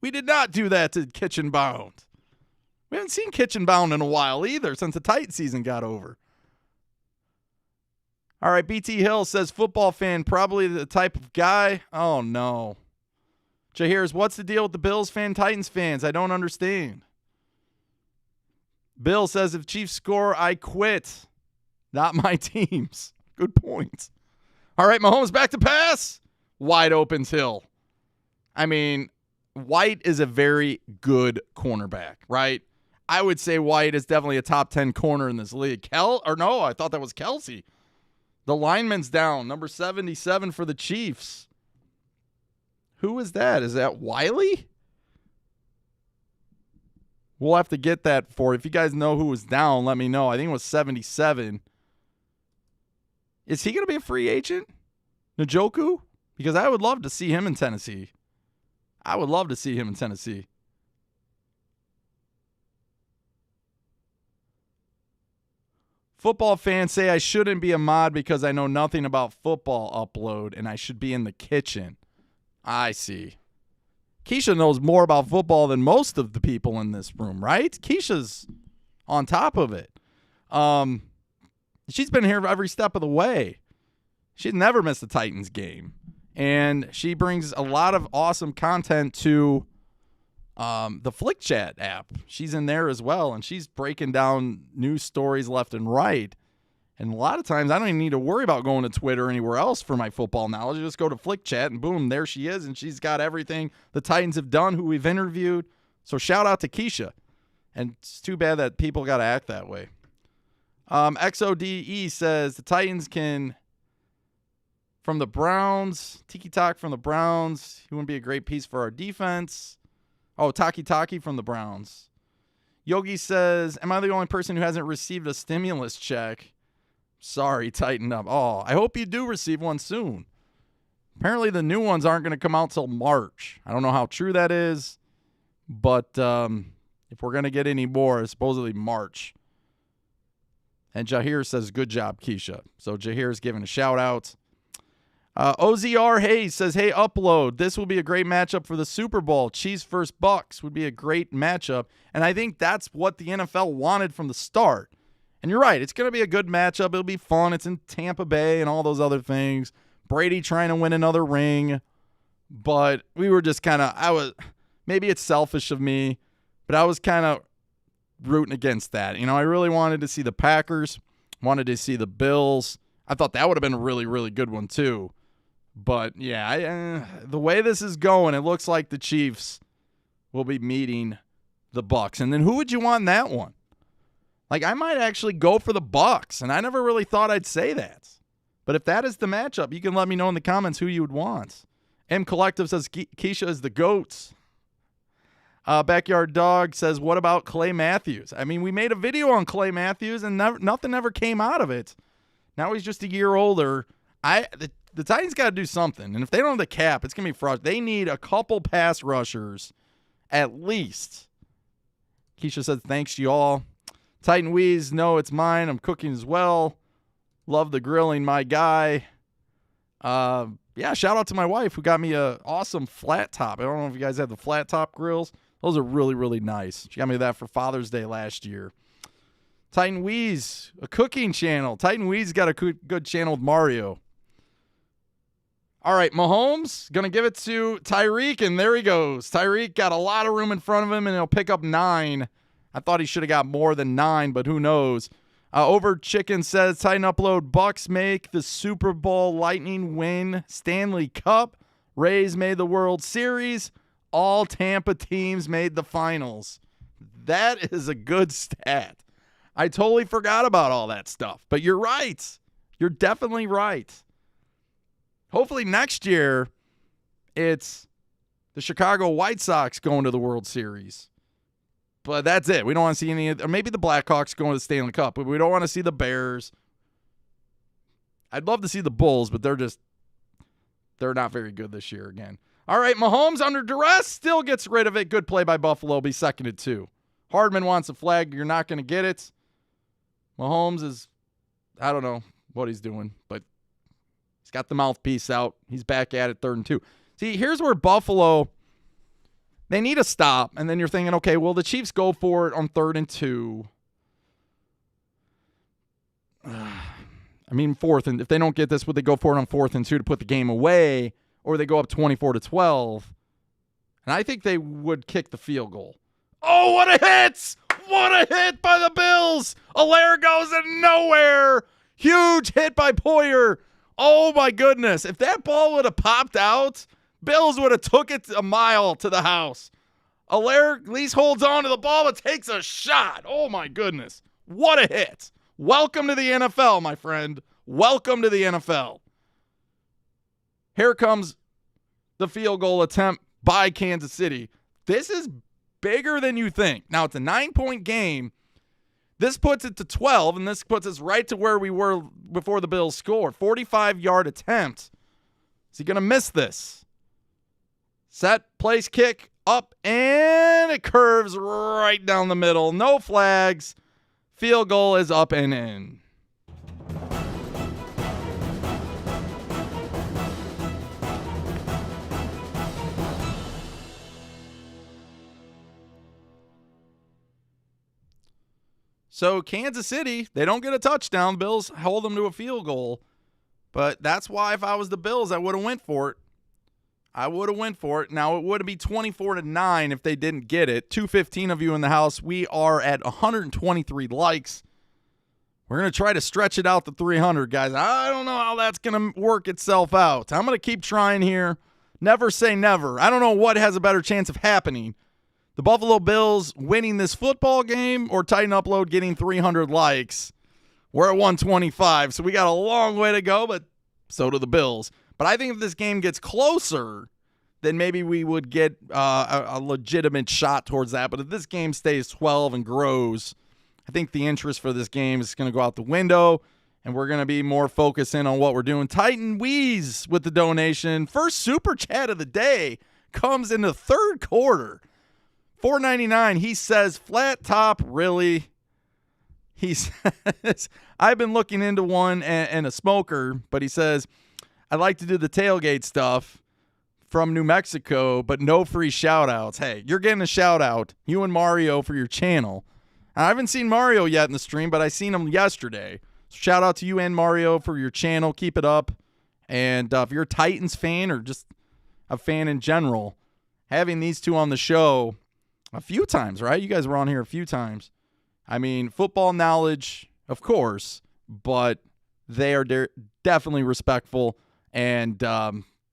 A: did not do that to Kitchen Bound. We haven't seen Kitchen Bound in a while either since the Titan season got over. All right, BT Hill says football fan, probably the type of guy. Oh, no. Jahir's, what's the deal with the Bills fan, Titans fans? I don't understand. Bill says if Chiefs score, I quit. Not my teams. Good point. All right, Mahomes back to pass. Wide opens Hill. I mean, White is a very good cornerback, right? I would say White is definitely a top 10 corner in this league. I thought that was Kelsey. The lineman's down. Number 77 for the Chiefs. Who is that? Is that Wiley? We'll have to get that for. If you guys know who was down, let me know. I think it was 77. Is he going to be a free agent? Njoku? Because I would love to see him in Tennessee. Football fans say I shouldn't be a mod because I know nothing about football upload and I should be in the kitchen. I see. Keisha knows more about football than most of the people in this room, right? Keisha's on top of it. She's been here every step of the way. She's never missed a Titans game. And she brings a lot of awesome content to the Flick Chat app. She's in there as well, and she's breaking down news stories left and right. And a lot of times I don't even need to worry about going to Twitter or anywhere else for my football knowledge. I just go to Flick Chat, and boom, there she is, and she's got everything the Titans have done, who we've interviewed. So shout out to Keisha. And it's too bad that people got to act that way. XODE says the Titans can, from the Browns, Tiki Talk from the Browns. He wouldn't be a great piece for our defense. Oh, Taki from the Browns. Yogi says, am I the only person who hasn't received a stimulus check? Sorry, tighten up. Oh, I hope you do receive one soon. Apparently the new ones aren't going to come out till March. I don't know how true that is, but if we're going to get any more, it's supposedly March. And Jahir says, good job, Keisha. So Jahir is giving a shout out. OZR Hayes says, hey, upload. This will be a great matchup for the Super Bowl. Chiefs versus Bucks would be a great matchup. And I think that's what the NFL wanted from the start. And you're right. It's going to be a good matchup. It'll be fun. It's in Tampa Bay and all those other things. Brady trying to win another ring. But we were just kind of, maybe it's selfish of me, but I was kind of rooting against that. You know, I really wanted to see the Packers, wanted to see the Bills. I thought that would have been a really, really good one too. But, yeah, the way this is going, it looks like the Chiefs will be meeting the Bucks. And then who would you want in that one? Like, I might actually go for the Bucks, and I never really thought I'd say that. But if that is the matchup, you can let me know in the comments who you would want. M Collective says Keisha is the GOAT. Backyard Dog says, what about Clay Matthews? I mean, we made a video on Clay Matthews, and nothing ever came out of it. Now he's just a year older. The Titans got to do something. And if they don't have the cap, it's going to be frustrating. They need a couple pass rushers at least. Keisha says, thanks, y'all. Titan Wheeze, no, it's mine. I'm cooking as well. Love the grilling, my guy. Yeah, shout out to my wife who got me a awesome flat top. I don't know if you guys have the flat top grills. Those are really, really nice. She got me that for Father's Day last year. Titan Wheeze, a cooking channel. Titan Wheeze got a good channel with Mario. All right, Mahomes, going to give it to Tyreek, and there he goes. Tyreek got a lot of room in front of him, and he'll pick up 9. I thought he should have got more than 9, but who knows. Over Chicken says, Titan Upload, Bucks make the Super Bowl, Lightning win Stanley Cup, Rays made the World Series, all Tampa teams made the finals. That is a good stat. I totally forgot about all that stuff, but you're right. You're definitely right. Hopefully next year, it's the Chicago White Sox going to the World Series. But that's it. We don't want to see any, or maybe the Blackhawks going to the Stanley Cup, but we don't want to see the Bears. I'd love to see the Bulls, but they're not very good this year again. All right, Mahomes under duress, still gets rid of it. Good play by Buffalo, be seconded too. Hardman wants a flag. You're not going to get it. Mahomes is, I don't know what he's doing, but he's got the mouthpiece out. He's back at it, 3rd and 2. See, here's where Buffalo, they need a stop, and then you're thinking, okay, well, the Chiefs go for it on 3rd and 2. I mean, 4th, and if they don't get this, would they go for it on 4th and 2 to put the game away, or they go up 24-12? And I think they would kick the field goal. Oh, what a hit! What a hit by the Bills! Allaire goes in nowhere! Huge hit by Poyer. Oh, my goodness. If that ball would have popped out, Bills would have took it a mile to the house. Allaire at least holds on to the ball but takes a shot. Oh, my goodness. What a hit. Welcome to the NFL, my friend. Welcome to the NFL. Here comes the field goal attempt by Kansas City. This is bigger than you think. Now, it's a 9-point game. This puts it to 12, and this puts us right to where we were before the Bills scored. 45-yard attempt. Is he going to miss this? Set, place, kick, up, and it curves right down the middle. No flags. Field goal is up and in. So Kansas City, they don't get a touchdown. Bills hold them to a field goal. But that's why if I was the Bills, I would have went for it. Now, it would be 24-9 if they didn't get it. 215 of you in the house. We are at 123 likes. We're going to try to stretch it out to 300, guys. I don't know how that's going to work itself out. I'm going to keep trying here. Never say never. I don't know what has a better chance of happening. The Buffalo Bills winning this football game or Titan Upload getting 300 likes. We're at 125, so we got a long way to go, but so do the Bills. But I think if this game gets closer, then maybe we would get a legitimate shot towards that. But if this game stays 12 and grows, I think the interest for this game is going to go out the window, and we're going to be more focused in on what we're doing. Titan Wheeze with the donation. First super chat of the day comes in the third quarter. $4.99. He says, flat top, really? He says, I've been looking into one and a smoker, but he says, I'd like to do the tailgate stuff from New Mexico, but no free shout-outs. Hey, you're getting a shout-out, you and Mario, for your channel. I haven't seen Mario yet in the stream, but I seen him yesterday. So shout out to you and Mario for your channel. Keep it up. And if you're a Titans fan or just a fan in general, having these two on the show a few times, right? You guys were on here a few times. I mean, football knowledge, of course, but they are definitely respectful. And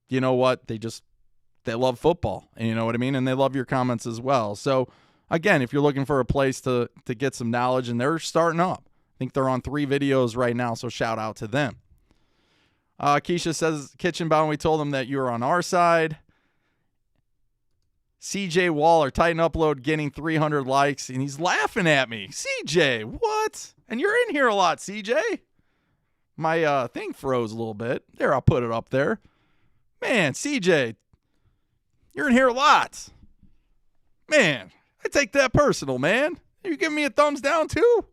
A: you know what? They love football. And you know what I mean? And they love your comments as well. So, again, if you're looking for a place to get some knowledge, and they're starting up. I think they're on 3 videos right now, so shout out to them. Keisha says, Kitchenbaum, we told them that you were on our side. CJ Waller, Titan Upload, getting 300 likes, and he's laughing at me. CJ, what? And you're in here a lot, CJ. My thing froze a little bit. There, I'll put it up there. Man, CJ, you're in here a lot. Man, I take that personal, man. You giving me a thumbs down, too?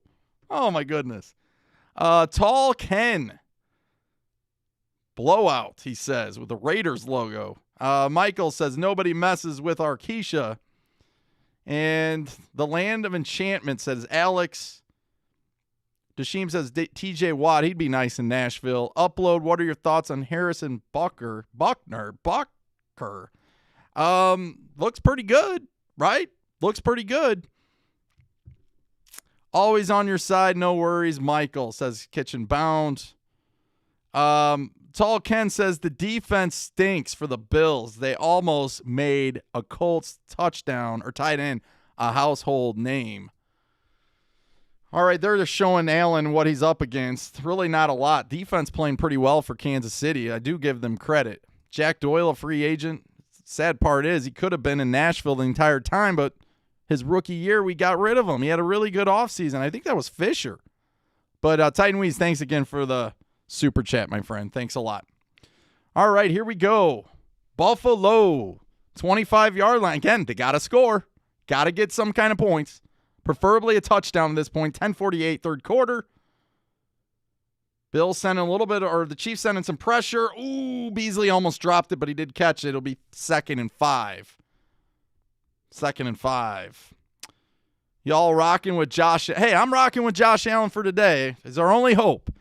A: Oh, my goodness. Tall Ken. Blowout, he says, with the Raiders logo. Michael says, nobody messes with our Keisha. And the Land of Enchantment says, Alex. Dashim says, TJ Watt, he'd be nice in Nashville. Upload, what are your thoughts on Harrison Bucker? Looks pretty good, right? Looks pretty good. Always on your side, no worries, Michael, says Kitchen Bound. Tall Ken says the defense stinks for the Bills. They almost made a Colts touchdown or tight end a household name. All right, they're just showing Allen what he's up against. Really not a lot. Defense playing pretty well for Kansas City. I do give them credit. Jack Doyle, a free agent. Sad part is he could have been in Nashville the entire time, but his rookie year, we got rid of him. He had a really good offseason. I think that was Fisher. But Titan Weeze, thanks again for the super chat, my friend. Thanks a lot. All right, here we go. Buffalo, 25-yard line. Again, they got to score. Got to get some kind of points. Preferably a touchdown at this point. 10:48, third quarter. Bills sending a little bit, or the Chiefs sending some pressure. Ooh, Beasley almost dropped it, but he did catch it. It'll be 2nd and 5. 2nd and 5. Y'all rocking with Josh. Hey, I'm rocking with Josh Allen for today. It's our only hope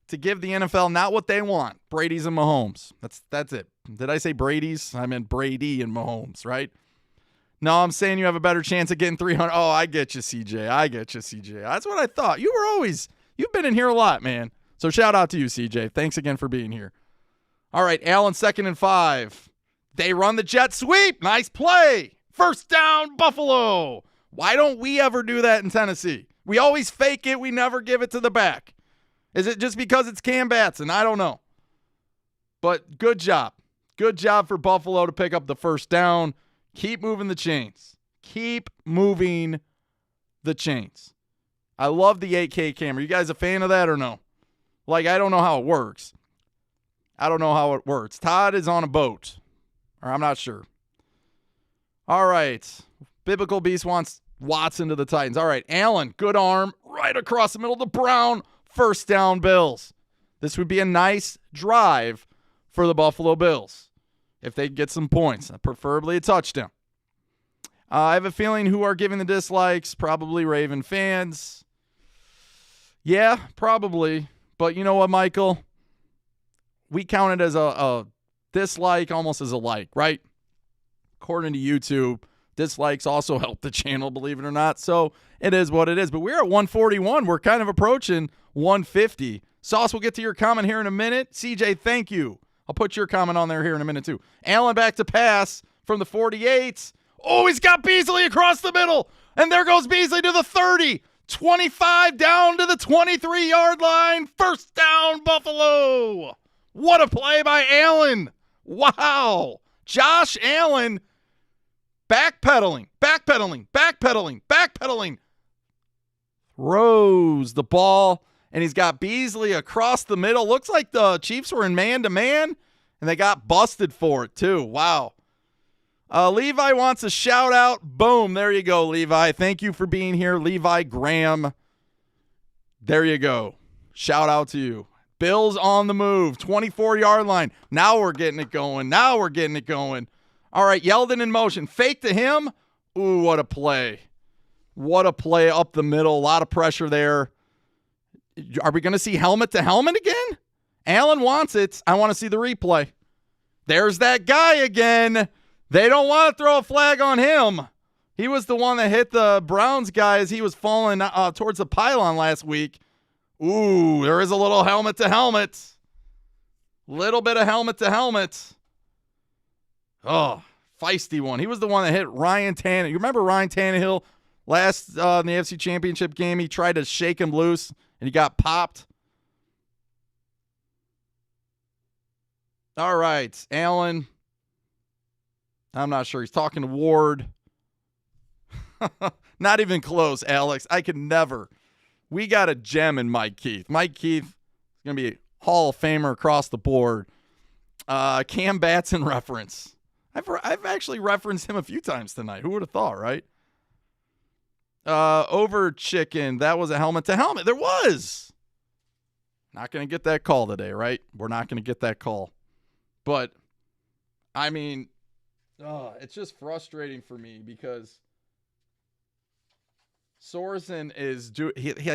A: to give the NFL not what they want. Brady's and Mahomes. That's it. Did I say Brady's? I meant Brady and Mahomes, right? No, I'm saying you have a better chance of getting 300. Oh, I get you, CJ. That's what I thought. You've been in here a lot, man. So shout out to you, CJ. Thanks again for being here. All right, Allen, 2nd and 5. They run the jet sweep. Nice play. First down, Buffalo. Why don't we ever do that in Tennessee? We always fake it. We never give it to the back. Is it just because it's Cam Batson? I don't know. But good job. Good job for Buffalo to pick up the first down. Keep moving the chains. Keep moving the chains. I love the 8K camera. You guys a fan of that or no? Like, I don't know how it works. Todd is on a boat. Or I'm not sure. All right. Biblical Beast wants Watson to the Titans. All right. Allen, good arm. Right across the middle to Brown. First down, Bills. This would be a nice drive for the Buffalo Bills if they get some points, preferably a touchdown. I have a feeling who are giving the dislikes, probably Raven fans. Yeah, probably. But you know what, Michael? We count it as a dislike almost as a like, right? According to YouTube, dislikes also help the channel, believe it or not. So it is what it is. But we're at 141. We're kind of approaching 150. Sauce, we'll get to your comment here in a minute. CJ, thank you. I'll put your comment on there here in a minute, too. Allen back to pass from the 48. Oh, he's got Beasley across the middle. And there goes Beasley to the 30. 25 down to the 23-yard line. First down, Buffalo. What a play by Allen. Wow. Josh Allen backpedaling. Throws the ball. And he's got Beasley across the middle. Looks like the Chiefs were in man-to-man, and they got busted for it, too. Wow. Levi wants a shout-out. Boom. There you go, Levi. Thank you for being here, Levi Graham. There you go. Shout-out to you. Bills on the move. 24-yard line. Now we're getting it going. All right, Yeldon in motion. Fake to him. Ooh, what a play. What a play up the middle. A lot of pressure there. Are we going to see helmet to helmet again? Allen wants it. I want to see the replay. There's that guy again. They don't want to throw a flag on him. He was the one that hit the Browns guy as he was falling towards the pylon last week. Ooh, there is a little helmet to helmet. Little bit of helmet to helmet. Oh, feisty one. He was the one that hit Ryan Tannehill. You remember Ryan Tannehill last in the AFC Championship game? He tried to shake him loose. And he got popped. All right, Allen. I'm not sure. He's talking to Ward. Not even close, Alex. I could never. We got a gem in Mike Keith. Mike Keith is going to be a Hall of Famer across the board. Cam Batson reference. I've actually referenced him a few times tonight. Who would have thought, right? Over chicken. That was a helmet to helmet. There was. Not going to get that call today, right? We're not going to get that call. But, I mean, it's just frustrating for me because Sorensen is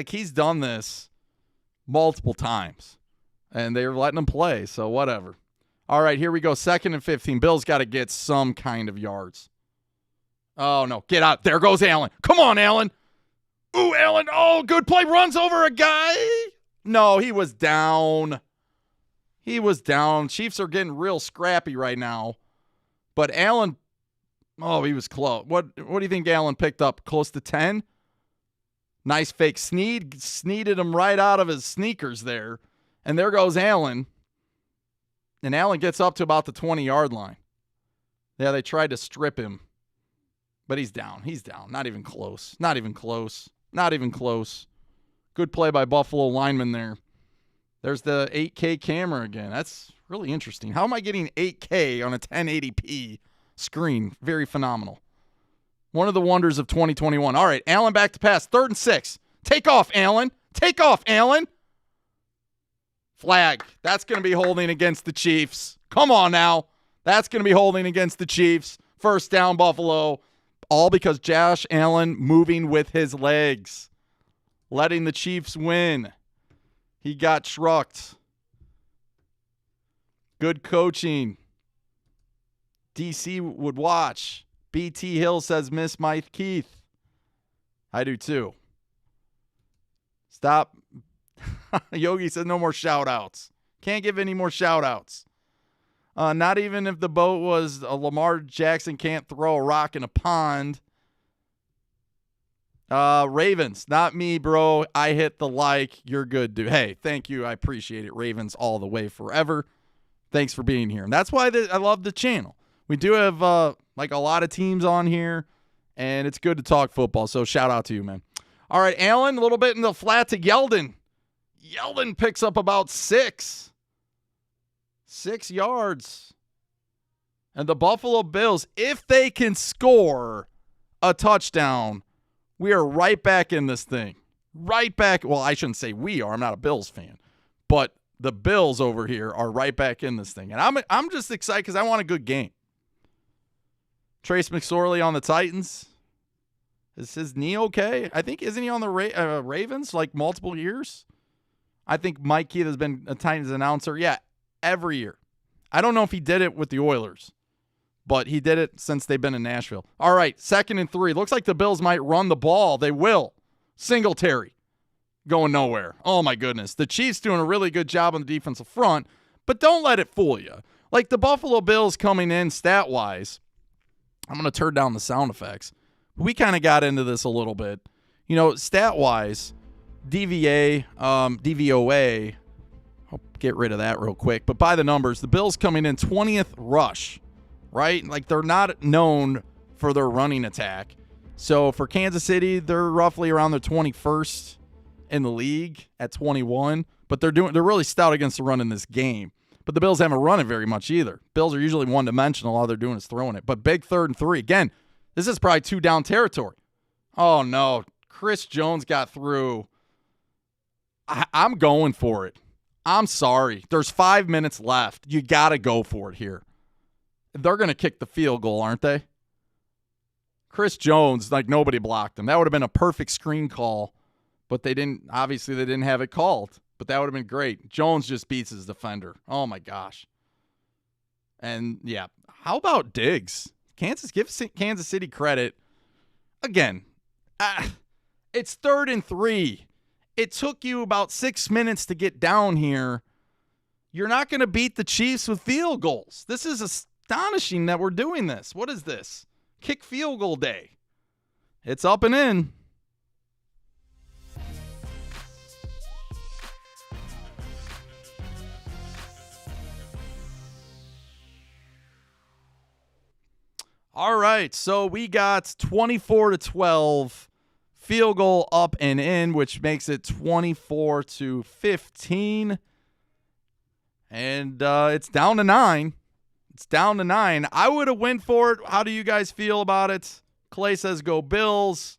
A: he's done this multiple times. And they're letting him play, so whatever. All right, here we go. 2nd and 15. Bill's got to get some kind of yards. Oh, no. Get out. There goes Allen. Come on, Allen. Ooh, Allen. Oh, good play. Runs over a guy. No, he was down. Chiefs are getting real scrappy right now. But Allen, he was close. What do you think Allen picked up? Close to 10? Nice fake sneeded him right out of his sneakers there. And there goes Allen. And Allen gets up to about the 20-yard line. Yeah, they tried to strip him. But he's down. Not even close. Good play by Buffalo lineman there. There's the 8K camera again. That's really interesting. How am I getting 8K on a 1080p screen? Very phenomenal. One of the wonders of 2021. All right, Allen back to pass. 3rd and 6. Take off, Allen. Flag. That's going to be holding against the Chiefs. Come on now. That's going to be holding against the Chiefs. First down, Buffalo. All because Josh Allen moving with his legs. Letting the Chiefs win. He got trucked. Good coaching. DC would watch. BT Hill says, miss Mike Keith. I do too. Stop. Yogi says no more shout-outs. Can't give any more shout-outs. Not even if the boat was a Lamar Jackson can't throw a rock in a pond. Ravens, not me, bro. I hit the like. You're good, dude. Hey, thank you. I appreciate it. Ravens all the way forever. Thanks for being here. And that's why I love the channel. We do have like a lot of teams on here, and it's good to talk football. So shout out to you, man. All right, Allen, a little bit in the flat to Yeldon. Yeldon picks up about 6 yards. And the Buffalo Bills, if they can score a touchdown, we are right back in this thing. Right back. Well, I shouldn't say we are. I'm not a Bills fan. But the Bills over here are right back in this thing. And I'm just excited because I want a good game. Trace McSorley on the Titans. Is his knee okay? I think, isn't he on the Ravens like multiple years? I think Mike Keith has been a Titans announcer. Yeah, every year. I don't know if he did it with the Oilers, but he did it since they've been in Nashville. All right, 2nd and 3. Looks like the Bills might run the ball. They will. Singletary going nowhere. Oh, my goodness. The Chiefs doing a really good job on the defensive front, but don't let it fool you. Like the Buffalo Bills coming in stat-wise, I'm going to turn down the sound effects. We kind of got into this a little bit. You know, stat-wise, DVOA, I'll get rid of that real quick. But by the numbers, the Bills coming in 20th rush, right? Like they're not known for their running attack. So for Kansas City, they're roughly around their 21st in the league at 21. But they're really stout against the run in this game. But the Bills haven't run it very much either. Bills are usually one-dimensional. All they're doing is throwing it. But big 3rd and 3. Again, this is probably 2-down territory. Oh, no. Chris Jones got through. I'm going for it. I'm sorry. There's 5 minutes left. You got to go for it here. They're going to kick the field goal, aren't they? Chris Jones, like nobody blocked him. That would have been a perfect screen call, but they didn't have it called. But that would have been great. Jones just beats his defender. Oh, my gosh. And, yeah, how about Diggs? Give Kansas City credit. Again, it's 3rd and 3. It took you about 6 minutes to get down here. You're not going to beat the Chiefs with field goals. This is astonishing that we're doing this. What is this? Kick field goal day. It's up and in. All right, so we got 24-12, field goal up and in, which makes it 24-15. And it's down to 9. It's down to 9. I would have went for it. How do you guys feel about it? Clay says go Bills.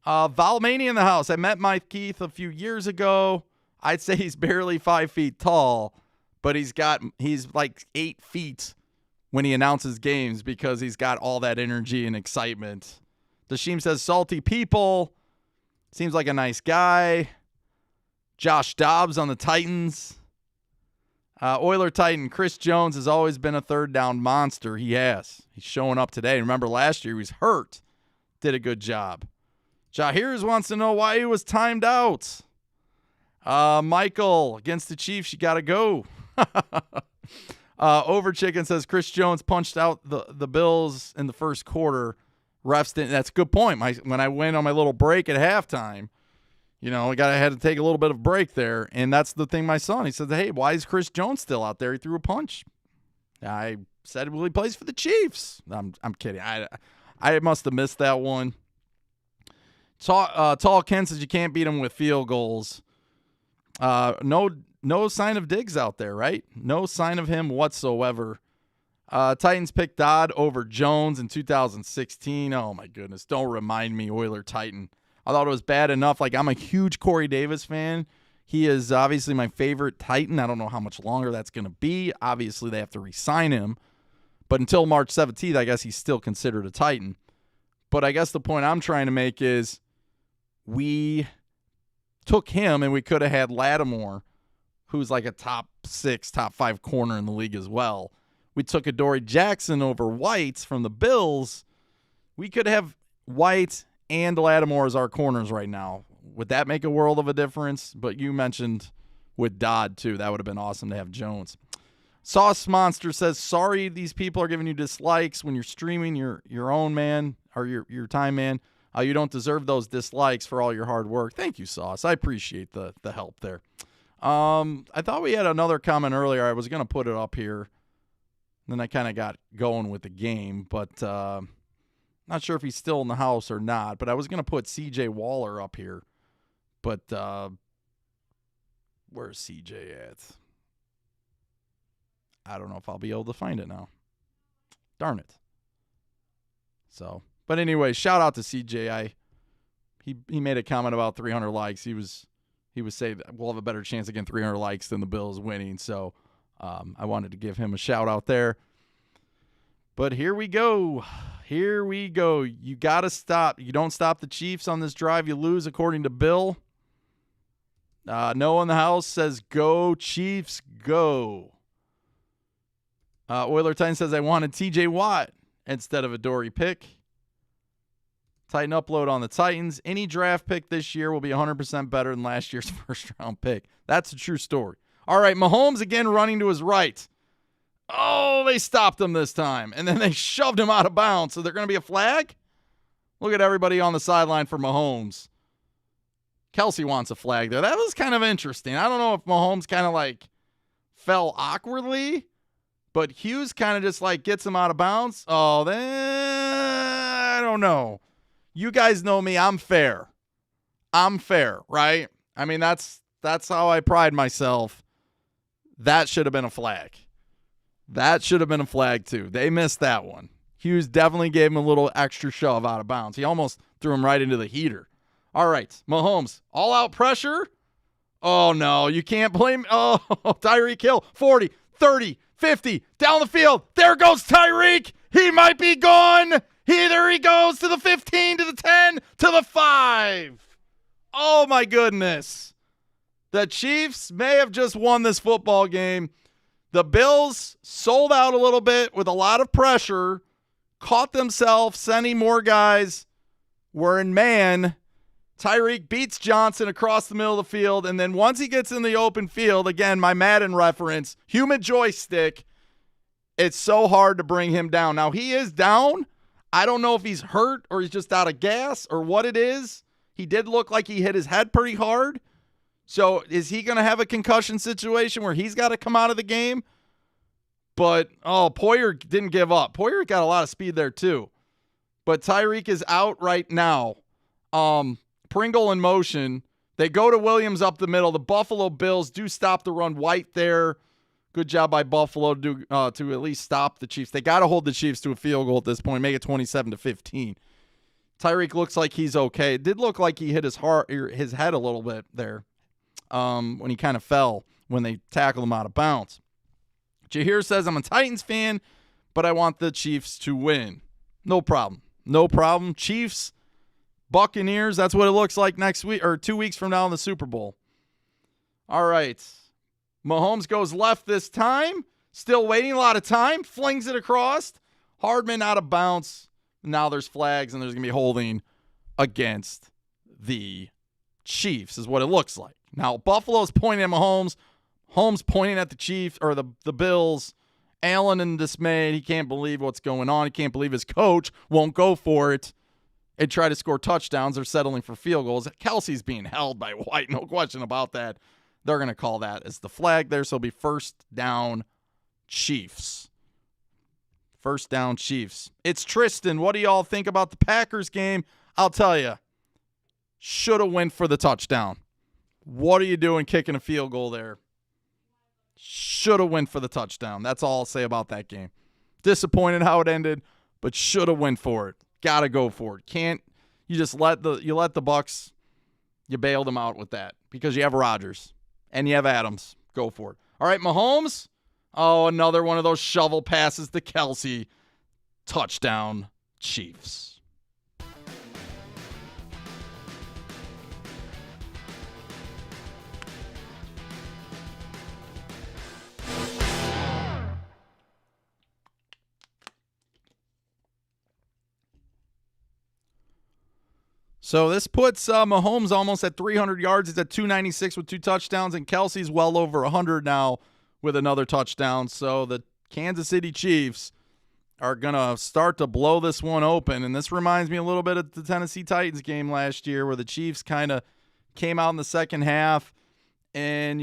A: Valmania in the house. I met Mike Keith a few years ago. I'd say he's barely 5 feet tall, but he's like 8 feet when he announces games because he's got all that energy and excitement. Dashim says salty people. Seems like a nice guy. Josh Dobbs on the Titans. Oiler Titan Chris Jones has always been a 3rd down monster. He has. He's showing up today. Remember last year he was hurt. Did a good job. Jahirs wants to know why he was timed out. Michael, against the Chiefs, you got to go. Over Chicken says Chris Jones punched out the Bills in the first quarter. Refs didn't. That's a good point. When I went on my little break at halftime, you know, I had to take a little bit of break there, and that's the thing. My son, he said, "Hey, why is Chris Jones still out there? He threw a punch." I said, "Well, he plays for the Chiefs." I'm kidding. I must have missed that one. Tall Ken says you can't beat him with field goals. No sign of Diggs out there, right? No sign of him whatsoever. Titans picked Dodd over Jones in 2016. Oh, my goodness. Don't remind me, Oiler Titan. I thought it was bad enough. Like, I'm a huge Corey Davis fan. He is obviously my favorite Titan. I don't know how much longer that's going to be. Obviously, they have to re-sign him. But until March 17th, I guess he's still considered a Titan. But I guess the point I'm trying to make is we took him and we could have had Lattimore, who's like a top 6, top 5 corner in the league as well. We took Adoree Jackson over White from the Bills. We could have White and Lattimore as our corners right now. Would that make a world of a difference? But you mentioned with Dodd, too. That would have been awesome to have Jones. Sauce Monster says, sorry these people are giving you dislikes when you're streaming your own, man, or your time, man. You don't deserve those dislikes for all your hard work. Thank you, Sauce. I appreciate the help there. I thought we had another comment earlier. I was going to put it up here. Then I kind of got going with the game, but not sure if he's still in the house or not. But I was going to put C.J. Waller up here. But where's C.J. at? I don't know if I'll be able to find it now. Darn it. So, but anyway, shout out to C.J. He made a comment about 300 likes. He was saying that we'll have a better chance of getting 300 likes than the Bills winning. So I wanted to give him a shout out there. But here we go. Here we go. You got to stop. You don't stop the Chiefs on this drive, you lose, according to Bill. Noah in the house says, go Chiefs, go. Oiler Titan says, I wanted TJ Watt instead of a Dory pick. Titan upload on the Titans. Any draft pick this year will be 100% better than last year's first-round pick. That's a true story. All right, Mahomes again running to his right. Oh, they stopped him this time. And then they shoved him out of bounds. So they're going to be a flag? Look at everybody on the sideline for Mahomes. Kelsey wants a flag there. That was kind of interesting. I don't know if Mahomes kind of like fell awkwardly, but Hughes kind of just like gets him out of bounds. Oh, then I don't know. You guys know me. I'm fair. I'm fair, right? I mean, that's how I pride myself. That should have been a flag. That should have been a flag, too. They missed that one. Hughes definitely gave him a little extra shove out of bounds. He almost threw him right into the heater. All right, Mahomes, all-out pressure. Oh, no, you can't blame. Oh, Tyreek Hill, 40, 30, 50, down the field. There goes Tyreek. He might be gone. There he goes to the 15, to the 10, to the 5. Oh, my goodness. The Chiefs may have just won this football game. The Bills sold out a little bit with a lot of pressure, caught themselves sending more guys. Were in man. Tyreek beats Johnson across the middle of the field, and then once he gets in the open field, again, my Madden reference, human joystick, it's so hard to bring him down. Now, he is down. I don't know if he's hurt or he's just out of gas or what it is. He did look like he hit his head pretty hard. So is he going to have a concussion situation where he's got to come out of the game? But, Poyer didn't give up. Poyer got a lot of speed there too. But Tyreek is out right now. Pringle in motion. They go to Williams up the middle. The Buffalo Bills do stop the run. White there. Good job by Buffalo to at least stop the Chiefs. They got to hold the Chiefs to a field goal at this point, make it 27-15. Tyreek looks like he's okay. It did look like he hit his head a little bit there when he kind of fell when they tackled him out of bounds. Jahir says, I'm a Titans fan, but I want the Chiefs to win. No problem. No problem. Chiefs, Buccaneers, that's what it looks like next week or 2 weeks from now in the Super Bowl. All right. Mahomes goes left this time. Still waiting a lot of time. Flings it across. Hardman out of bounds. Now there's flags and there's going to be holding against the Chiefs is what it looks like. Now Buffalo's pointing at Mahomes. Mahomes pointing at the Chiefs or the Bills. Allen in dismay. He can't believe what's going on. He can't believe his coach won't go for it and try to score touchdowns. They're settling for field goals. Kelsey's being held by White. No question about that. They're going to call that as the flag there. So it'll be first down Chiefs. First down Chiefs. It's Tristan. What do y'all think about the Packers game? I'll tell you. Should have went for the touchdown. What are you doing kicking a field goal there? Should have went for the touchdown. That's all I'll say about that game. Disappointed how it ended, but should have went for it. Got to go for it. Can't you just let the Bucks, you bailed them out with that because you have Rodgers and you have Adams. Go for it. All right, Mahomes. Oh, another one of those shovel passes to Kelsey. Touchdown, Chiefs. So this puts Mahomes almost at 300 yards. He's at 296 with 2 touchdowns, and Kelsey's well over 100 now with another touchdown. So the Kansas City Chiefs are going to start to blow this one open. And this reminds me a little bit of the Tennessee Titans game last year where the Chiefs kind of came out in the second half. And,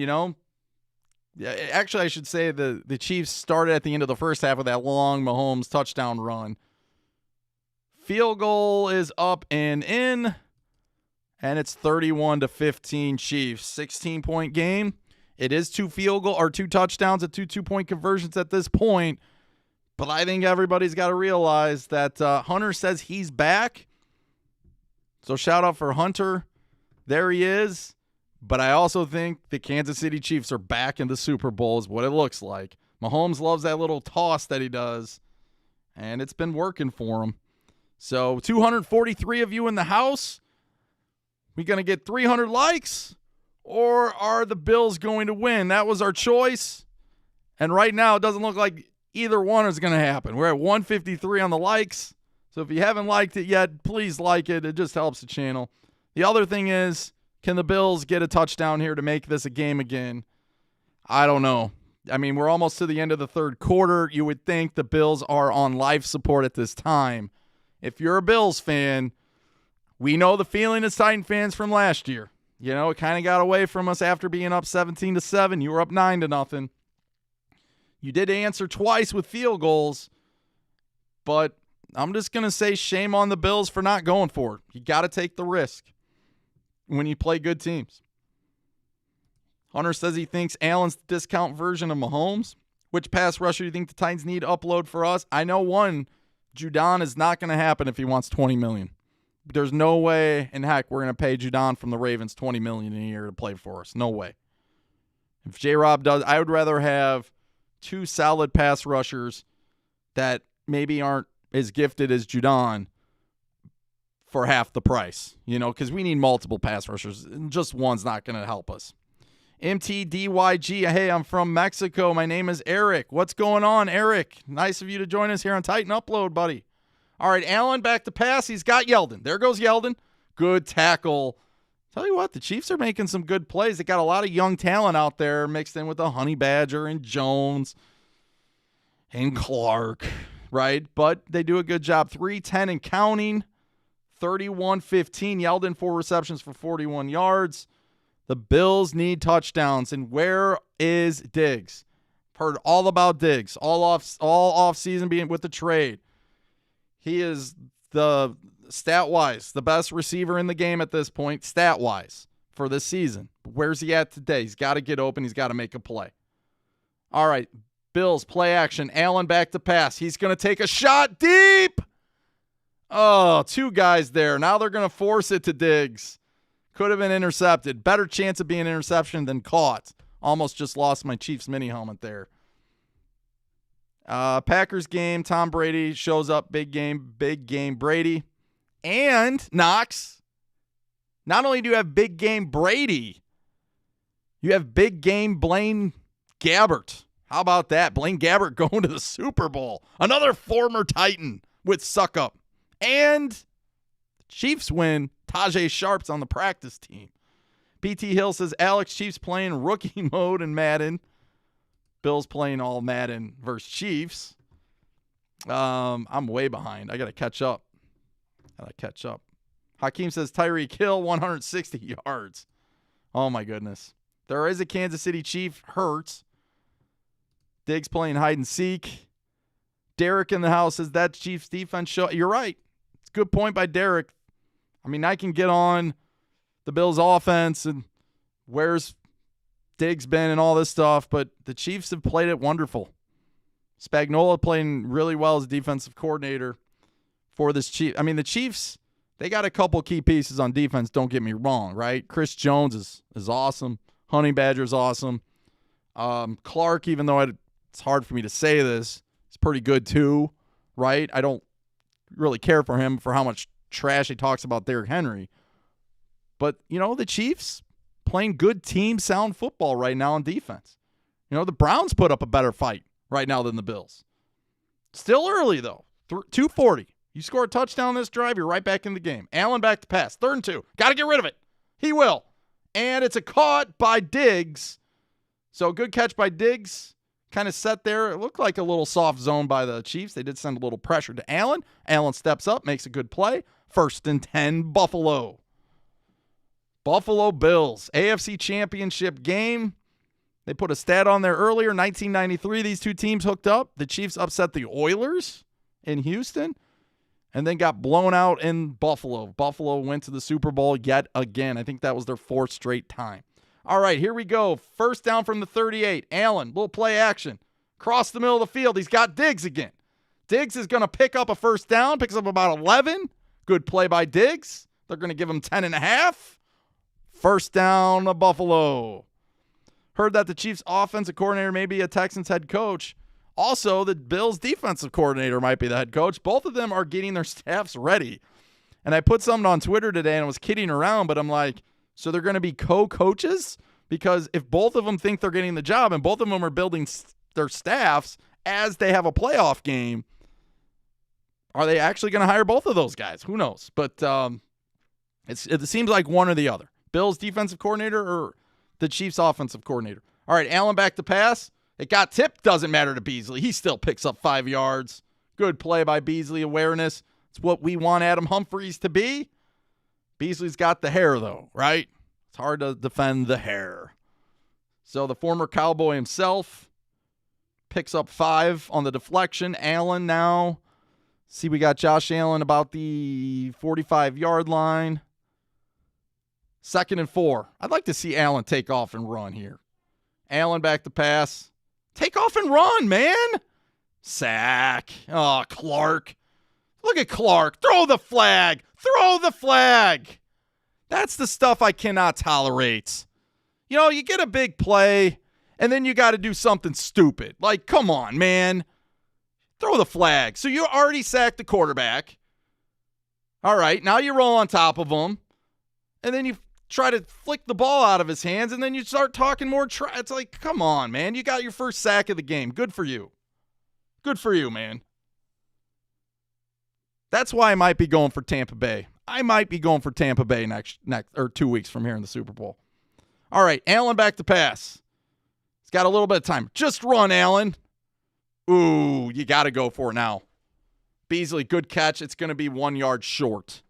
A: actually I should say the Chiefs started at the end of the first half with that long Mahomes touchdown run. Field goal is up and in, and it's 31-15 Chiefs. 16-point game. It is two touchdowns at 2 2-point conversions at this point. But I think everybody's got to realize that Hunter says he's back. So shout out for Hunter. There he is. But I also think the Kansas City Chiefs are back in the Super Bowl is what it looks like. Mahomes loves that little toss that he does. And it's been working for him. So 243 of you in the house. We going to get 300 likes? Or are the Bills going to win? That was our choice. And right now it doesn't look like either one is going to happen. We're at 153 on the likes. So if you haven't liked it yet, please like it. It just helps the channel. The other thing is, can the Bills get a touchdown here to make this a game again? I don't know. I mean, we're almost to the end of the third quarter. You would think the Bills are on life support at this time. If you're a Bills fan, we know the feeling as Titan fans from last year. It kind of got away from us after being up 17-7. You were up 9-0. You did answer twice with field goals, but I'm just going to say shame on the Bills for not going for it. You got to take the risk when you play good teams. Hunter says he thinks Allen's the discount version of Mahomes. Which pass rusher do you think the Titans need to upload for us? I know one, Judon is not going to happen if he wants $20 million. There's no way in heck we're going to pay Judon from the Ravens $20 million a year to play for us. No way. If J-Rob does, I would rather have two solid pass rushers that maybe aren't as gifted as Judon for half the price, because we need multiple pass rushers. Just one's not going to help us. MTDYG, hey, I'm from Mexico. My name is Eric. What's going on, Eric? Nice of you to join us here on Titan Upload, buddy. All right, Allen back to pass. He's got Yeldon. There goes Yeldon. Good tackle. Tell you what, the Chiefs are making some good plays. They got a lot of young talent out there mixed in with the Honey Badger and Jones and Clark, right? But they do a good job. 3-10 and counting. 31-15. Yeldon, 4 receptions for 41 yards. The Bills need touchdowns. And where is Diggs? Heard all about Diggs. All off season being with the trade. He is the stat-wise the best receiver in the game at this point, stat-wise, for this season. But where's he at today? He's got to get open. He's got to make a play. All right, Bills, play action. Allen back to pass. He's going to take a shot deep. Oh, 2 guys there. Now they're going to force it to Diggs. Could have been intercepted. Better chance of being an interception than caught. Almost just lost my Chiefs mini helmet there. Packers game, Tom Brady shows up, big game Brady. And, Knox, not only do you have big game Brady, you have big game Blaine Gabbert. How about that? Blaine Gabbert going to the Super Bowl. Another former Titan with suck up. And the Chiefs win. Tajay Sharp's on the practice team. PT Hill says Alex, Chiefs playing rookie mode in Madden. Bills playing all Madden versus Chiefs. I'm way behind. I got to catch up. Hakeem says Tyreek Hill, 160 yards. Oh, my goodness. There is a Kansas City Chief hurt. Diggs playing hide and seek. Derek in the house says that Chiefs defense show. You're right. It's a good point by Derek. I mean, I can get on the Bills offense and where's Diggs been and all this stuff, but the Chiefs have played it wonderful. Spagnuolo playing really well as a defensive coordinator for this Chiefs. I mean, the Chiefs, they got a couple key pieces on defense, don't get me wrong, right? Chris Jones is awesome. Honey Badger is awesome. Clark, even though it's hard for me to say this, is pretty good too, right? I don't really care for him for how much trash he talks about Derrick Henry. But, the Chiefs playing good team sound football right now on defense. The Browns put up a better fight right now than the Bills. Still early, though. 2:40. You score a touchdown this drive, you're right back in the game. Allen back to pass. 3rd and 2. Got to get rid of it. He will. And it's a caught by Diggs. So good catch by Diggs. Kind of set there. It looked like a little soft zone by the Chiefs. They did send a little pressure to Allen. Allen steps up, makes a good play. 1st and 10, Buffalo. Buffalo Bills, AFC Championship game. They put a stat on there earlier. 1993, these two teams hooked up. The Chiefs upset the Oilers in Houston and then got blown out in Buffalo. Buffalo went to the Super Bowl yet again. I think that was their 4th straight time. All right, here we go. 1st down from the 38. Allen, little play action. Across the middle of the field. He's got Diggs again. Diggs is going to pick up a 1st down. Picks up about 11. Good play by Diggs. They're going to give him 10.5. 1st down to Buffalo. Heard that the Chiefs offensive coordinator may be a Texans head coach. Also, the Bills defensive coordinator might be the head coach. Both of them are getting their staffs ready. And I put something on Twitter today and I was kidding around, but I'm like, so they're going to be co-coaches? Because if both of them think they're getting the job and both of them are building their staffs as they have a playoff game, are they actually going to hire both of those guys? Who knows? But it seems like one or the other. Bills defensive coordinator or the Chiefs offensive coordinator. All right, Allen back to pass. It got tipped. Doesn't matter to Beasley. He still picks up 5 yards. Good play by Beasley. Awareness. It's what we want Adam Humphries to be. Beasley's got the hair, though, right? It's hard to defend the hair. So the former Cowboy himself picks up 5 on the deflection. Allen now. See, we got Josh Allen about the 45-yard line. 2nd and 4. I'd like to see Allen take off and run here. Allen back to pass. Take off and run, man. Sack. Oh, Clark. Look at Clark. Throw the flag. Throw the flag. That's the stuff I cannot tolerate. You know, you get a big play, and then you got to do something stupid. Like, come on, man. Throw the flag. So you already sacked the quarterback. All right, now you roll on top of him, and then you try to flick the ball out of his hands, and then you start talking more it's like, come on, man. You got your first sack of the game. Good for you. Good for you, man. That's why I might be going for Tampa Bay. I might be going for Tampa Bay next or 2 weeks from here in the Super Bowl. All right, Allen back to pass. He's got a little bit of time. Just run, Allen. Ooh, you got to go for it now. Beasley, good catch. It's going to be 1 yard short.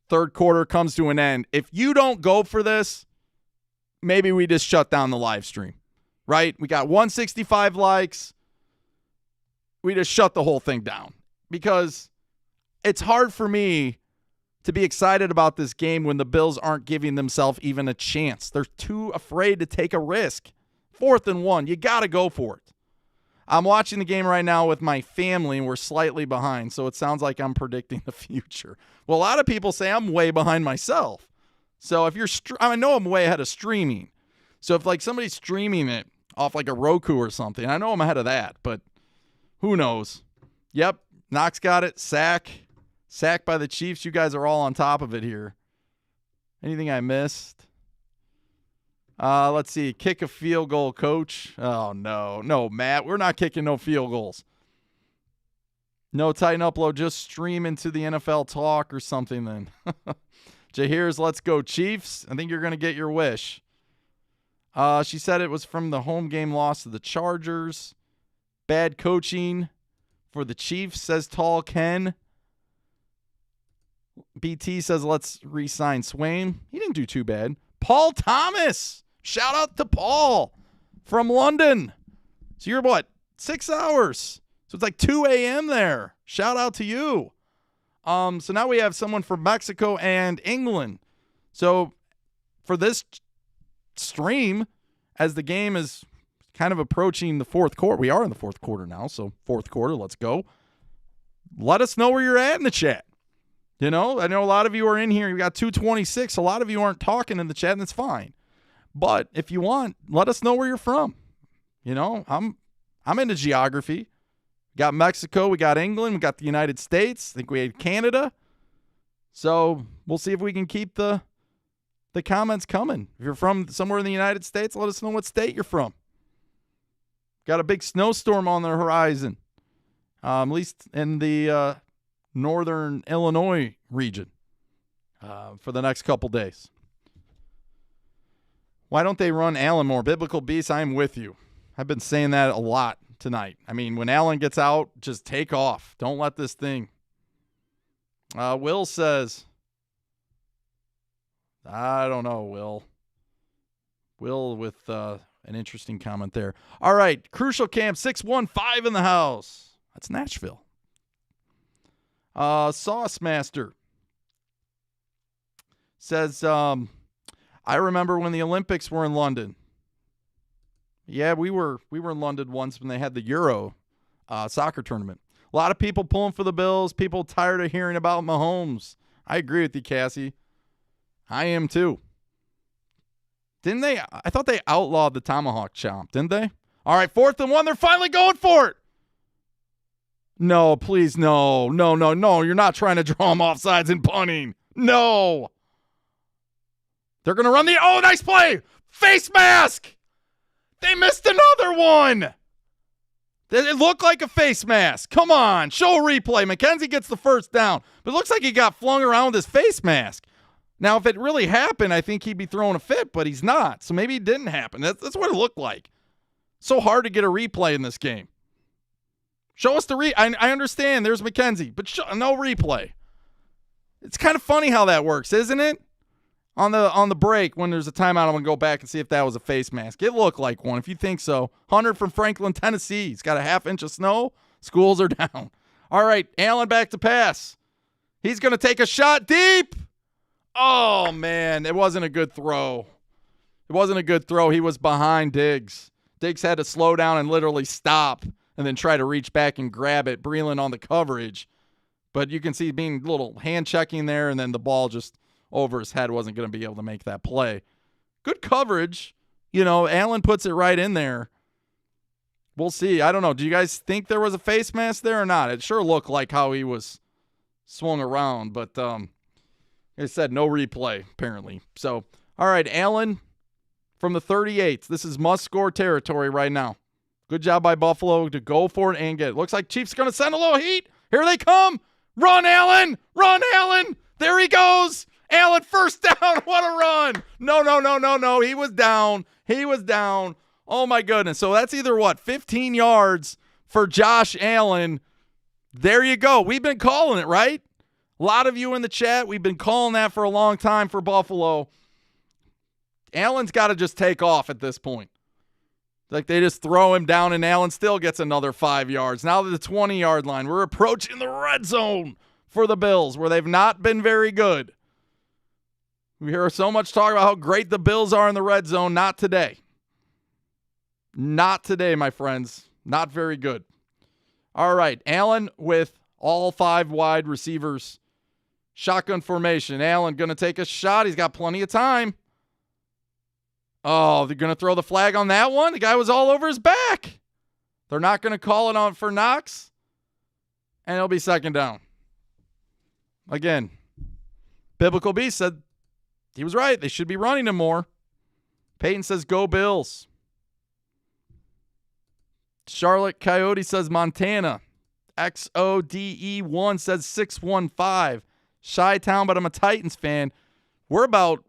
A: 3rd quarter comes to an end. If you don't go for this, maybe we just shut down the live stream, right? We got 165 likes. We just shut the whole thing down because it's hard for me to be excited about this game when the Bills aren't giving themselves even a chance. They're too afraid to take a risk. 4th and 1. You got to go for it. I'm watching the game right now with my family, and we're slightly behind, so it sounds like I'm predicting the future. Well, a lot of people say I'm way behind myself. So if you're, I know I'm way ahead of streaming. So if like somebody's streaming it off like a Roku or something, I know I'm ahead of that, but who knows? Yep, Knox got it. Sack by the Chiefs. You guys are all on top of it here. Anything I missed? Let's see. Kick a field goal, coach. Oh, no. No, Matt. We're not kicking no field goals. No Titan upload. Just stream into the NFL talk or something then. Jahir's Let's Go Chiefs. I think you're going to get your wish. She said it was from the home game loss to the Chargers. Bad coaching for the Chiefs, says Tall Ken. BT says let's re-sign Swain. He didn't do too bad. Paul Thomas. Shout out to Paul from London. So you're what? 6 hours. So it's like 2 a.m. there. Shout out to you. So now we have someone from Mexico and England. So for this stream, as the game is kind of approaching the 4th quarter, we are in the 4th quarter now. So 4th quarter, let's go. Let us know where you're at in the chat. You know, I know a lot of you are in here. You got 226. A lot of you aren't talking in the chat, and that's fine. But if you want, let us know where you're from. You know, I'm into geography. We got Mexico, we got England, we got the United States. I think we had Canada. So we'll see if we can keep the comments coming. If you're from somewhere in the United States, let us know what state you're from. Got a big snowstorm on the horizon, at least in the northern Illinois region for the next couple days. Why don't they run Allen more? Biblical Beast, I'm with you. I've been saying that a lot tonight. I mean, when Allen gets out, just take off. Don't let this thing. Will says, I don't know, Will. Will with an interesting comment there. All right, Crucial Camp 615 in the house. That's Nashville. Sauce Master says, I remember when the Olympics were in London. Yeah, we were in London once when they had the Euro soccer tournament. A lot of people pulling for the Bills. People tired of hearing about Mahomes. I agree with you, Cassie. I am too. Didn't they? I thought they outlawed the tomahawk chomp, didn't they? All right, 4th and 1. They're finally going for it. No, please, no. You're not trying to draw them offsides and punting. No. They're going to run the, nice play. Face mask. They missed another one. It looked like a face mask. Come on, show a replay. McKenzie gets the first down, but it looks like he got flung around with his face mask. Now, if it really happened, I think he'd be throwing a fit, but he's not. So maybe it didn't happen. That's what it looked like. So hard to get a replay in this game. Show us the I understand there's McKenzie, but no replay. It's kind of funny how that works, isn't it? On the break, when there's a timeout, I'm going to go back and see if that was a face mask. It looked like one, if you think so. Hunter from Franklin, Tennessee. He's got a half inch of snow. Schools are down. All right, Allen back to pass. He's going to take a shot deep. Oh, man, it wasn't a good throw. It wasn't a good throw. He was behind Diggs. Diggs had to slow down and literally stop and then try to reach back and grab it. Breland on the coverage. But you can see being a little hand checking there, and then the ball just over his head, wasn't going to be able to make that play. Good coverage. Allen puts it right in there. We'll see. I don't know. Do you guys think there was a face mask there or not? It sure looked like how he was swung around, but it said no replay, apparently. So, all right, Allen from the 38. This is must-score territory right now. Good job by Buffalo to go for it and get it. Looks like Chiefs going to send a little heat. Here they come. Run, Allen. Run, Allen. There he goes. Allen, first down. What a run. No. He was down. Oh, my goodness. So that's either 15 yards for Josh Allen. There you go. We've been calling it, right? A lot of you in the chat, we've been calling that for a long time for Buffalo. Allen's got to just take off at this point. Like they just throw him down and Allen still gets another 5 yards. Now to the 20-yard line. We're approaching the red zone for the Bills where they've not been very good. We hear so much talk about how great the Bills are in the red zone. Not today. Not today, my friends. Not very good. All right, Allen with all 5 wide receivers. Shotgun formation. Allen going to take a shot. He's got plenty of time. Oh, they're going to throw the flag on that one? The guy was all over his back. They're not going to call it on for Knox. And it'll be second down. Again, Biblical Beast said he was right. They should be running him more. Peyton says, go Bills. Charlotte Coyote says Montana. XODE1 says 615. Chi-Town, but I'm a Titans fan. We're about,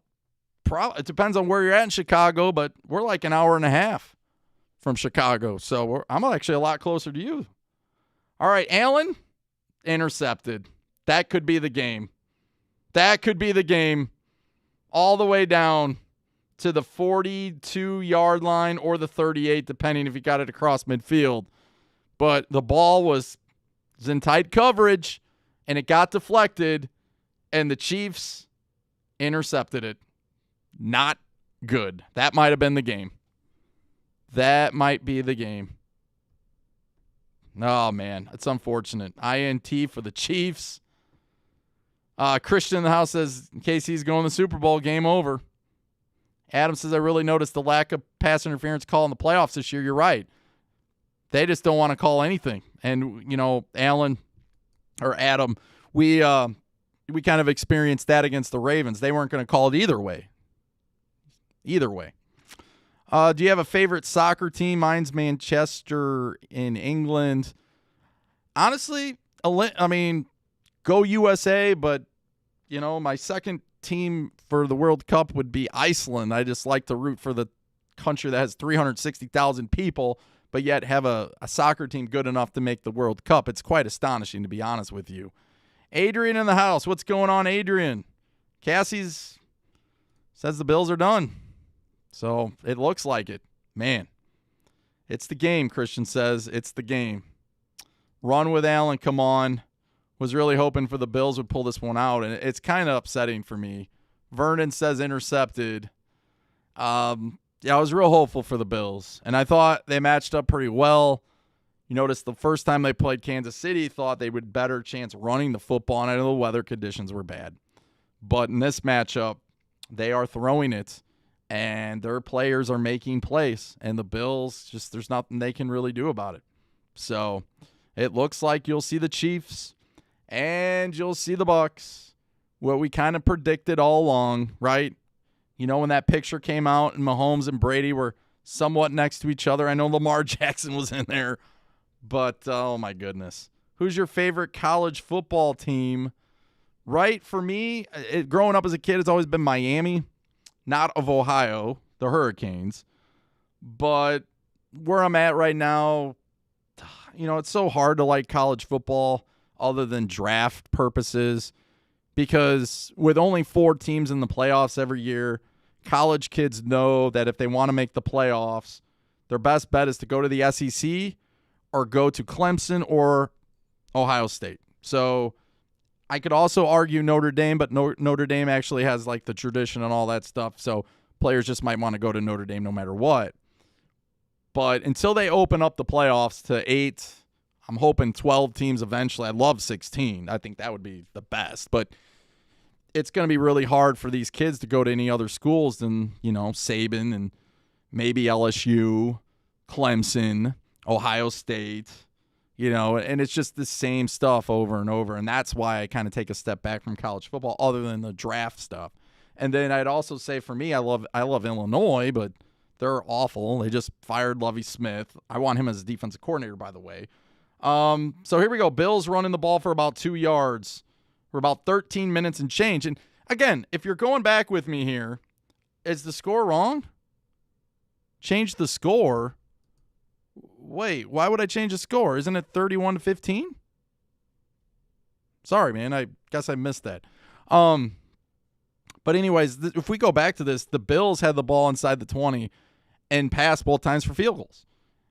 A: it depends on where you're at in Chicago, but we're like an hour and a half from Chicago. So I'm actually a lot closer to you. All right, Allen, intercepted. That could be the game. That could be the game. All the way down to the 42-yard line or the 38, depending if you got it across midfield. But the ball was in tight coverage, and it got deflected, and the Chiefs intercepted it. Not good. That might have been the game. That might be the game. Oh, man. It's unfortunate. INT for the Chiefs. Christian in the house says, in case he's going to the Super Bowl, game over. Adam says, I really noticed the lack of pass interference call in the playoffs this year. You're right. They just don't want to call anything. And, Alan or Adam, we kind of experienced that against the Ravens. They weren't going to call it either way. Either way. Do you have a favorite soccer team? Mine's Manchester in England. Honestly, go USA, but, my second team for the World Cup would be Iceland. I just like to root for the country that has 360,000 people, but yet have a soccer team good enough to make the World Cup. It's quite astonishing, to be honest with you. Adrian in the house. What's going on, Adrian? Cassie's says the Bills are done. So it looks like it. Man, it's the game, Christian says. It's the game. Run with Allen, come on. Was really hoping for the Bills would pull this one out, and it's kind of upsetting for me. Vernon says intercepted. I was real hopeful for the Bills, and I thought they matched up pretty well. You notice the first time they played Kansas City, thought they would better chance running the football, and I know the weather conditions were bad. But in this matchup, they are throwing it, and their players are making plays, and the Bills, just there's nothing they can really do about it. So it looks like you'll see the Chiefs and you'll see the Bucks, what we kind of predicted all along, right? You know, when that picture came out and Mahomes and Brady were somewhat next to each other. I know Lamar Jackson was in there, but oh my goodness. Who's your favorite college football team? Right, for me, growing up as a kid, it's always been Miami, not of Ohio, the Hurricanes. But where I'm at right now, you know, it's so hard to like college football other than draft purposes, because with only 4 teams in the playoffs every year, college kids know that if they want to make the playoffs, their best bet is to go to the SEC or go to Clemson or Ohio State. So I could also argue Notre Dame, but Notre Dame actually has like the tradition and all that stuff, so players just might want to go to Notre Dame no matter what. But until they open up the playoffs to 8, I'm hoping 12 teams eventually. I'd love 16. I think that would be the best. But it's going to be really hard for these kids to go to any other schools than, you know, Saban and maybe LSU, Clemson, Ohio State, you know, and it's just the same stuff over and over. And that's why I kind of take a step back from college football other than the draft stuff. And then I'd also say for me, I love Illinois, but they're awful. They just fired Lovie Smith. I want him as a defensive coordinator, by the way. So here we go. Bills running the ball for about 2 yards for about 13 minutes and change. And again, if you're going back with me here, is the score wrong? Change the score. Wait, why would I change the score? Isn't it 31-15? Sorry, man. I guess I missed that. But anyways, if we go back to this, the Bills had the ball inside the 20 and passed both times for field goals.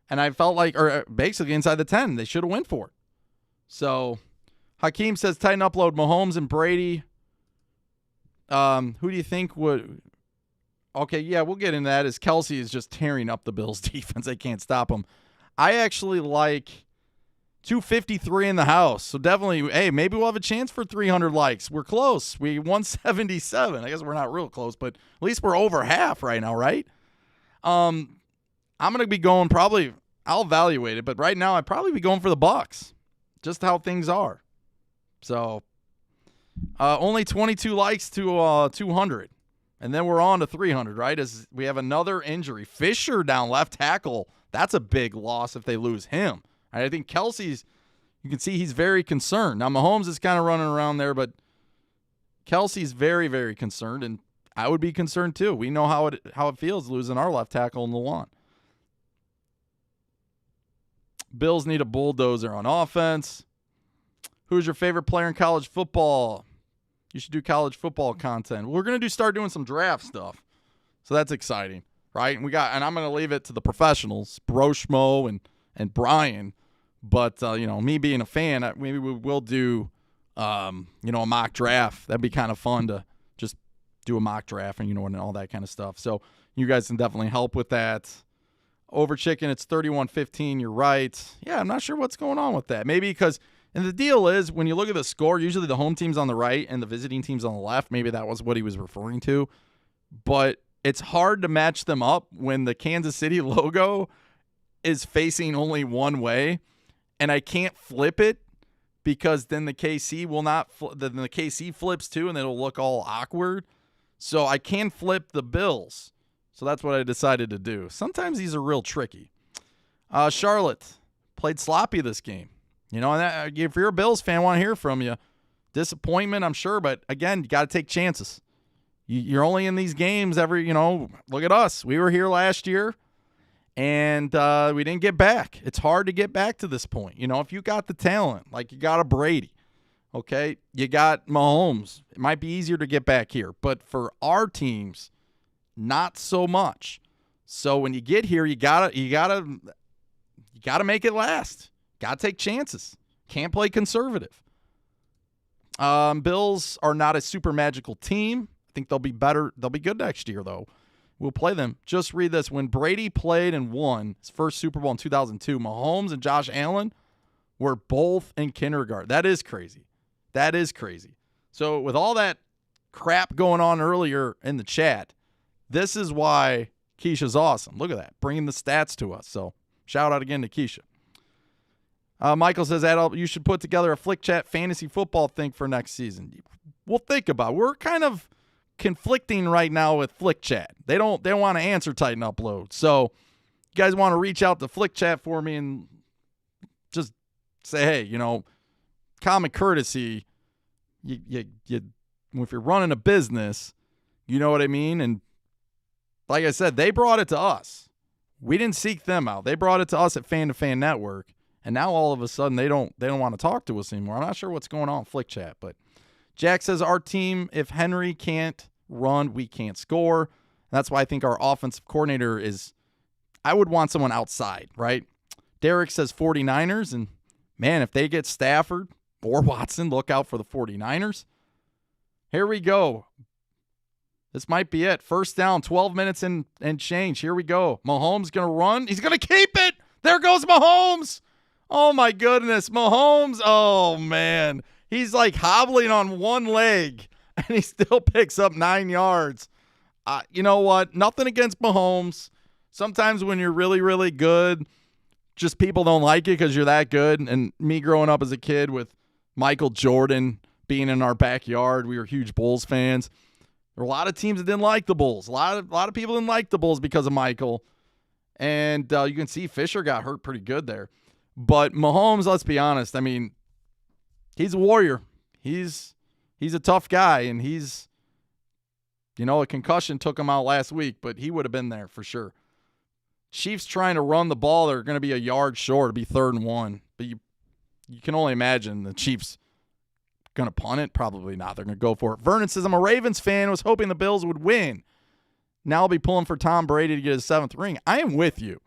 A: And I felt like, or basically inside the 10, they should have went for it. So Hakeem says, tighten upload Mahomes and Brady. Who do you think would? Okay, yeah, we'll get into that. As Kelsey is just tearing up the Bills defense. They can't stop him. I actually like 253 in the house. So definitely, hey, maybe we'll have a chance for 300 likes. We're close. We 177. I guess we're not real close, but at least we're over half right now, right? I'm going to be going probably, I'll evaluate it, but right now I'd probably be going for the Bucks. Just how things are. So, only 22 likes to 200. And then we're on to 300, right? As we have another injury. Fisher down left tackle. That's a big loss if they lose him. I think Kelsey's, you can see he's very concerned. Now, Mahomes is kind of running around there, but Kelsey's very, very concerned, and I would be concerned too. We know how it feels losing our left tackle in the lawn. Bills need a bulldozer on offense. Who's your favorite player in college football? You should do college football content. We're going to start doing some draft stuff. So that's exciting, right? And I'm going to leave it to the professionals, Broshmo and Brian. But, me being a fan, maybe we will do, a mock draft. That'd be kind of fun to just do a mock draft and all that kind of stuff. So you guys can definitely help with that. Over Chicken, it's 31-15. You're right. Yeah, I'm not sure what's going on with that. Maybe because, and the deal is, when you look at the score, usually the home team's on the right and the visiting team's on the left. Maybe that was what he was referring to. But it's hard to match them up when the Kansas City logo is facing only one way. And I can't flip it because then the KC will not. Then the KC flips too, and it'll look all awkward. So I can flip the Bills. So that's what I decided to do. Sometimes these are real tricky. Charlotte played sloppy this game. If you're a Bills fan, I want to hear from you. Disappointment, I'm sure, but again, you got to take chances. You're only in these games look at us. We were here last year, and we didn't get back. It's hard to get back to this point. If you got the talent, like you got a Brady, okay, you got Mahomes, it might be easier to get back here. But for our teams, not so much. So when you get here, you gotta make it last. Gotta take chances. Can't play conservative. Bills are not a super magical team. I think they'll be better. They'll be good next year, though. We'll play them. Just read this. When Brady played and won his first Super Bowl in 2002, Mahomes and Josh Allen were both in kindergarten. That is crazy. That is crazy. So with all that crap going on earlier in the chat, this is why Keisha's awesome. Look at that. Bringing the stats to us. So shout out again to Keisha. Michael says, Adult, you should put together a Flick Chat fantasy football thing for next season. We'll think about it. We're kind of conflicting right now with Flick Chat. They don't want to answer Titan Upload. So you guys want to reach out to Flick Chat for me and just say, hey, common courtesy, you if you're running a business, you know what I mean? And like I said, they brought it to us. We didn't seek them out. They brought it to us at Fan to Fan Network. And now all of a sudden they don't want to talk to us anymore. I'm not sure what's going on in Flick Chat, but Jack says our team, if Henry can't run, we can't score. That's why I think our offensive coordinator is, I would want someone outside, right? Derek says 49ers, and man, if they get Stafford or Watson, look out for the 49ers. Here we go. This might be it. First down, 12 minutes and change. Here we go. Mahomes going to run. He's going to keep it. There goes Mahomes. Oh, my goodness. Mahomes, oh, man. He's like hobbling on one leg, and he still picks up 9 yards. You know what? Nothing against Mahomes. Sometimes when you're really, really good, just people don't like it because you're that good. And me growing up as a kid with Michael Jordan being in our backyard, we were huge Bulls fans. There were a lot of teams that didn't like the Bulls. A lot of people didn't like the Bulls because of Michael. And you can see Fisher got hurt pretty good there. But Mahomes, let's be honest, I mean, he's a warrior. He's a tough guy, and a concussion took him out last week, but he would have been there for sure. Chiefs trying to run the ball, they're going to be a yard short. It'll be 3rd and 1. But you can only imagine the Chiefs going to punt it. Probably not. They're going to go for it. Vernon says, I'm a Ravens fan. Was hoping the Bills would win. Now I'll be pulling for Tom Brady to get his 7th ring. I am with you.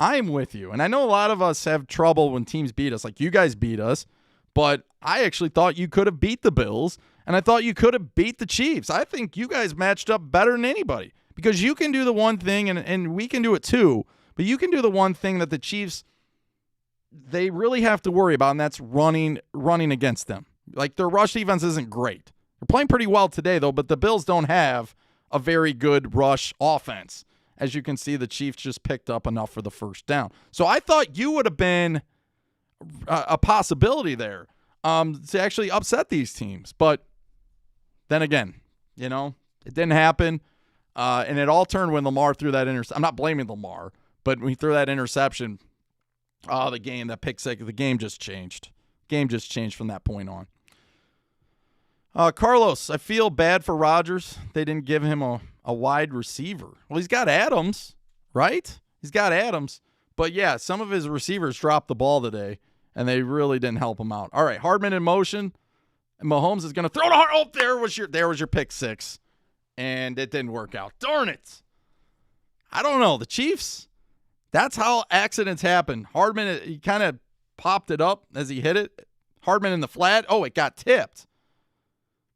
A: And I know a lot of us have trouble when teams beat us. Like you guys beat us. But I actually thought you could have beat the Bills, and I thought you could have beat the Chiefs. I think you guys matched up better than anybody because you can do the one thing, and we can do it too, but you can do the one thing that the Chiefs, they really have to worry about, and that's running against them. Like their rush defense isn't great. They're playing pretty well today, though, but the Bills don't have a very good rush offense. As you can see, the Chiefs just picked up enough for the first down. So I thought you would have been a possibility there to actually upset these teams. But then again, it didn't happen. And it all turned when Lamar threw that interception. I'm not blaming Lamar, but when he threw that interception, that pick six, the game just changed. Game just changed from that point on. Carlos, I feel bad for Rodgers. They didn't give him a wide receiver. Well, he's got Adams, right? He's got Adams. But, yeah, some of his receivers dropped the ball today, and they really didn't help him out. All right, Hardman in motion. And Mahomes is going to throw to Hard. Oh, there was your pick six. And it didn't work out. Darn it. I don't know. The Chiefs, that's how accidents happen. Hardman, he kind of popped it up as he hit it. Hardman in the flat. Oh, it got tipped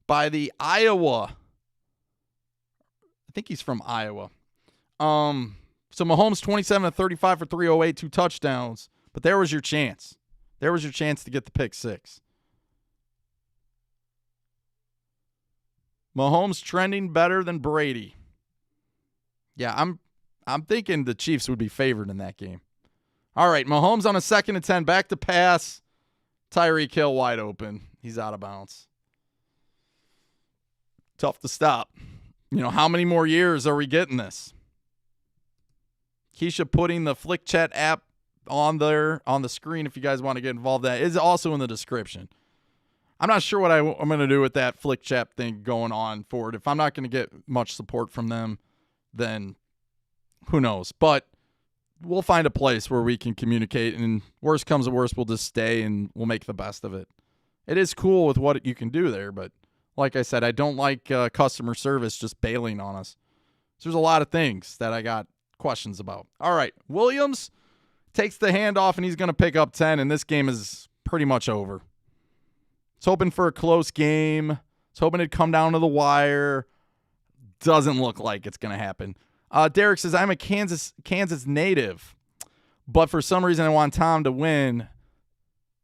A: by the Iowa. I think he's from Iowa. So Mahomes 27 of 35 for 308, 2 touchdowns. But there was your chance. There was your chance to get the pick six. Mahomes trending better than Brady. Yeah, I'm thinking the Chiefs would be favored in that game. All right, Mahomes on a 2nd and 10, back to pass. Tyreek Hill wide open. He's out of bounds. Tough to stop. How many more years are we getting this? Keisha putting the Flick Chat app on the screen if you guys want to get involved. That is also in the description. I'm not sure what I'm going to do with that flick chap thing going on forward. If I'm not going to get much support from them, then who knows? But we'll find a place where we can communicate, and worst comes to worst, we'll just stay and we'll make the best of it. It is cool with what you can do there, but like I said, I don't like customer service just bailing on us. So there's a lot of things that I got questions about. All right, Williams takes the handoff, and he's going to pick up 10, and this game is pretty much over. It's hoping for a close game. It's hoping it'd come down to the wire. Doesn't look like it's going to happen. Derek says, I'm a Kansas native, but for some reason I want Tom to win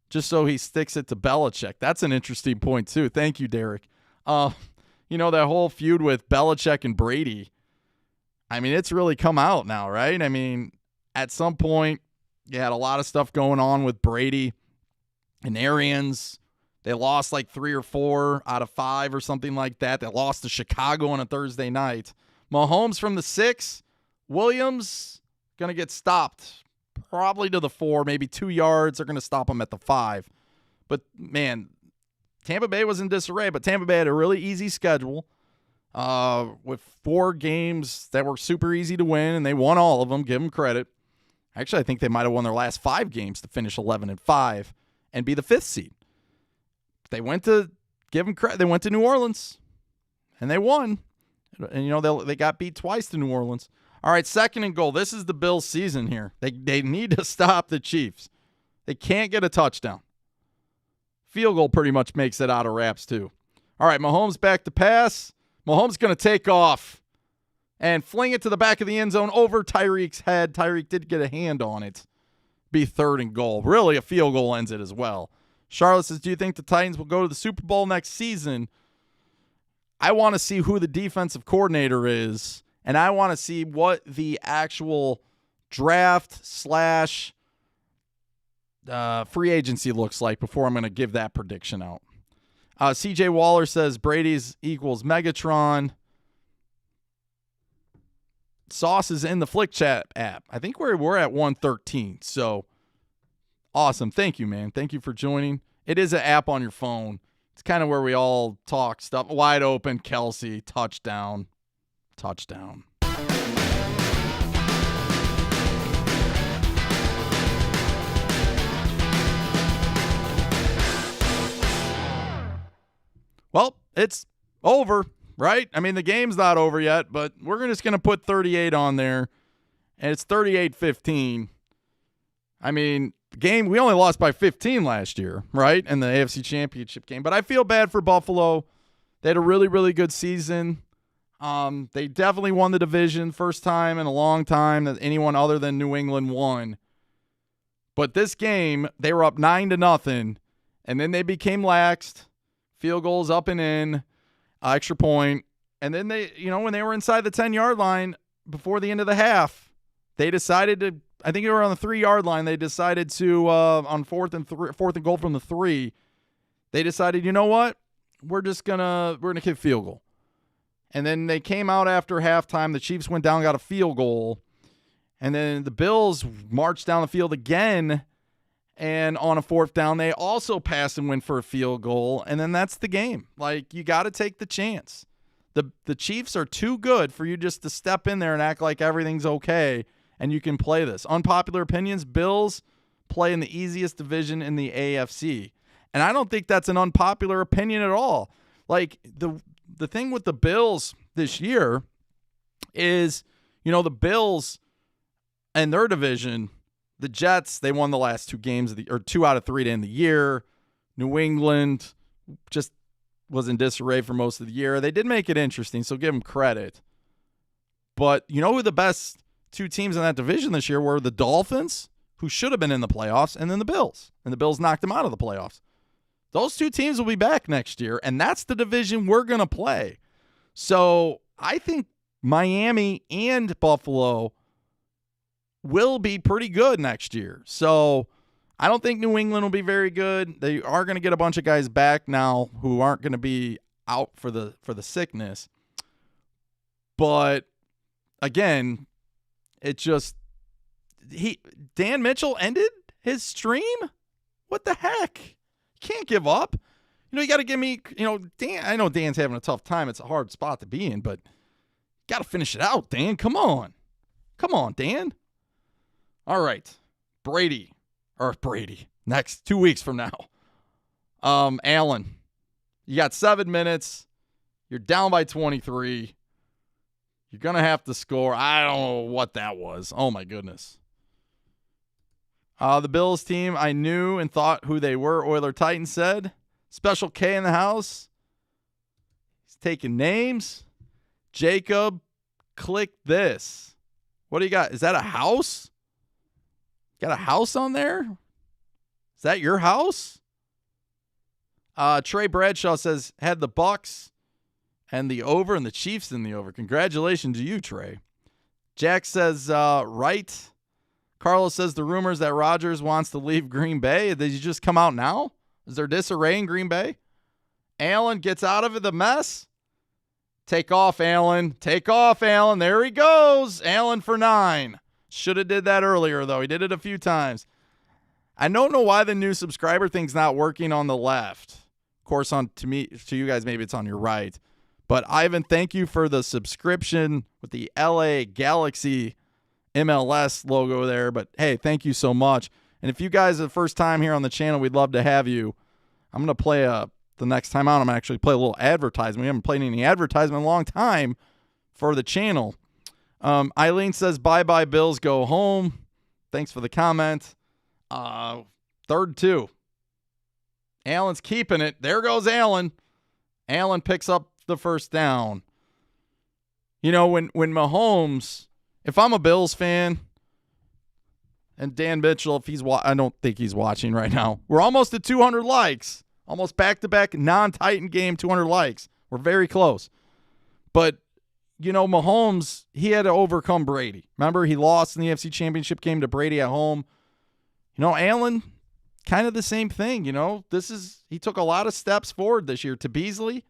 A: just so he sticks it to Belichick. That's an interesting point, too. Thank you, Derek. That whole feud with Belichick and Brady, I mean, it's really come out now, right? I mean, at some point, you had a lot of stuff going on with Brady and Arians. They lost like 3 or 4 out of 5 or something like that. They lost to Chicago on a Thursday night. Mahomes from the 6. Williams going to get stopped probably to the 4, maybe 2 yards. They're going to stop him at the 5. But, man, Tampa Bay was in disarray, but Tampa Bay had a really easy schedule with 4 games that were super easy to win, and they won all of them. Give them credit. Actually, I think they might have won their last 5 games to finish 11-5 and be the 5th seed. They went to give them credit. They went to New Orleans, and they won. And, they got beat twice to New Orleans. All right, 2nd and goal. This is the Bills' season here. They need to stop the Chiefs. They can't get a touchdown. Field goal pretty much makes it out of wraps, too. All right, Mahomes back to pass. Mahomes going to take off and fling it to the back of the end zone over Tyreek's head. Tyreek did get a hand on it. Be 3rd and goal. Really, a field goal ends it as well. Charlotte says, do you think the Titans will go to the Super Bowl next season? I want to see who the defensive coordinator is, and I want to see what the actual draft / free agency looks like before I'm going to give that prediction out. CJ Waller says Brady's equals Megatron. Sauce is in the Flick Chat app. I think we're at 113, so awesome. Thank you, man. Thank you for joining. It is an app on your phone. It's kind of where we all talk stuff. Wide open, Kelsey, touchdown. Well, it's over, right? I mean, the game's not over yet, but we're just going to put 38 on there, and it's 38-15. I mean, the game, we only lost by 15 last year, right, in the AFC Championship game. But I feel bad for Buffalo. They had a really, really good season. They definitely won the division, first time in a long time that anyone other than New England won. But this game, they were up 9-0, and then they became laxed. Field goals up and in, extra point. And then they, when they were inside the 10-yard line before the end of the half, they decided to, I think they were on the 3-yard line. They decided to, on 4th and goal from the 3, they decided, you know what? We're gonna kick field goal. And then they came out after halftime. The Chiefs went down, got a field goal. And then the Bills marched down the field again. And on a 4th down, they also passed and went for a field goal. And then that's the game. Like, you got to take the chance. The Chiefs are too good for you just to step in there and act like everything's okay and you can play this. Unpopular opinions, Bills play in the easiest division in the AFC. And I don't think that's an unpopular opinion at all. Like, the thing with the Bills this year is, the Bills and their division, the Jets, they won the last 2 games, or 2 out of 3 to end the year. New England just was in disarray for most of the year. They did make it interesting, so give them credit. But you know who the best 2 teams in that division this year were? The Dolphins, who should have been in the playoffs, and then the Bills. And the Bills knocked them out of the playoffs. Those 2 teams will be back next year, and that's the division we're going to play. So I think Miami and Buffalo will be pretty good next year. So I don't think New England will be very good. They are going to get a bunch of guys back now who aren't going to be out for the sickness. But again, Dan Mitchell ended his stream? What the heck? You can't give up. You got to give me, Dan. I know Dan's having a tough time. It's a hard spot to be in, but got to finish it out, Dan. Come on, Dan. All right, Brady. Next 2 weeks from now. Allen, you got 7 minutes. You're down by 23. You're going to have to score. I don't know what that was. Oh, my goodness. The Bills team, I knew and thought who they were. Oiler Titans said. Special K in the house. He's taking names. Jacob, click this. What do you got? Is that a house? Got a house on there? Is that your house? Trey Bradshaw says, had the Bucks and the over and the Chiefs in the over. Congratulations to you, Trey. Jack says, right. Carlos says the rumors that Rodgers wants to leave Green Bay. Did you just come out now? Is there disarray in Green Bay? Allen gets out of the mess. Take off, Allen. There he goes. Allen for 9. Should have did that earlier, though. He did it a few times. I don't know why the new subscriber thing's not working on the left. Of course, to you guys, maybe it's on your right. But Ivan, thank you for the subscription with the LA Galaxy MLS logo there. But hey, thank you so much. And if you guys are the first time here on the channel, we'd love to have you. I'm going to play the next time out. I'm going to actually play a little advertisement. We haven't played any advertisement in a long time for the channel. Eileen says, bye-bye, Bills, go home. Thanks for the comment. 3rd 2. Allen's keeping it. There goes Allen. Allen picks up the first down. When Mahomes, if I'm a Bills fan, and Dan Mitchell, if he's I don't think he's watching right now. We're almost at 200 likes. Almost back-to-back non-Titan game, 200 likes. We're very close. But, Mahomes, he had to overcome Brady. Remember, he lost in the AFC Championship game to Brady at home. Allen, kind of the same thing. He took a lot of steps forward this year to Beasley.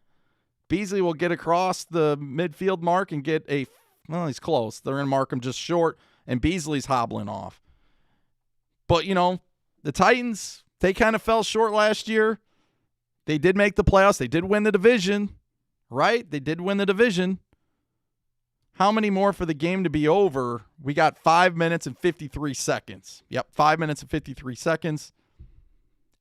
A: Beasley will get across the midfield mark and get he's close. They're going to mark him just short, and Beasley's hobbling off. But, the Titans, they kind of fell short last year. They did make the playoffs. They did win the division, right? They did win the division. How many more for the game to be over? We got 5 minutes and 53 seconds. Yep, 5 minutes and 53 seconds.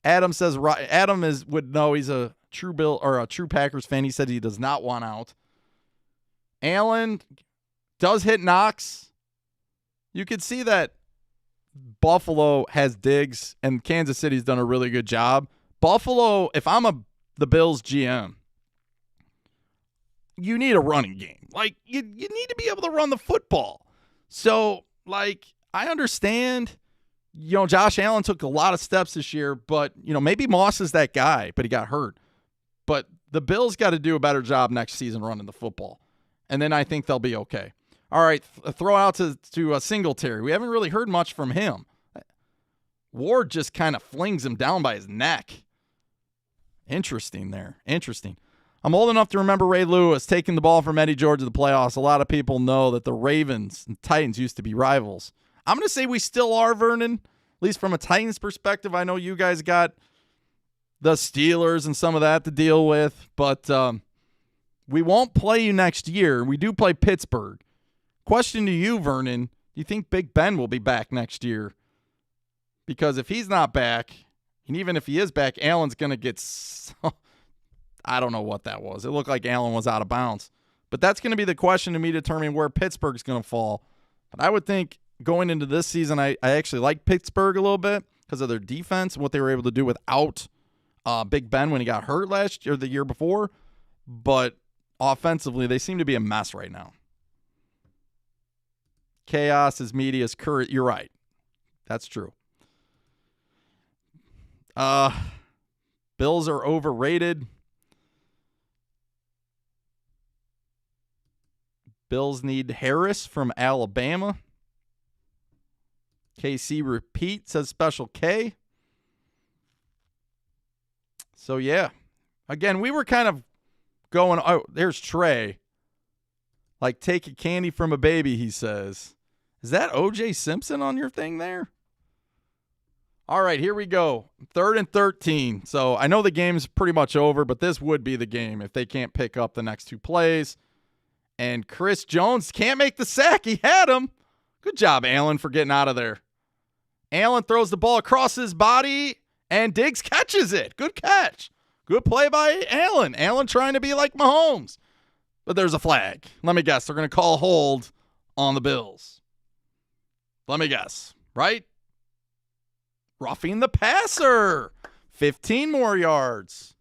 A: Adam says would know he's a true Bill or a true Packers fan. He said he does not want out. Allen does hit Knox. You can see that Buffalo has Diggs and Kansas City's done a really good job. Buffalo, if I'm the Bills GM, you need a running game. You need to be able to run the football. So, I understand, Josh Allen took a lot of steps this year, but, maybe Moss is that guy, but he got hurt. But the Bills got to do a better job next season running the football. And then I think they'll be okay. All right, throw out to Singletary. We haven't really heard much from him. Ward just kind of flings him down by his neck. Interesting there. Interesting. I'm old enough to remember Ray Lewis taking the ball from Eddie George in the playoffs. A lot of people know that the Ravens and Titans used to be rivals. I'm going to say we still are, Vernon, at least from a Titans perspective. I know you guys got the Steelers and some of that to deal with, but we won't play you next year. We do play Pittsburgh. Question to you, Vernon, do you think Big Ben will be back next year? Because if he's not back, and even if he is back, Allen's going to get I don't know what that was. It looked like Allen was out of bounds. But that's going to be the question to me to determine where Pittsburgh's going to fall. But I would think going into this season, I actually like Pittsburgh a little bit because of their defense and what they were able to do without Big Ben when he got hurt last year or the year before. But offensively, they seem to be a mess right now. Chaos is media's current. You're right. That's true. Bills are overrated. Bills need Harris from Alabama. KC repeat, says Special K. So, yeah. Again, we were kind of going, oh, there's Trey. Like, take a candy from a baby, he says. Is that O.J. Simpson on your thing there? All right, here we go. 3rd and 13. So I know the game's pretty much over, but this would be the game if they can't pick up the next 2 plays. And Chris Jones can't make the sack. He had him. Good job, Allen, for getting out of there. Allen throws the ball across his body, and Diggs catches it. Good catch. Good play by Allen. Allen trying to be like Mahomes. But there's a flag. Let me guess. They're going to call hold on the Bills. Let me guess. Right? Roughing the passer. 15 more yards.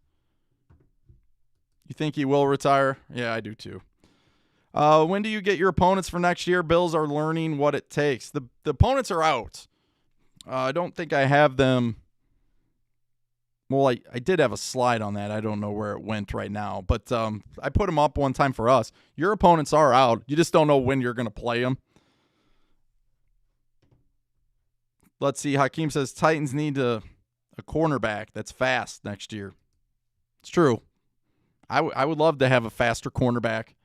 A: You think he will retire? Yeah, I do too. When do you get your opponents for next year? Bills are learning what it takes. The opponents are out. I don't think I have them. Well, I did have a slide on that. I don't know where it went right now. But I put them up one time for us. Your opponents are out. You just don't know when you're going to play them. Let's see. Hakeem says Titans need a cornerback that's fast next year. It's true. I would love to have a faster cornerback.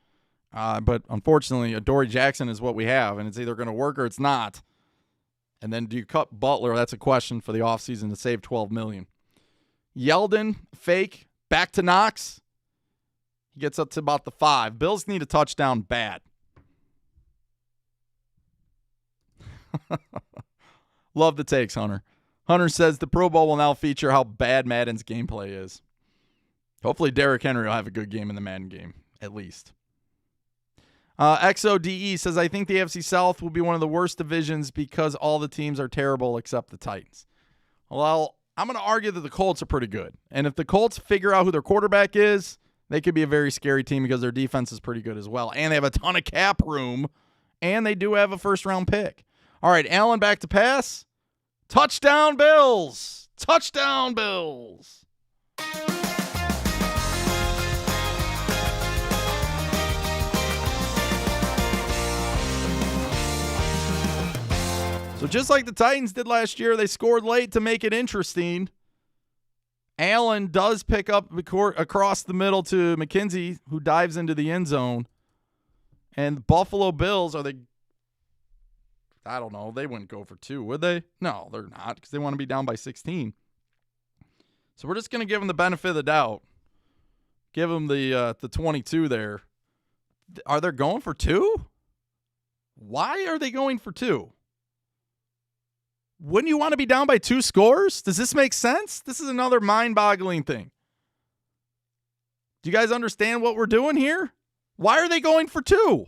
A: But unfortunately, Adoree Jackson is what we have, and it's either going to work or it's not. And then do you cut Butler? That's a question for the offseason to save $12 million. Yeldon, fake, back to Knox. He gets up to about the 5. Bills need a touchdown bad. Love the takes, Hunter. Hunter says the Pro Bowl will now feature how bad Madden's gameplay is. Hopefully Derrick Henry will have a good game in the Madden game, at least. XODE says, I think the AFC South will be one of the worst divisions because all the teams are terrible except the Titans. Well, I'm going to argue that the Colts are pretty good. And if the Colts figure out who their quarterback is, they could be a very scary team because their defense is pretty good as well. And they have a ton of cap room. And they do have a first-round pick. All right, Allen back to pass. Touchdown, Bills. Touchdown, Bills. So just like the Titans did last year, they scored late to make it interesting. Allen does pick up across the middle to McKenzie, who dives into the end zone. And the Buffalo Bills, I don't know, they wouldn't go for 2, would they? No, they're not, because they want to be down by 16. So we're just going to give them the benefit of the doubt. Give them the 22 there. Are they going for 2? Why are they going for 2? Wouldn't you want to be down by 2 scores? Does this make sense? This is another mind-boggling thing. Do you guys understand what we're doing here? Why are they going for 2?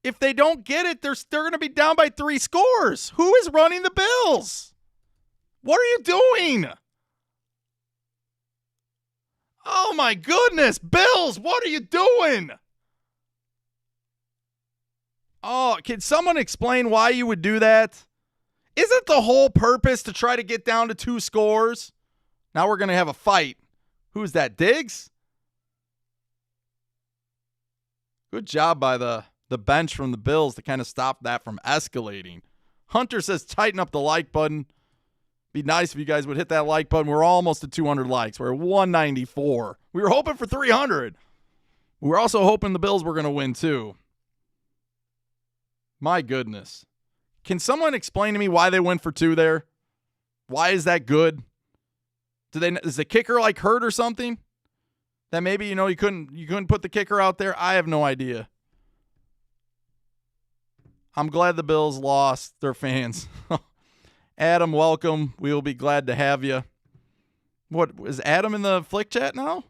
A: If they don't get it, they're going to be down by 3 scores. Who is running the Bills? What are you doing? Oh, my goodness. Bills, what are you doing? Oh, can someone explain why you would do that? Isn't the whole purpose to try to get down to 2 scores? Now we're going to have a fight. Who's that, Diggs? Good job by the bench from the Bills to kind of stop that from escalating. Hunter says tighten up the like button. Be nice if you guys would hit that like button. We're almost at 200 likes. We're at 194. We were hoping for 300. We were also hoping the Bills were going to win too. My goodness. Can someone explain to me why they went for 2 there? Why is that good? Is the kicker like hurt or something? That maybe, you couldn't put the kicker out there? I have no idea. I'm glad the Bills lost their fans. Adam, welcome. We will be glad to have you. What, is Adam in the Flick chat now?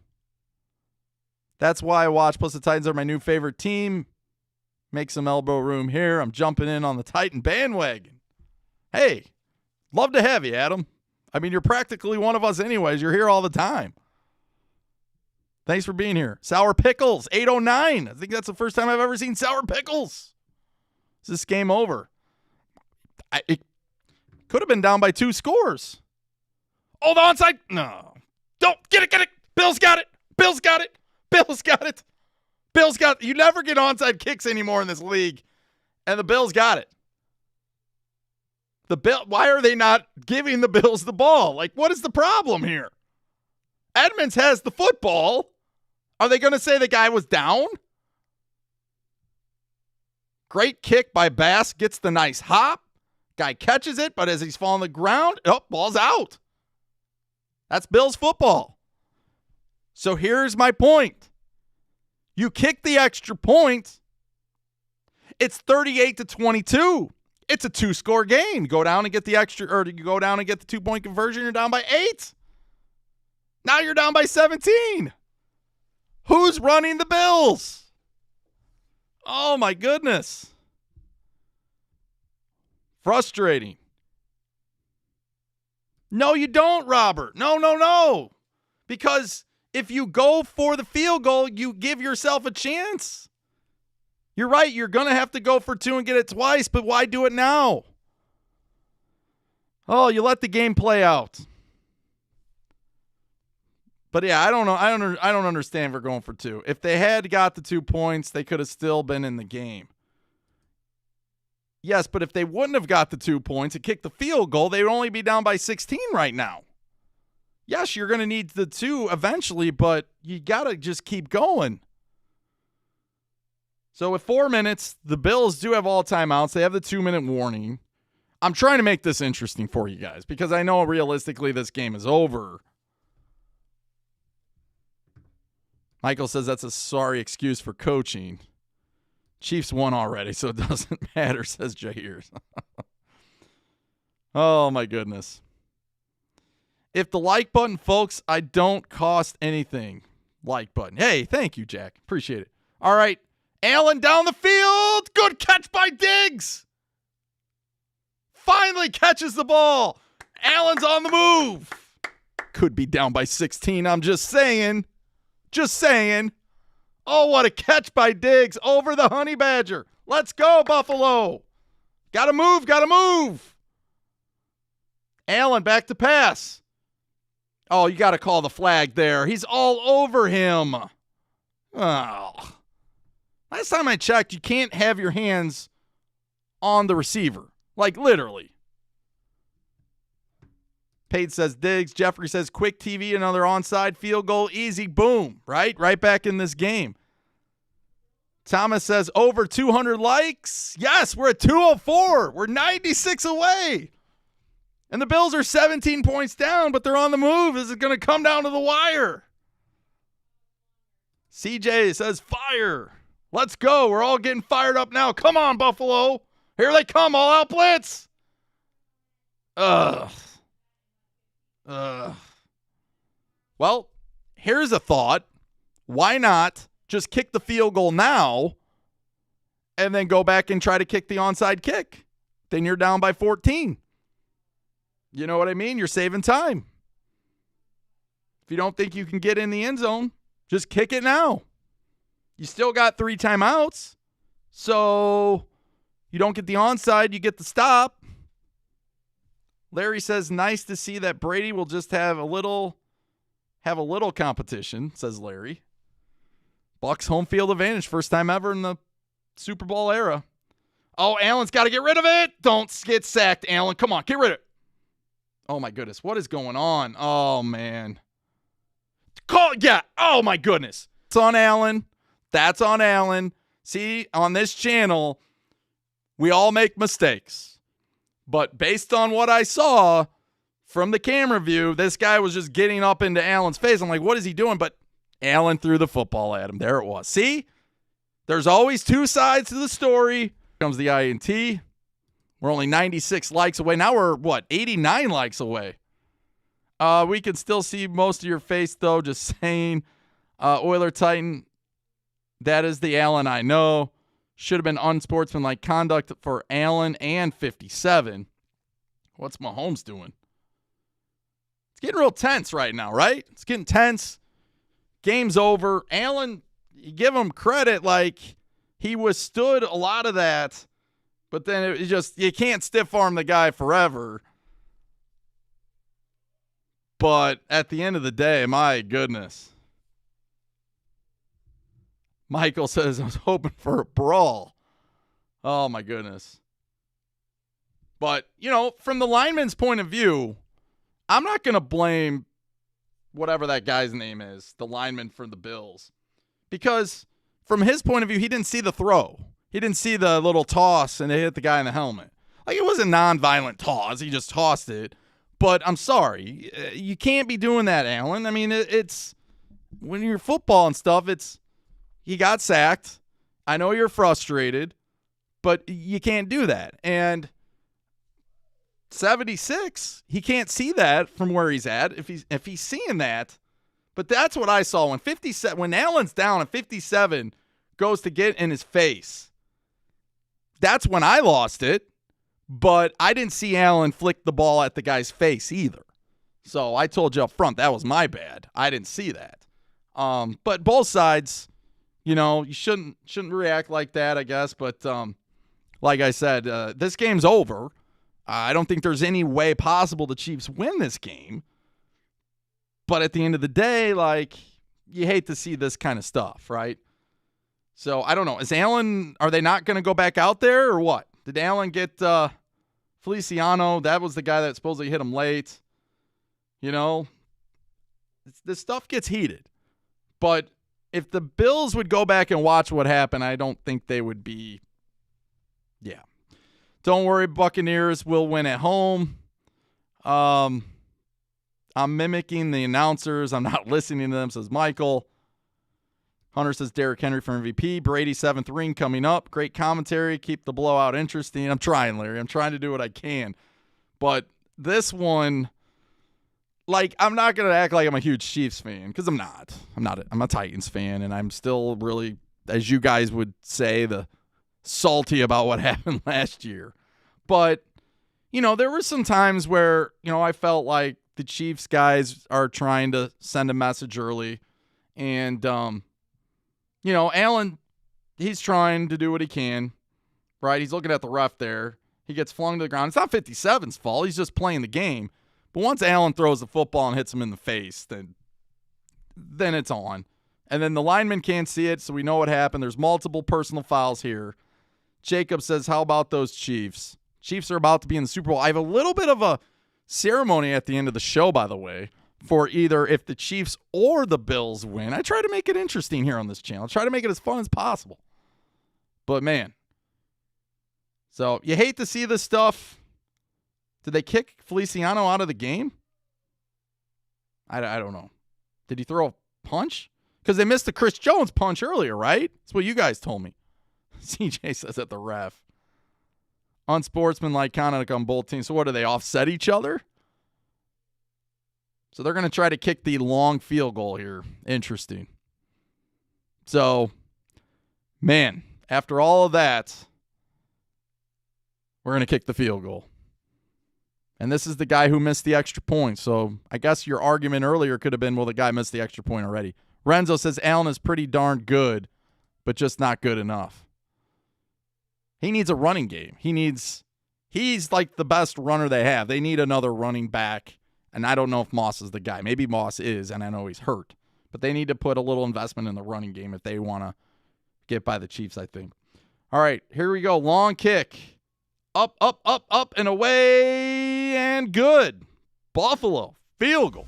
A: That's why I watch. Plus the Titans are my new favorite team. Make some elbow room here. I'm jumping in on the Titan bandwagon. Hey, love to have you, Adam. I mean, you're practically one of us anyways. You're here all the time. Thanks for being here. Sour Pickles, 809. I think that's the first time I've ever seen Sour Pickles. Is this game over? It could have been down by 2 scores. Oh, the onside. No. Don't. Get it. Bills got it. Bills got it. You never get onside kicks anymore in this league. And the Bills got it. Why are they not giving the Bills the ball? Like, what is the problem here? Edmonds has the football. Are they going to say the guy was down? Great kick by Bass. Gets the nice hop. Guy catches it, but as he's falling on the ground, ball's out. That's Bills football. So here's my point. You kick the extra point. It's 38-22. It's a 2-score game. You go down and get the extra, or you go down and get the 2-point conversion, you're down by 8. Now you're down by 17. Who's running the Bills? Oh, my goodness. Frustrating. No, you don't, Robert. No. Because if you go for the field goal, you give yourself a chance. You're right. You're going to have to go for 2 and get it twice, but why do it now? Oh, you let the game play out. But yeah, I don't know. I don't understand for going for 2. If they had got the 2 points, they could have still been in the game. Yes, but if they wouldn't have got the 2 points and kicked the field goal, they would only be down by 16 right now. Yes, you're going to need the 2 eventually, but you got to just keep going. So with 4 minutes, the Bills do have all timeouts. They have the 2-minute warning. I'm trying to make this interesting for you guys because I know realistically this game is over. Michael says that's a sorry excuse for coaching. Chiefs won already, so it doesn't matter, says Jair. Oh, my goodness. If the like button, folks, I don't cost anything. Like button. Hey, thank you, Jack. Appreciate it. All right. Allen down the field. Good catch by Diggs. Finally catches the ball. Allen's on the move. Could be down by 16. I'm just saying. Just saying. Oh, what a catch by Diggs over the Honey Badger. Let's go, Buffalo. Gotta move. Allen back to pass. Oh, you got to call the flag there. He's all over him. Oh. Last time I checked, you can't have your hands on the receiver. Like, literally. Pate says Diggs. Jeffrey says quick TV, another onside field goal. Easy, boom. Right back in this game. Thomas says over 200 likes. Yes, we're at 204. We're 96 away. And the Bills are 17 points down, but they're on the move. This is going to come down to the wire. CJ says fire. Let's go. We're all getting fired up now. Come on, Buffalo. Here they come. All out blitz. Well, here's a thought. Why not just kick the field goal now and then go back and try to kick the onside kick? Then you're down by 14. You know what I mean? You're saving time. If you don't think you can get in the end zone, just kick it now. You still got 3 timeouts. So you don't get the onside, you get the stop. Larry says, nice to see that Brady will just have a little competition, says Larry. Bucks home field advantage, first time ever in the Super Bowl era. Oh, Allen's got to get rid of it. Don't get sacked, Allen. Come on, get rid of it. Oh, my goodness. What is going on? Oh, man. Yeah. Oh, my goodness. It's on Allen. That's on Allen. See, on this channel, we all make mistakes. But based on what I saw from the camera view, this guy was just getting up into Allen's face. I'm like, what is he doing? But Allen threw the football at him. There it was. See? There's always 2 sides to the story. Here comes the INT. We're only 96 likes away. Now we're, 89 likes away. We can still see most of your face, though. Just saying. Oiler Titan, that is the Allen I know. Should have been unsportsmanlike conduct for Allen and 57. What's Mahomes doing? It's getting real tense right now, right? It's getting tense. Game's over. Allen, you give him credit, like he withstood a lot of that. But then it just, you can't stiff arm the guy forever. But at the end of the day, my goodness. Michael says, I was hoping for a brawl. Oh, my goodness. But, from the lineman's point of view, I'm not going to blame whatever that guy's name is, the lineman for the Bills. Because from his point of view, he didn't see the throw. He didn't see the little toss and they hit the guy in the helmet. Like, it was a non-violent toss. He just tossed it. But I'm sorry. You can't be doing that, Allen. I mean, it's when you're football and stuff, you got sacked. I know you're frustrated, but you can't do that. And 76, he can't see that from where he's at if he's seeing that. But that's what I saw when Allen's down and 57 goes to get in his face. That's when I lost it. But I didn't see Allen flick the ball at the guy's face either. So I told you up front, that was my bad. I didn't see that. But both sides, you shouldn't react like that, I guess. But like I said, this game's over. I don't think there's any way possible the Chiefs win this game. But at the end of the day, you hate to see this kind of stuff, right? So I don't know. Are they not going to go back out there or what? Did Allen get Feliciano? That was the guy that supposedly hit him late. This stuff gets heated. But if the Bills would go back and watch what happened, I don't think they would be. Yeah. Don't worry, Buccaneers will win at home. I'm mimicking the announcers. I'm not listening to them, says Michael. Hunter says Derrick Henry for MVP. Brady 7th ring coming up. Great commentary. Keep the blowout interesting. I'm trying, Larry. I'm trying to do what I can. But this one, I'm not going to act like I'm a huge Chiefs fan because I'm not. I'm a Titans fan, and I'm still really, as you guys would say, salty about what happened last year. But, there were some times where, I felt like the Chiefs guys are trying to send a message early. And, Allen, he's trying to do what he can, right? He's looking at the ref there. He gets flung to the ground. It's not 57's fault. He's just playing the game. But once Allen throws the football and hits him in the face, then it's on. And then the lineman can't see it, so we know what happened. There's multiple personal fouls here. Jacob says, how about those Chiefs? Chiefs are about to be in the Super Bowl. I have a little bit of a ceremony at the end of the show, by the way, for either if the Chiefs or the Bills win. I try to make it interesting here on this channel. I try to make it as fun as possible. But, man. So, you hate to see this stuff. Did they kick Feliciano out of the game? I don't know. Did he throw a punch? Because they missed the Chris Jones punch earlier, right? That's what you guys told me. CJ says at the ref. Unsportsmanlike conduct on both teams. So what, do they offset each other? So they're going to try to kick the long field goal here. Interesting. So, man, after all of that, we're going to kick the field goal. And this is the guy who missed the extra point. So I guess your argument earlier could have been, well, the guy missed the extra point already. Renzo says Allen is pretty darn good, but just not good enough. He needs a running game. He's like the best runner they have. They need another running back. And I don't know if Moss is the guy. Maybe Moss is, and I know he's hurt. But they need to put a little investment in the running game if they want to get by the Chiefs, I think. All right, here we go. Long kick. Up, up, up, up, and away, and good. Buffalo, field goal.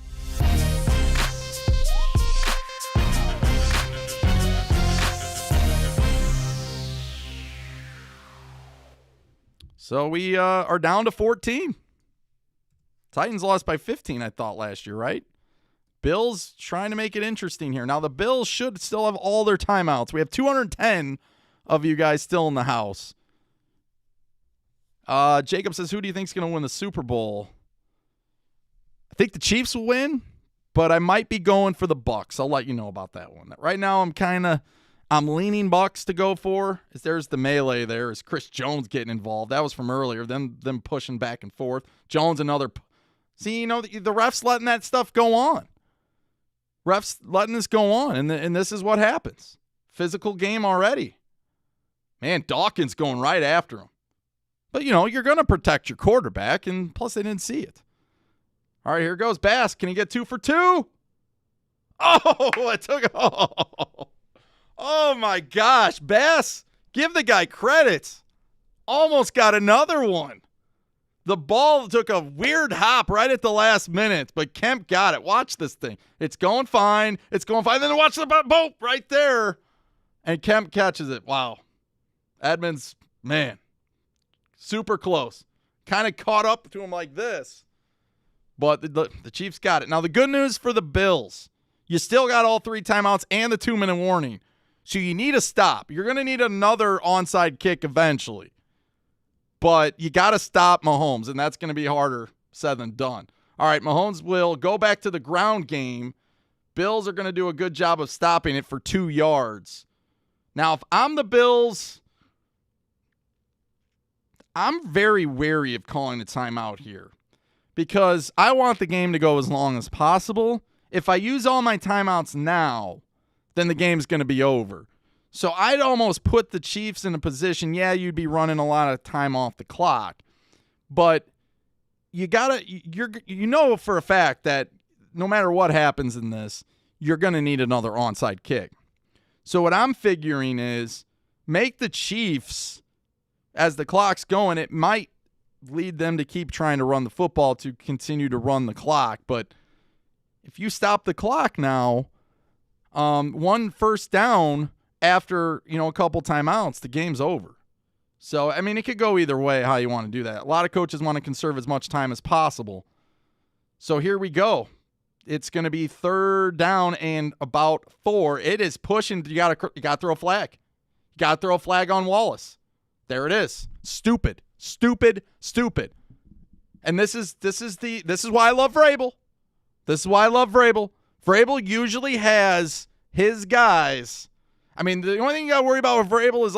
A: So we are down to 14. Titans lost by 15, I thought, last year, right? Bills trying to make it interesting here. Now, the Bills should still have all their timeouts. We have 210 of you guys still in the house. Jacob says, who do you think is going to win the Super Bowl? I think the Chiefs will win, but I might be going for the Bucs. I'll let you know about that one. Right now, I'm leaning Bucs to go for. There's the melee there. Is Chris Jones getting involved? That was from earlier. Them pushing back and forth. Jones another. See, the refs letting that stuff go on. Refs letting this go on, and this is what happens. Physical game already. Man, Dawkins going right after him. But, you're going to protect your quarterback, and plus they didn't see it. All right, here goes Bass. Can he get 2 for 2? Oh, it took. Oh, my gosh. Bass, give the guy credit. Almost got another one. The ball took a weird hop right at the last minute, but Kemp got it. Watch this thing. It's going fine. Then watch the boat right there. And Kemp catches it. Wow. Edmonds, man, super close. kind of caught up to them like this. But the Chiefs got it. Now, the good news for the Bills, you still got all 3 timeouts and the 2-minute warning. So you need a stop. You're going to need another onside kick eventually. But you got to stop Mahomes, and that's going to be harder said than done. All right, Mahomes will go back to the ground game. Bills are going to do a good job of stopping it for 2 yards. Now, if I'm the Bills, I'm very wary of calling a timeout here because I want the game to go as long as possible. If I use all my timeouts now, then the game's going to be over. So I'd almost put the Chiefs in a position, you'd be running a lot of time off the clock. But you know for a fact that no matter what happens in this, you're going to need another onside kick. So what I'm figuring is make the Chiefs, as the clock's going, it might lead them to keep trying to run the football to continue to run the clock. But if you stop the clock now, 1 first down after, a couple timeouts, the game's over. So, I mean, it could go either way how you want to do that. A lot of coaches want to conserve as much time as possible. So here we go. It's going to be 3rd down and about 4. It is pushing. You got to throw a flag. You got to throw a flag on Wallace. There it is. Stupid. And this is why I love Vrabel. This is why I love Vrabel. Vrabel usually has his guys. I mean, the only thing you got to worry about with Vrabel is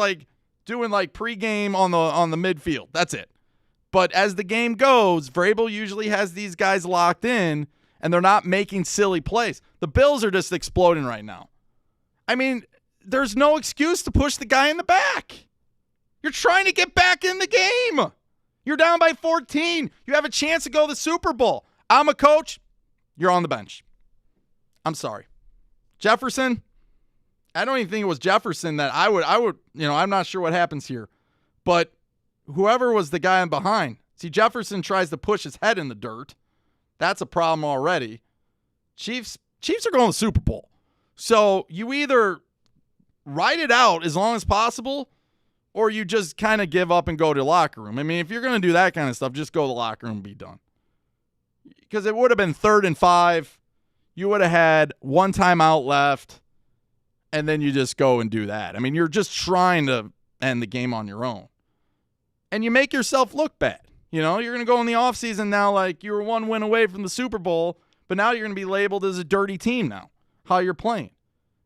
A: doing pregame on the midfield. That's it. But as the game goes, Vrabel usually has these guys locked in, and they're not making silly plays. The Bills are just exploding right now. I mean, there's no excuse to push the guy in the back. You're trying to get back in the game. You're down by 14. You have a chance to go to the Super Bowl. I'm a coach. You're on the bench. I'm sorry. Jefferson, I don't even think it was Jefferson that I would, I'm not sure what happens here. But whoever was the guy in behind, see, Jefferson tries to push his head in the dirt. That's a problem already. Chiefs are going to the Super Bowl. So you either ride it out as long as possible or you just kind of give up and go to the locker room. I mean, if you're going to do that kind of stuff, just go to the locker room and be done. Because it would have been 3rd and 5. You would have had 1 timeout left, and then you just go and do that. I mean, you're just trying to end the game on your own. And you make yourself look bad. You're going to go in the offseason now like you were 1 win away from the Super Bowl, but now you're going to be labeled as a dirty team now, how you're playing.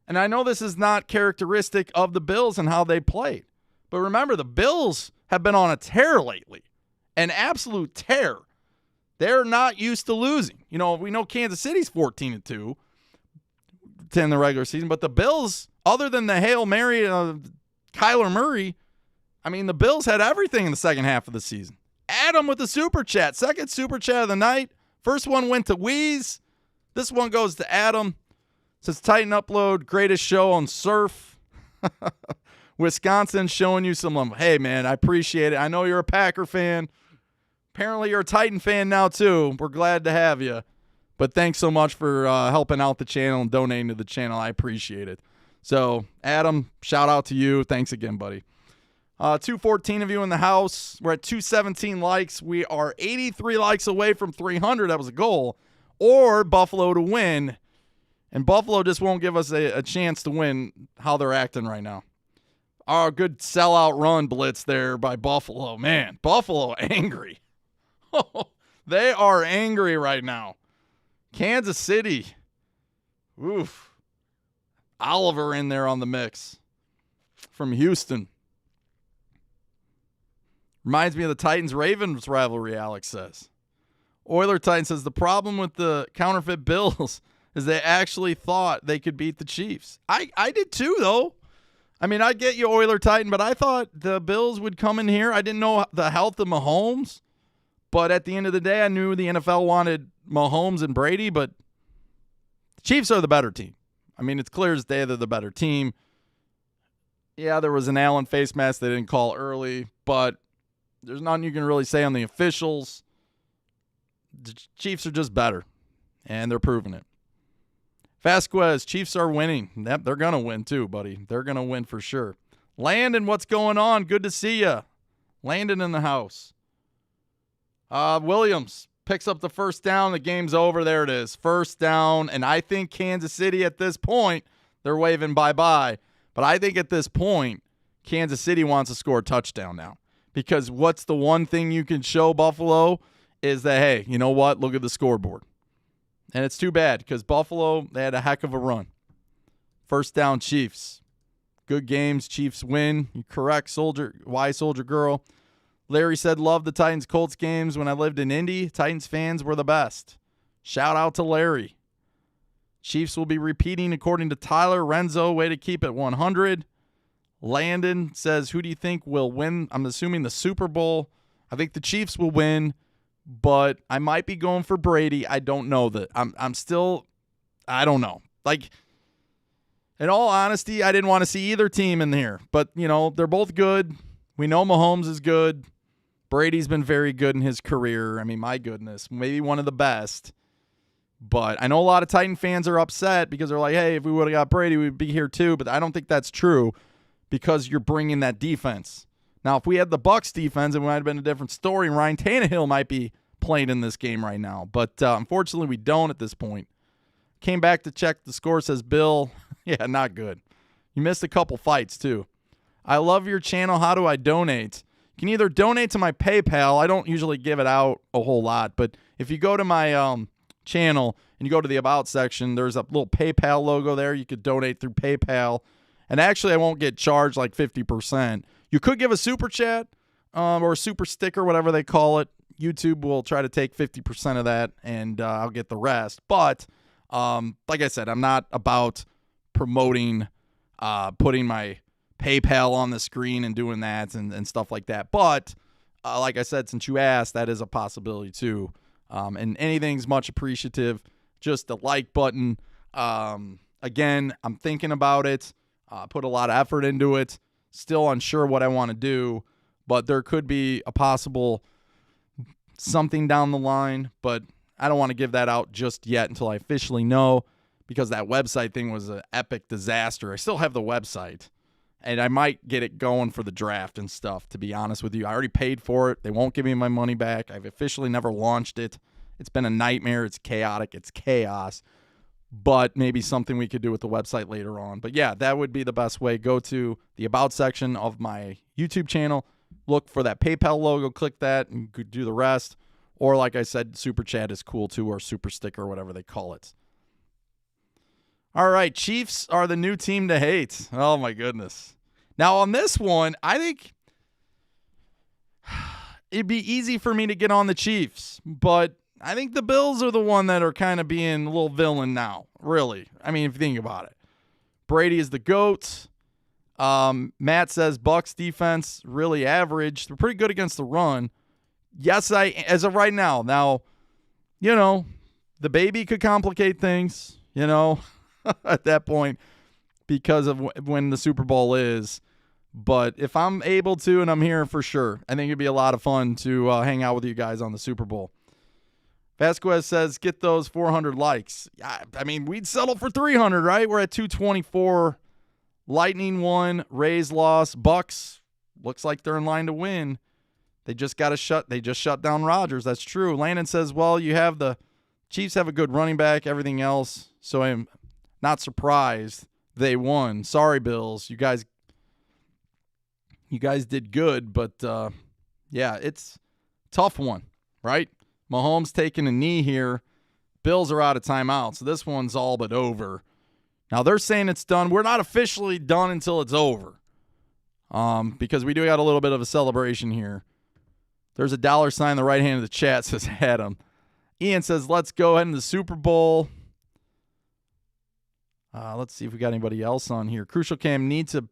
A: And I know this is not characteristic of the Bills and how they played. But remember, the Bills have been on a tear lately, an absolute tear. They're not used to losing. We know Kansas City's 14-2 to end the regular season, but the Bills, other than the Hail Mary Kyler Murray, I mean, the Bills had everything in the second half of the season. Adam with the super chat. Second super chat of the night. First one went to Wheeze. This one goes to Adam. Says Titan Upload, greatest show on surf. Wisconsin showing you some love. Hey, man, I appreciate it. I know you're a Packer fan. Apparently you're a Titan fan now, too. We're glad to have you. But thanks so much for helping out the channel and donating to the channel. I appreciate it. So, Adam, shout out to you. Thanks again, buddy. 214 of you in the house. We're at 217 likes. We are 83 likes away from 300. That was a goal. Or Buffalo to win. And Buffalo just won't give us a chance to win how they're acting right now. Our good sellout run blitz there by Buffalo. Man, Buffalo angry. They are angry right now. Kansas City. Oof. Oliver in there on the mix from Houston. Reminds me of the Titans-Ravens rivalry, Alex says. Oiler Titan says, the problem with the counterfeit Bills is they actually thought they could beat the Chiefs. I did too, though. I mean, I get you, Oiler Titan, but I thought the Bills would come in here. I didn't know the health of Mahomes, but at the end of the day, I knew the NFL wanted Mahomes and Brady, but the Chiefs are the better team. I mean, it's clear as day they're the better team. Yeah, there was an Allen face mask they didn't call early, but there's nothing you can really say on the officials. The Chiefs are just better, and they're proving it. Vasquez, Chiefs are winning. Yep, they're going to win too, buddy. They're going to win for sure. Landon, what's going on? Good to see you. Landon in the house. Williams picks up the first down. The game's over. There it is. First down. And I think Kansas City at this point, they're waving bye-bye. But I think at this point, Kansas City wants to score a touchdown now. Because what's the one thing you can show Buffalo is that, hey, you know what? Look at the scoreboard. And it's too bad because Buffalo, they had a heck of a run. First down, Chiefs. Good games. Chiefs win. You're correct, Soldier. Why, Soldier Girl? Larry said, love the Titans-Colts games. When I lived in Indy, Titans fans were the best. Shout out to Larry. Chiefs will be repeating according to Tyler. Renzo, way to keep it 100. Landon says, who do you think will win? I'm assuming the Super Bowl. I think the Chiefs will win, but I might be going for Brady. I don't know that. I don't know. Like, in all honesty, I didn't want to see either team in here. But, they're both good. We know Mahomes is good. Brady's been very good in his career. I mean, my goodness, maybe one of the best. But I know a lot of Titan fans are upset because they're like, hey, if we would have got Brady, we'd be here too. But I don't think that's true because you're bringing that defense. Now, if we had the Bucs defense, it might have been a different story, and Ryan Tannehill might be playing in this game right now. But unfortunately, we don't at this point. Came back to check the score, says Bill. Yeah, not good. You missed a couple fights, too. I love your channel. How do I donate? You can either donate to my PayPal. I don't usually give it out a whole lot, but if you go to my channel and you go to the About section, there's a little PayPal logo there. You could donate through PayPal. And actually, I won't get charged like 50%. You could give a super chat or a super sticker, whatever they call it. YouTube will try to take 50% of that, and I'll get the rest. But like I said, I'm not about promoting putting my PayPal on the screen and doing that and stuff like that. But like I said, since you asked, that is a possibility too. And anything's much appreciative. Just the like button. Again, I'm thinking about it. Put a lot of effort into it. Still unsure what I want to do, but there could be a possible something down the line, but I don't want to give that out just yet until I officially know, because that website thing was an epic disaster. I still have the website, and I might get it going for the draft and stuff, to be honest with you. I already paid for it. They won't give me my money back. I've officially never launched it. It's been a nightmare. It's chaotic. It's chaos. But maybe something we could do with the website later on. But yeah, that would be the best way. Go to the About section of my YouTube channel. Look for that PayPal logo. Click that and you could do the rest. Or like I said, Super Chat is cool too, or Super Sticker, or whatever they call it. All right, Chiefs are the new team to hate. Oh, my goodness. Now, on this one, I think it'd be easy for me to get on the Chiefs, but I think the Bills are the one that are kind of being a little villain now, really. I mean, if you think about it. Brady is the GOAT. Matt says Bucs defense really average. They're pretty good against the run. Yes, as of right now. Now, the baby could complicate things, at that point because of when the Super Bowl is. But if I'm able to, and I'm here for sure, I think it'd be a lot of fun to hang out with you guys on the Super Bowl. Vasquez says, get those 400 likes. I mean, we'd settle for 300, right? We're at 224. Lightning won. Rays lost. Bucks looks like they're in line to win. They just shut down Rodgers. That's true. Landon says, well, the Chiefs have a good running back, everything else. So I'm not surprised they won. Sorry, Bills. You guys did good, but yeah, it's a tough one, right? Mahomes taking a knee here. Bills are out of timeout, so this one's all but over. Now, they're saying it's done. We're not officially done until it's over because we do got a little bit of a celebration here. There's a $sign in the right hand of the chat, says Adam. Ian says, let's go ahead in the Super Bowl. Let's see if we got anybody else on here. Crucial Cam needs to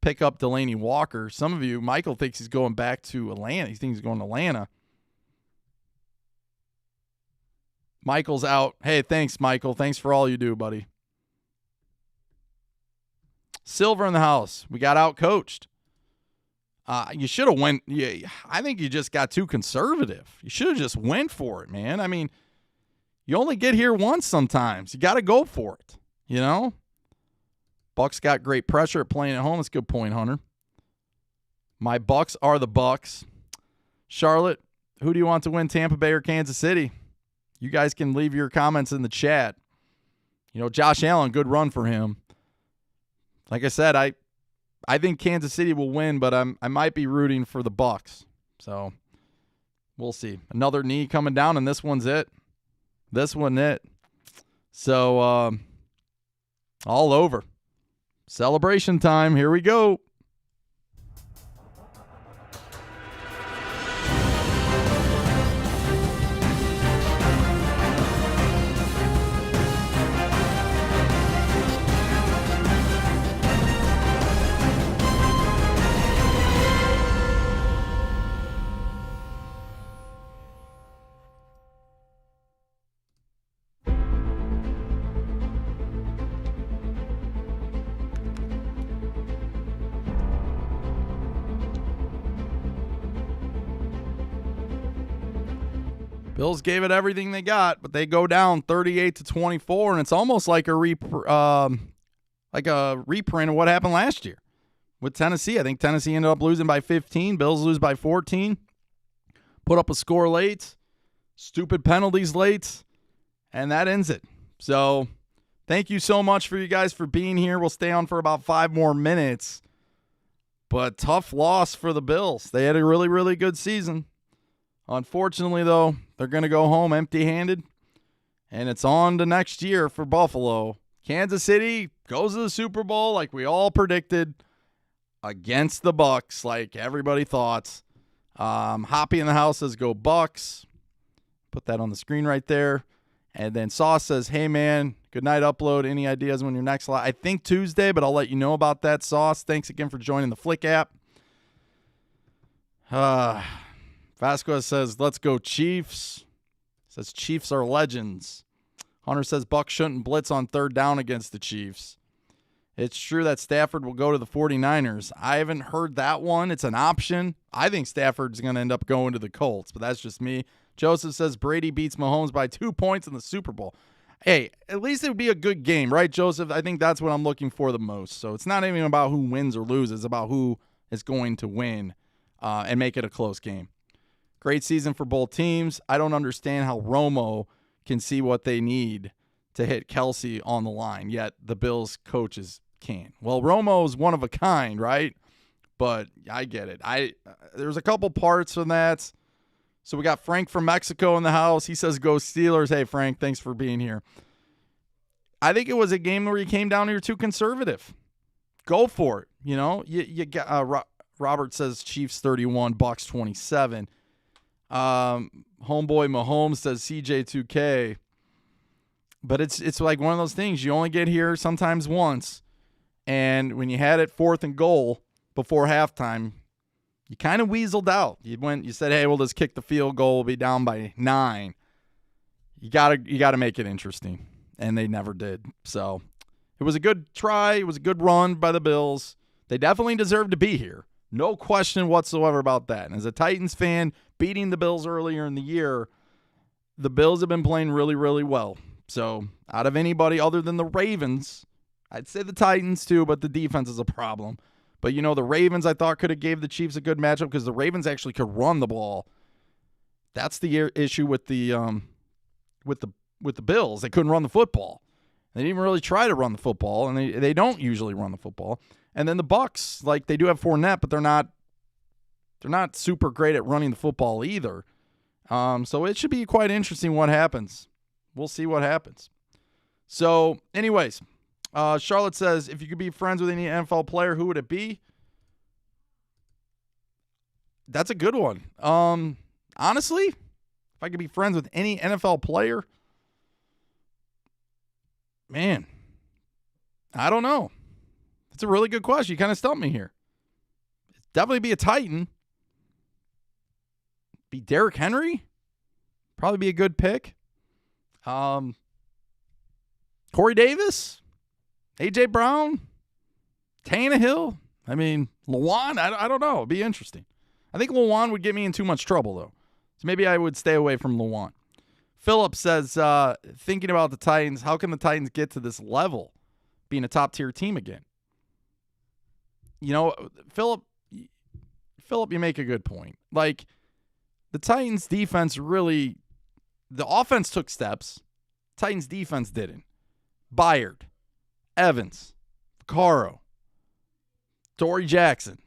A: pick up Delaney Walker. Some of you, Michael thinks he's going back to Atlanta. He thinks he's going to Atlanta. Michael's out. Hey, thanks, Michael. Thanks for all you do, buddy. Silver in the house. We got out-coached. You should have went. Yeah, I think you just got too conservative. You should have just went for it, man. I mean, you only get here once sometimes. You got to go for it, Bucks got great pressure at playing at home. That's a good point, Hunter. My Bucks are the Bucks. Charlotte, who do you want to win, Tampa Bay or Kansas City? You guys can leave your comments in the chat. Josh Allen, good run for him. Like I said, I think Kansas City will win, but I might be rooting for the Bucs. So we'll see. Another knee coming down, and this one's it. So all over. Celebration time. Here we go. Bills gave it everything they got, but they go down 38-24, and it's almost like a reprint of what happened last year with Tennessee. I think Tennessee ended up losing by 15. Bills lose by 14. Put up a score late. Stupid penalties late. And that ends it. So thank you so much for you guys for being here. We'll stay on for about 5 more minutes. But tough loss for the Bills. They had a really, really good season. Unfortunately, though, they're going to go home empty-handed, and it's on to next year for Buffalo. Kansas City goes to the Super Bowl like we all predicted against the Bucs, like everybody thought. Hoppy in the house says, go Bucs. Put that on the screen right there. And then Sauce says, hey, man, good night, Upload. Any ideas when your next live? I think Tuesday, but I'll let you know about that, Sauce. Thanks again for joining the Flick app. Vasquez says, let's go Chiefs. Says Chiefs are legends. Hunter says Bucs shouldn't blitz on third down against the Chiefs. It's true that Stafford will go to the 49ers. I haven't heard that one. It's an option. I think Stafford's going to end up going to the Colts, but that's just me. Joseph says Brady beats Mahomes by 2 points in the Super Bowl. Hey, at least it would be a good game, right, Joseph? I think that's what I'm looking for the most. So it's not even about who wins or loses. It's about who is going to win and make it a close game. Great season for both teams. I don't understand how Romo can see what they need to hit Kelsey on the line, yet the Bills coaches can't. Well, Romo's one of a kind, right? But I get it. There's a couple parts from that. So we got Frank from Mexico in the house. He says, go Steelers. Hey, Frank, thanks for being here. I think it was a game where you came down and you're too conservative. Go for it. You got Robert says Chiefs 31, Bucs 27. Homeboy Mahomes says CJ2K. But it's like one of those things. You only get here sometimes once. And when you had it 4th and goal before halftime, you kind of weaseled out. You said, hey, we'll just kick the field goal. We'll be down by 9. You gotta make it interesting. And they never did. So it was a good try. It was a good run by the Bills. They definitely deserve to be here. No question whatsoever about that. And as a Titans fan, beating the Bills earlier in the year, the Bills have been playing really, really well. So out of anybody other than the Ravens, I'd say the Titans too, but the defense is a problem. But, the Ravens I thought could have gave the Chiefs a good matchup because the Ravens actually could run the ball. That's the issue with the Bills. They couldn't run the football. They didn't even really try to run the football, and they don't usually run the football. And then the Bucs, like they do have Fournette, but they're not super great at running the football either. So it should be quite interesting what happens. We'll see what happens. So, anyways, Charlotte says, if you could be friends with any NFL player, who would it be? That's a good one. Honestly, if I could be friends with any NFL player, man, I don't know. That's a really good question. You kind of stumped me here. Definitely be a Titan. Be Derrick Henry. Probably be a good pick. Corey Davis. A.J. Brown. Tannehill. I mean, Lewan. I don't know. It'd be interesting. I think Lewan would get me in too much trouble, though. So maybe I would stay away from Lewan. Philip says, thinking about the Titans, how can the Titans get to this level, being a top-tier team again? Philip, you make a good point. Like, the Titans defense really, the offense took steps. Titans defense didn't. Byard, Evans, Vaccaro, Torrey Jackson,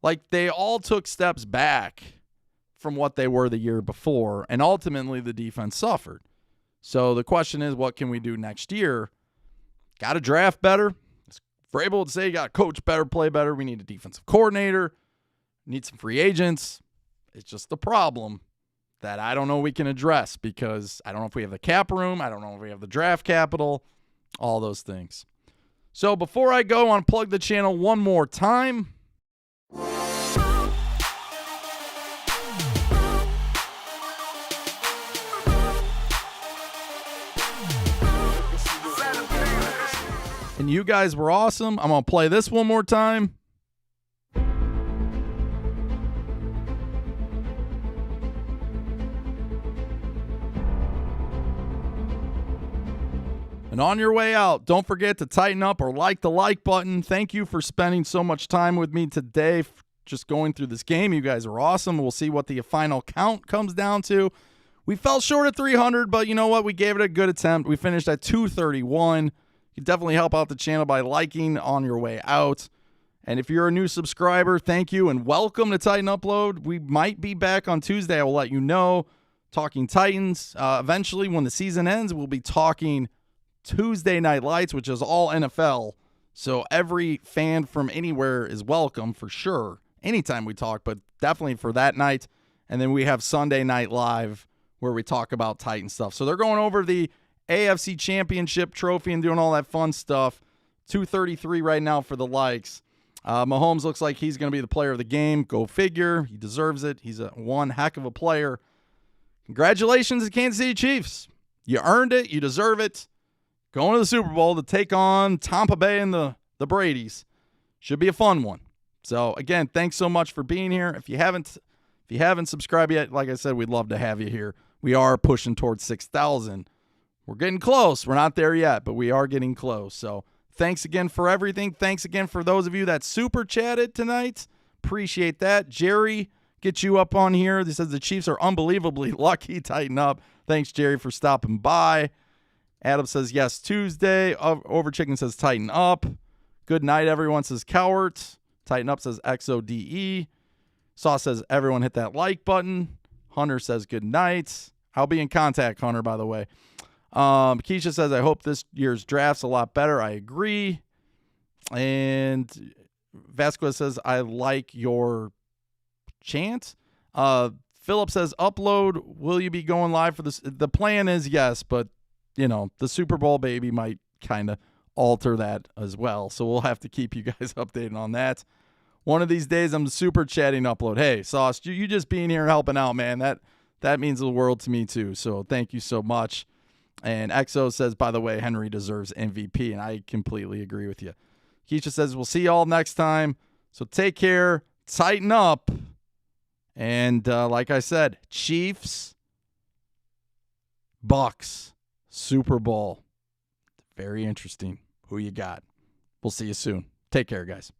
A: like they all took steps back from what they were the year before, and ultimately the defense suffered. So the question is, what can we do next year? Got to draft better. Vrabel would say you got to coach better, play better. We need a defensive coordinator. Need some free agents. It's just the problem that I don't know we can address because I don't know if we have the cap room. I don't know if we have the draft capital, all those things. So before I go, I want to plug the channel one more time. And you guys were awesome. I'm going to play this one more time. And on your way out, don't forget to tighten up or like the like button. Thank you for spending so much time with me today, just going through this game. You guys are awesome. We'll see what the final count comes down to. We fell short at 300, but you know what? We gave it a good attempt. We finished at 231. You can definitely help out the channel by liking on your way out. And if you're a new subscriber, thank you and welcome to Titan Upload. We might be back on Tuesday. I will let you know. Talking Titans. Eventually, when the season ends, we'll be talking Tuesday Night Lights, which is all NFL. So every fan from anywhere is welcome for sure. Anytime we talk, but definitely for that night. And then we have Sunday Night Live where we talk about Titan stuff. So they're going over the AFC Championship trophy and doing all that fun stuff. 233 right now for the likes. Mahomes looks like he's going to be the player of the game. Go figure. He deserves it. He's one heck of a player. Congratulations to Kansas City Chiefs. You earned it. You deserve it. Going to the Super Bowl to take on Tampa Bay and the Bradys. Should be a fun one. So, again, thanks so much for being here. If you haven't subscribed yet, like I said, we'd love to have you here. We are pushing towards 6,000. We're getting close. We're not there yet, but we are getting close. So, thanks again for everything. Thanks again for those of you that super chatted tonight. Appreciate that. Jerry, get you up on here. This says the Chiefs are unbelievably lucky. Tighten up. Thanks, Jerry, for stopping by. Adam says, yes, Tuesday. Over Chicken says, tighten up. Good night, everyone, says Cowart. Tighten up says XODE. Sauce says, everyone hit that like button. Hunter says, good night. I'll be in contact, Hunter, by the way. Keisha says, I hope this year's draft's a lot better. I agree. And Vasquez says, I like your chant. Philip says, upload. Will you be going live for this? The plan is yes, but the Super Bowl baby might kind of alter that as well. So we'll have to keep you guys updated on that. One of these days, I'm super chatting upload. Hey, Sauce, you just being here and helping out, man. That means the world to me too. So thank you so much. And XO says, by the way, Henry deserves MVP, and I completely agree with you. Keisha says, we'll see y'all next time. So take care, tighten up, and like I said, Chiefs, Bucks, Super Bowl. Very interesting. Who you got? We'll see you soon. Take care, guys.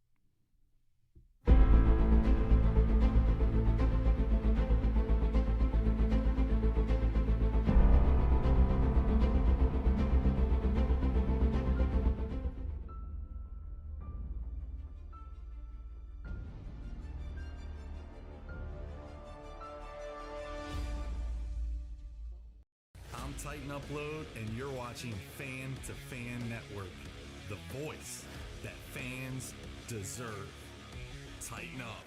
A: Titan Upload, and you're watching Fan to Fan Network, the voice that fans deserve. Tighten up.